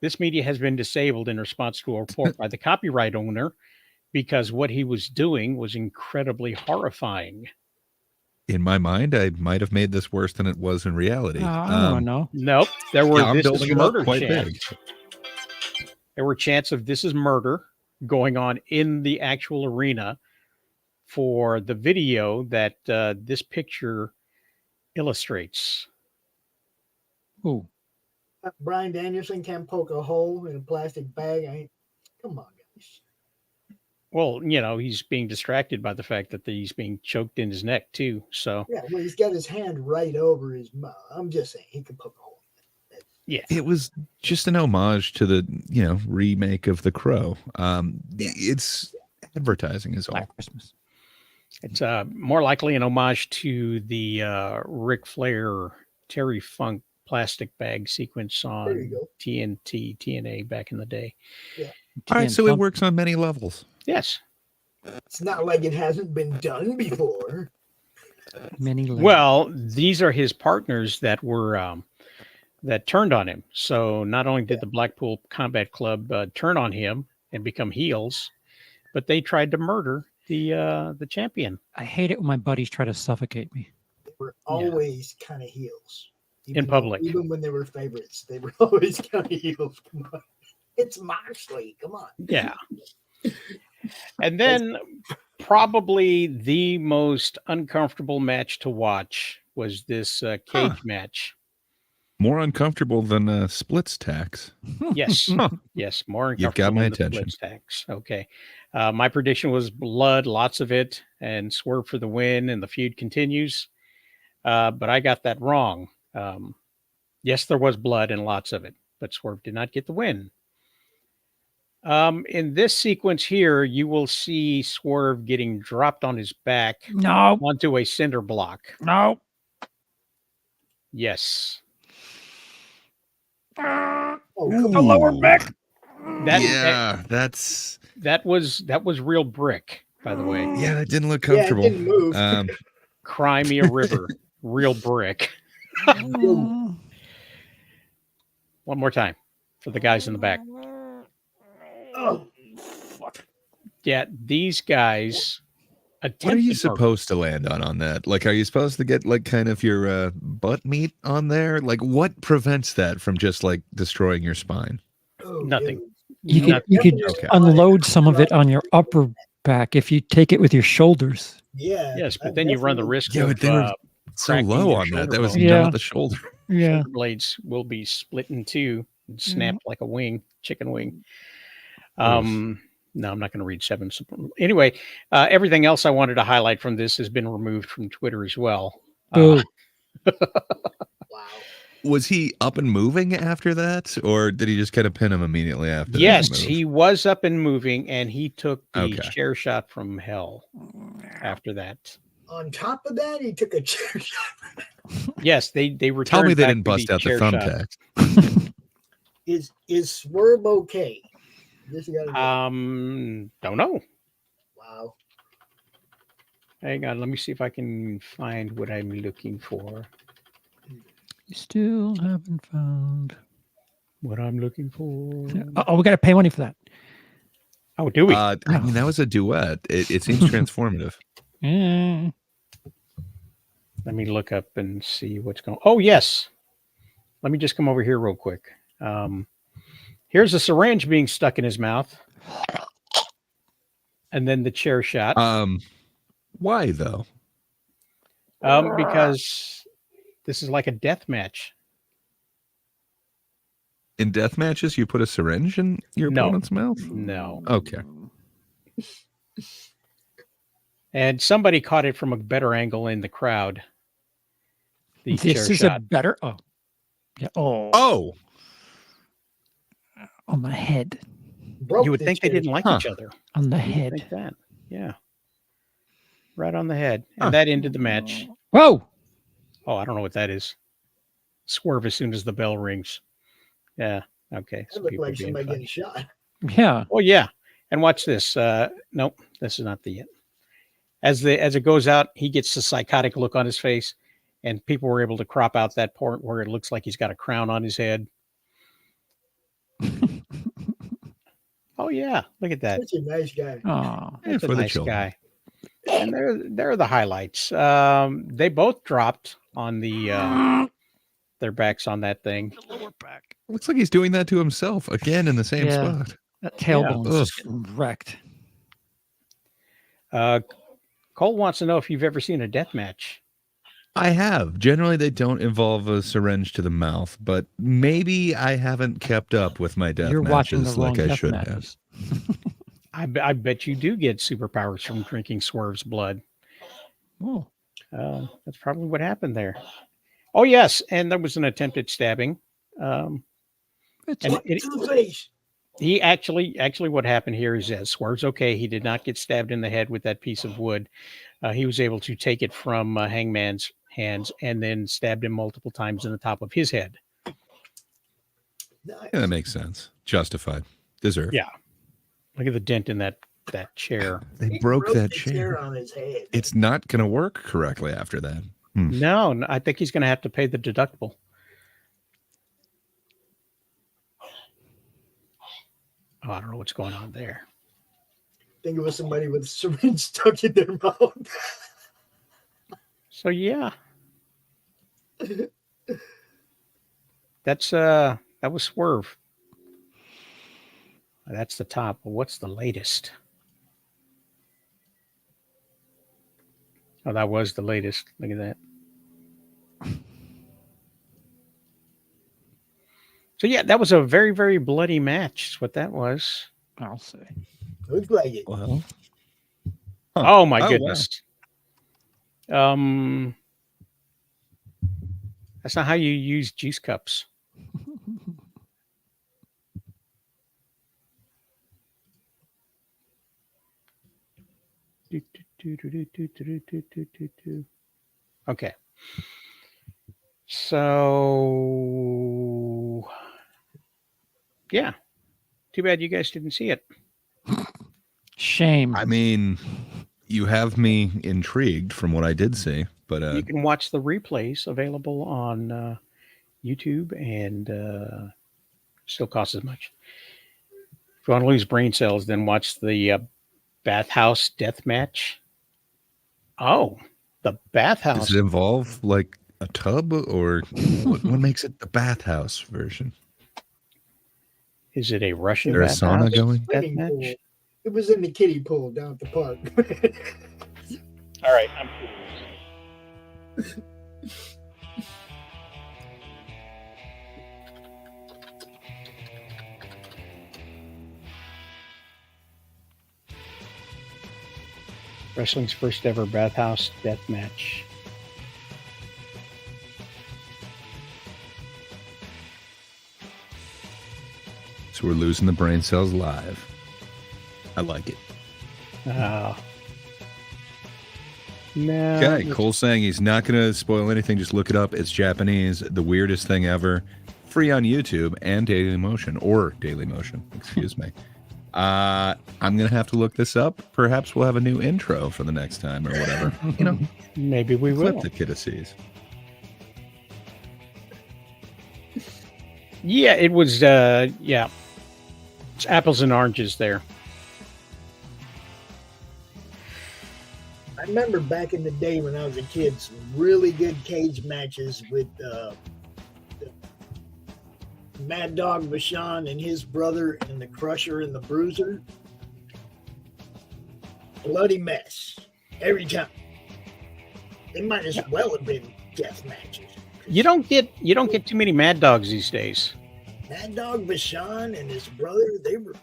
This media has been disabled in response to a report by the copyright owner because what he was doing was incredibly horrifying. In my mind, I might have made this worse than it was in reality. I don't know. Nope. There were I'm this building is it up murder quite chants. big. There were chants of this is murder going on in the actual arena for the video that this picture illustrates. Ooh. Bryan Danielson can't poke a hole in a plastic bag. Come on, guys. Well, he's being distracted by the fact that he's being choked in his neck too. So Yeah, well, he's got his hand right over his mouth. I'm just saying he could poke a hole. Yeah, it was just an homage to the remake of The Crow. It's advertising is all. Black Christmas. It's more likely an homage to the Ric Flair Terry Funk plastic bag sequence on TNA back in the day. Yeah. All right, so it works on many levels. Yes. It's not like it hasn't been done before. Many levels. Well, these are his partners that were that turned on him. So not only did the Blackpool Combat Club turn on him and become heels, but they tried to murder the champion. I hate it when my buddies try to suffocate me. They were always kind of heels. In public. Even when they were favorites, they were always kind of heels. Come on. It's Moxley. Come on. Yeah. And then probably the most uncomfortable match to watch was this cage match. More uncomfortable than splits tax. Yes, Huh. yes, more You've got uncomfortable my than the attention. split stacks. Okay, my prediction was blood, lots of it, and Swerve for the win, and the feud continues. But I got that wrong. Yes, there was blood and lots of it, but Swerve did not get the win. In this sequence here, you will see Swerve getting dropped on his back No, onto a cinder block. no. Yes. Oh, The lower back. That was real brick, by the way. Yeah, that didn't look Yeah, it comfortable. didn't move. Cry me a river, real brick. One more time for the guys in the back. Oh, Yeah, these guys What are attempted you murder. supposed to land on that? Like, are you supposed to get like kind of your butt meat on there? Like, what prevents that from just like destroying your spine? oh, Nothing. dude. You Nothing. could Okay. unload some of it on your upper back if you take it with your shoulders. Yeah. Yes, but that then you run the definitely- risk Yeah, of but they were so cracking low your on that. shoulder That was bone. Yeah. not the shoulder. Yeah. Shoulder blades will be split in two and snapped like a wing, chicken wing. No, I'm not going to read 7. Anyway, everything else I wanted to highlight from this has been removed from Twitter as well. Boo. Wow. Was he up and moving after that, or did he just kind of pin him immediately after? Yes, that move? he was up and moving, and he took the Okay. chair shot from hell after that. On top of that, he took a chair shot. Yes, they returned. Tell me they back didn't to bust out the chair shot. thumbtacks. Is Swerve okay? This you gotta Don't know. wow. Hang on, let me see if I can find what I'm looking for. Still haven't found. What I'm looking for. Oh, we got to pay money for that. Oh, do we? I mean, that was a duet. It seems transformative. Yeah. Let me look up and see what's going. Oh, yes. Let me just come over here real quick. Here's a syringe being stuck in his mouth, and then the chair shot. Why though? Because this is like a death match. In death matches, you put a syringe in your No. opponent's mouth? No. Okay. And somebody caught it from a better angle in the crowd. The This chair is shot. a better. Oh. Yeah. Oh. Oh, On the head. Broke You would the think they chair didn't like Huh. each other. On the You would head. think that. Yeah. Right on the head. And Huh. that ended the match. Whoa. Oh, I don't know what that is. Swerve as soon as the bell rings. Yeah. Okay. That Some looked people like being somebody funny. getting shot. Yeah. Oh yeah. And watch this. Nope, this is not the end. As it goes out, he gets a psychotic look on his face, and people were able to crop out that part where it looks like he's got a crown on his head. Oh yeah, look at that. Such a nice guy. Oh. That's a for the nice children. guy. And there are the highlights. They both dropped on the their backs on that thing. Lower back. Looks like he's doing that to himself again in the same Yeah. spot. That tailbone's Ugh. just getting wrecked. Cole wants to know if you've ever seen a death match. I have. Generally, they don't involve a syringe to the mouth, but maybe I haven't kept up with my death You're watching the matches wrong like I death should have. matches. I bet you do get superpowers from drinking Swerve's blood. Oh. That's probably what happened there. Oh yes, and there was an attempted stabbing. It's And To the face. he actually what happened here is that Swerve's okay. He did not get stabbed in the head with that piece of wood. He was able to take it from Hangman's hands and then stabbed him multiple times in the top of his head. Nice. Yeah, that makes sense. Justified. Deserved. Yeah. Look at the dent in that chair. They He broke that the chair. on his head. It's not going to work correctly after that. No, I think he's going to have to pay the deductible. Oh, I don't know what's going on there. Think it was somebody with a syringe stuck in their mouth. So yeah. That was Swerve. That's the top. But what's the latest? Oh, that was the latest. Look at that. So yeah, that was a very, very bloody match. Is what that was. I'll say. Looks like it. Well. Oh my wow. goodness. That's not how you use juice cups. Okay. So yeah. Too bad you guys didn't see it. Shame. I mean, you have me intrigued from what I did see, but You can watch the replays available on YouTube, and still costs as much. If you want to lose brain cells, then watch the bathhouse death match. Oh, the bathhouse. does it involve like a tub, or what makes it the bathhouse version? Is it a Russian Is there a bathhouse sauna going? death Swimming match? pool. It was in the kiddie pool down at the park. All right, I'm Wrestling's first ever bathhouse death match. So we're losing the brain cells live. I like it. No. Okay, Cole's saying he's not going to spoil anything. Just look it up. It's Japanese. The weirdest thing ever. Free on YouTube and Daily Motion, or Daily Motion. Excuse me. I'm going to have to look this up. Perhaps we'll have a new intro for the next time or whatever. You know, Maybe we clip will. the kid sees. Yeah, it was, yeah. It's apples and oranges there. I remember back in the day when I was a kid, some really good cage matches with the Mad Dog Vachon and his brother and the Crusher and the Bruiser. Bloody mess every time. They might as well have been death matches. You don't get too many Mad Dogs these days. Mad Dog Vachon and his brother, they were.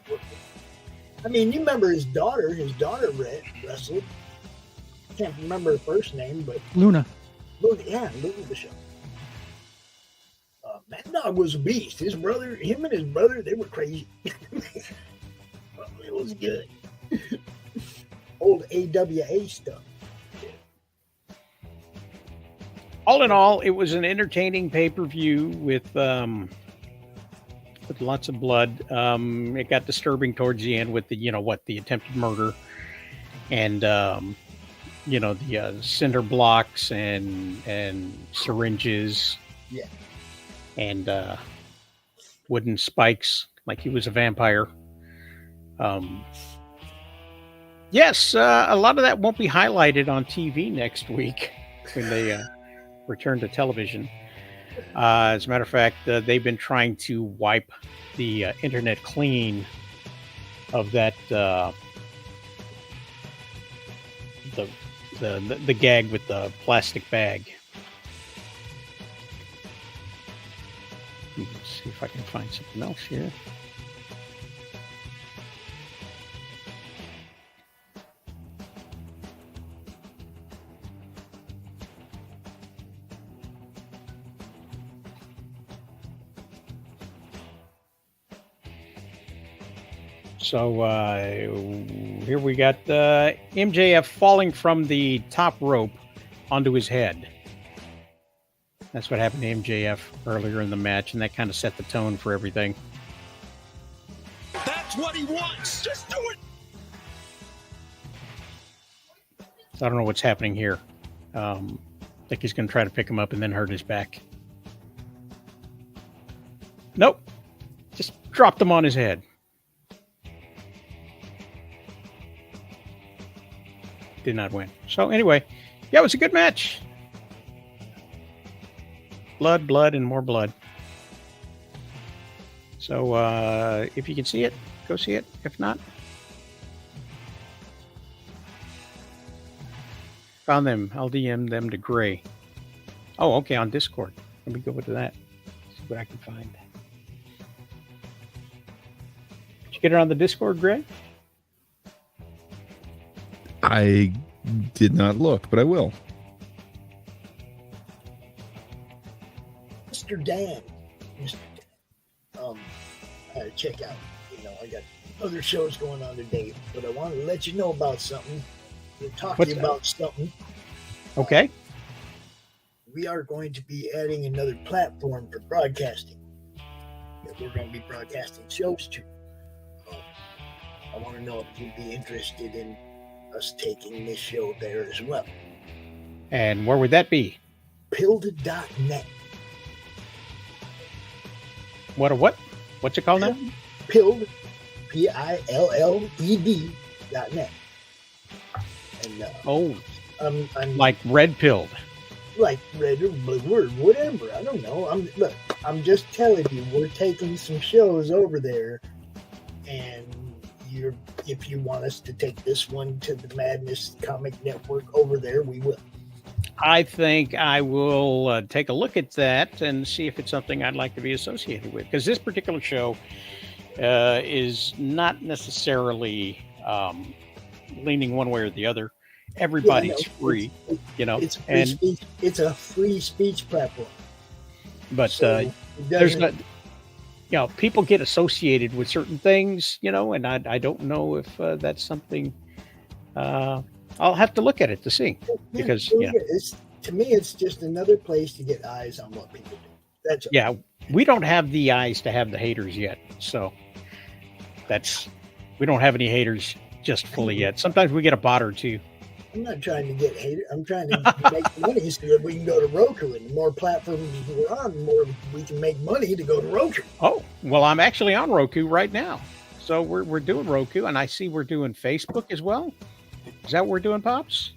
I mean, you remember his daughter? His daughter wrestled. Can't remember her first name, but Luna. Luna Vachon. Mad Dog was a beast. His brother, him and his brother, they were crazy. Well, it was good. Old AWA stuff. All in all, it was an entertaining pay-per-view with lots of blood. It got disturbing towards the end with the attempted murder and the cinder blocks and syringes. Yeah. And wooden spikes like he was a vampire. Yes, a lot of that won't be highlighted on TV next week when they return to television. As a matter of fact, they've been trying to wipe the internet clean of that the gag with the plastic bag. Let's see if I can find something else here. So here we got MJF falling from the top rope onto his head. That's what happened to MJF earlier in the match, and that kind of set the tone for everything. That's what he wants. Just do it. So I don't know what's happening here. I think he's going to try to pick him up and then hurt his back. Nope. Just dropped him on his head. Did not win. So anyway, yeah, it was a good match. Blood, and more blood. So if you can see it, go see it. If not, found them. I'll DM them to Gray. Oh, okay, on Discord. Let me go to that. See what I can find. you get it on the Discord, Greg? I did not look, but I will. Mr. Dan. I gotta check out. I got other shows going on today, but I wanted to let you know about something. We'll talk to What's you that? about something. Okay. We are going to be adding another platform for broadcasting that we're going to be broadcasting shows to. I want to know if you'd be interested in us taking this show there as well. And where would that be? Pilled.net. What? What's it called now? Pilled, PILLED.net. And Oh, I'm like red pilled. like red or blue or whatever. I don't know. I'm just telling you, we're taking some shows over there, and if you want us to take this one to the Madness Comic Network over there, we will. I think I will take a look at that and see if it's something I'd like to be associated with. Because this particular show is not necessarily leaning one way or the the Everybody's free, It's free and speech. It's a free speech platform. but So there's not, people get associated with certain things, and I don't know if that's something. I'll have to look at it to see, because to me, it's just another place to get eyes on what people do. That's all. yeah, we don't have the eyes to have the haters yet, so we don't have any haters just fully yet. Sometimes we get a bot or two. I'm not trying to get hated. I'm trying to make money so that we can go to Roku, and the more platforms we're on, the more we can make money to go to Roku. Oh, well, I'm actually on Roku right now, so we're doing Roku, and I see we're doing Facebook as well. Is that what we're doing, Pops?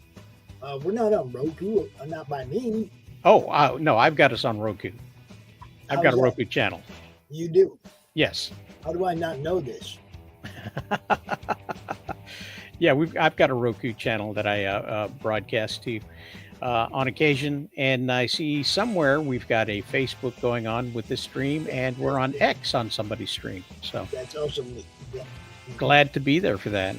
We're not on Roku, not by me. Oh, no, I've got us on Roku. I've got a How's that? Roku channel. You do. Yes. How do I not know this? Yeah, I've got a Roku channel that I broadcast to on occasion, and I see somewhere we've got a Facebook going on with this stream, and we're on X on somebody's stream. So That's also me. Yeah. glad to be there for that.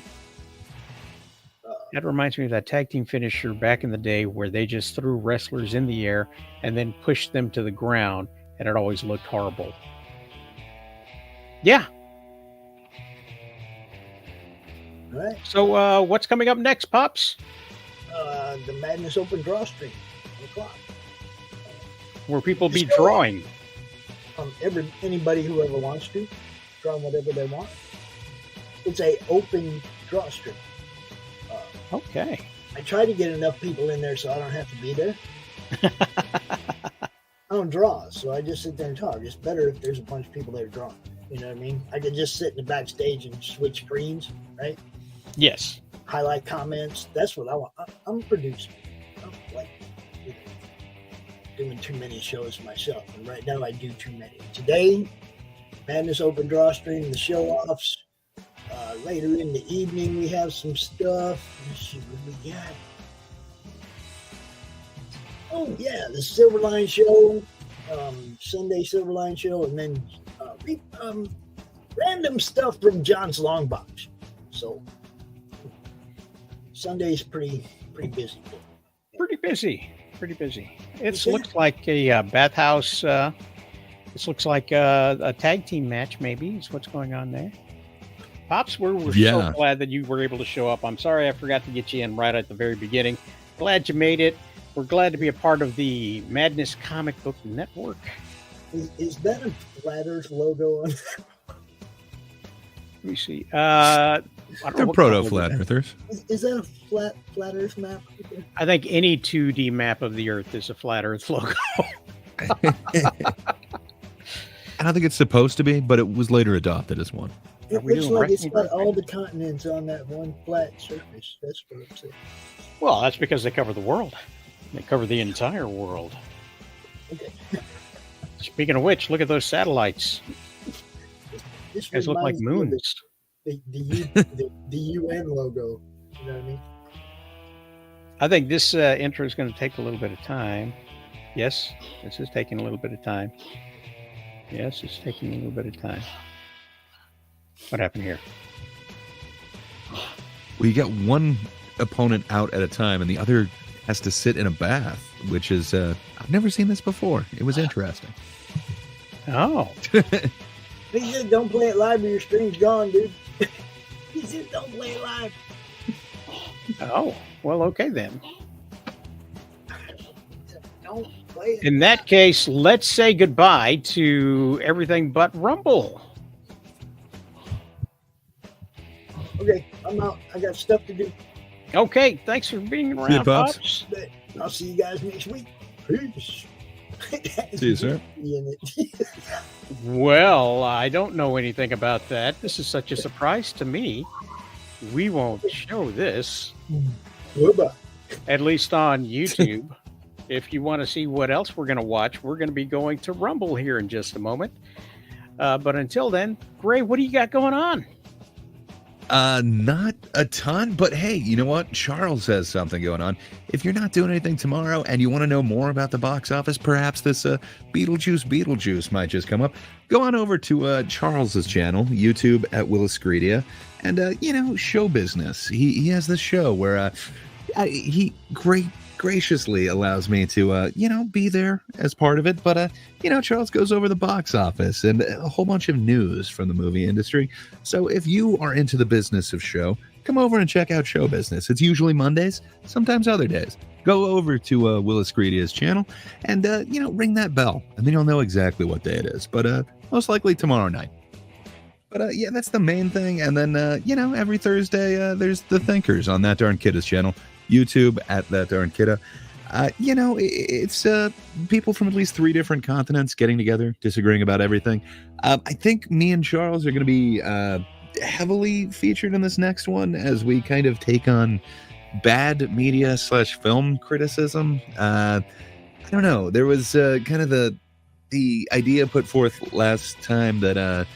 That reminds me of that tag team finisher back in the day where they just threw wrestlers in the air and then pushed them to the ground, and it always looked horrible. Yeah. All right. So what's coming up next, Pops? The Madness Open Draw Stream, 1 o'clock. Where people be Just go. drawing. Anybody who ever wants to draw whatever they want. It's a open draw stream. Okay. I try to get enough people in there so I don't have to be there. I don't draw, so I just sit there and talk. It's better if there's a bunch of people that are drawing. You know what I mean? I could just sit in the backstage and switch screens, right? Yes. Highlight comments. That's what I want. I'm a producer. I don't like doing too many shows myself. And right now I do too many. Today, Madness Open Draw Stream, the show-offs. Later in the evening, we have some stuff. Let's see what we got. Oh, yeah, the Silverline Show, Sunday Silverline Show, and then random stuff from John's Long Box. So, Sunday's pretty busy. Pretty busy. It Okay. looks like a bathhouse. This looks like a tag team match, maybe, is what's going on there. Pops, we're Yeah. so glad that you were able to show up. I'm sorry I forgot to get you in right at the very beginning. Glad you made it. We're glad to be a part of the Madness Comic Book Network. Is that a Flat Earth logo on? Let me see. I don't know They're what proto color flat it is. earthers. Is that a flat Earth map? I think any 2D map of the Earth is a flat Earth logo. I don't think it's supposed to be, but it was later adopted as one. Are It we looks doing like it's wrestling got all the continents on that one flat surface. That's what I'm saying. Well, that's because they cover the world. They cover the entire world. Okay. Speaking of which, look at those satellites. This Guys look like reminds me of moons. the UN logo. You know what I mean? I think this intro is going to take a little bit of time. Yes, this is taking a little bit of time. Yes, it's taking a little bit of time. What happened here? Well, you get one opponent out at a time, and the other has to sit in a bath, which is I've never seen this before. It was interesting. Oh. He said, don't play it live or your stream's gone, dude. He said, don't play it live. Oh. Well, okay then. Don't play it. In that case, let's say goodbye to everything but Rumble. Okay, I'm out. I got stuff to do. Okay, thanks for being See you, around, Pops. Pops. But I'll see you guys next week. Peace. See you, sir. Well, I don't know anything about that. This is such a surprise to me. We won't show this, Bye-bye. at least on YouTube. If you want to see what else we're going to watch, we're going to be going to Rumble here in just a moment. But until then, Gray, what do you got going on? Not a ton, but hey, you know what? Charles has something going on. If you're not doing anything tomorrow and you want to know more about the box office, perhaps this Beetlejuice might just come up. Go on over to Charles's channel, YouTube at Willis Greedia, and show business. He has this show where he graciously allows me to be there as part of it, but Charles goes over the box office and a whole bunch of news from the movie industry. So if you are into the business of show, come over and check out Show Business. It's usually Mondays, sometimes other days. Go over to Willis Greedia's channel and ring that bell, and then you'll know exactly what day it is, but most likely tomorrow night. But yeah, that's the main thing. And then every Thursday there's the Thinkers on That Darn Kidda's channel, YouTube at That Darn Kidda. It's people from at least 3 different continents getting together, disagreeing about everything. I think me and Charles are going to be heavily featured in this next one as we kind of take on bad media / film criticism. I don't know. There was kind of the idea put forth last time that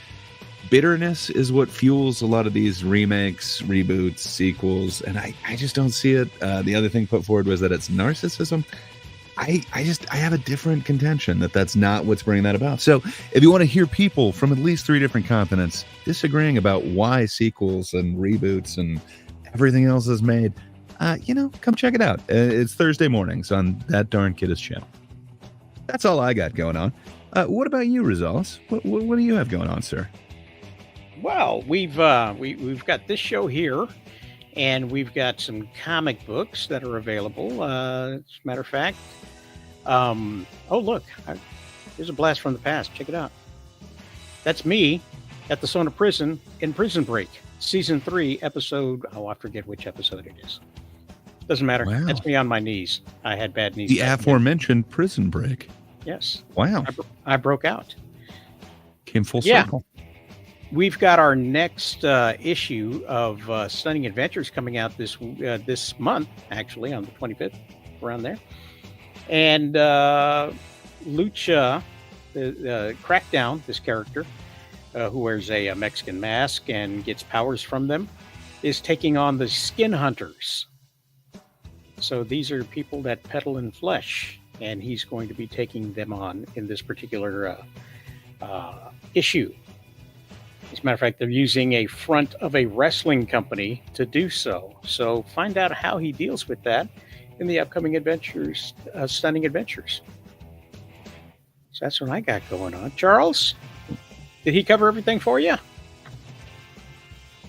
bitterness is what fuels a lot of these remakes, reboots, sequels, and I just don't see it. The other thing put forward was that it's narcissism. I have a different contention that's not what's bringing that about. So if you want to hear people from at least 3 different continents disagreeing about why sequels and reboots and everything else is made, come check it out. It's Thursday mornings on That Darn Kidda's channel. That's all I got going on. What about you, Rosales? What do you have going on, sir? Well, we've got this show here, and we've got some comic books that are available. As a matter of fact, oh look, here's a blast from the past. Check it out. That's me at the Sona Prison in Prison Break, season 3, episode. Oh, I forget which episode it is. Doesn't matter. Wow. That's me on my knees. I had bad knees. The aforementioned Prison Break. Yes. Wow. I broke out. Came full Yeah. circle. We've got our next issue of Stunning Adventures coming out this month, actually, on the 25th, around there. And Lucha, Crackdown, this character, who wears a Mexican mask and gets powers from them, is taking on the Skin Hunters. So these are people that peddle in flesh, and he's going to be taking them on in this particular issue. As a matter of fact, they're using a front of a wrestling company to do so. So find out how he deals with that in the upcoming adventures, Stunning Adventures. So that's what I got going on. Charles, did he cover everything for you?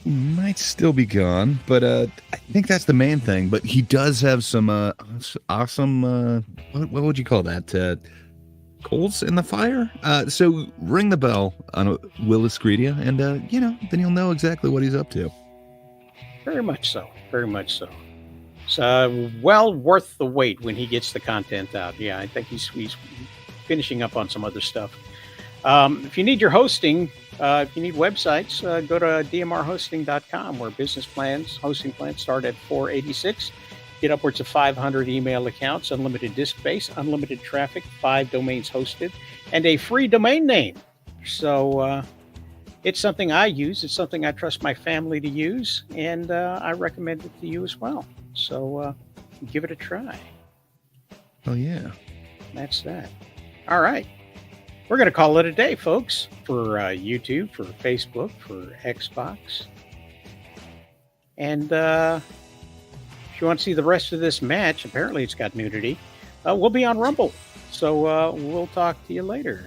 Might still be gone, but I think that's the main thing. But he does have some awesome, what would you call that? Coals in the fire. So ring the bell on Willis Greedia, and then you'll know exactly what he's up to. Very much so. Very much so. So well worth the wait when he gets the content out. Yeah, I think he's finishing up on some other stuff. If you need your hosting, if you need websites, go to dmrhosting.com, where hosting plans start at $486. Get upwards of 500 email accounts, unlimited disk space, unlimited traffic, 5 domains hosted, and a free domain name. So it's something I use. It's something I trust my family to use, and I recommend it to you as well. So give it a try. Oh, yeah. That's that. All right. we're going to call it a day, folks, for YouTube, for Facebook, for Xbox. And if you want to see the rest of this match, apparently it's got nudity, we'll be on Rumble. So we'll talk to you later.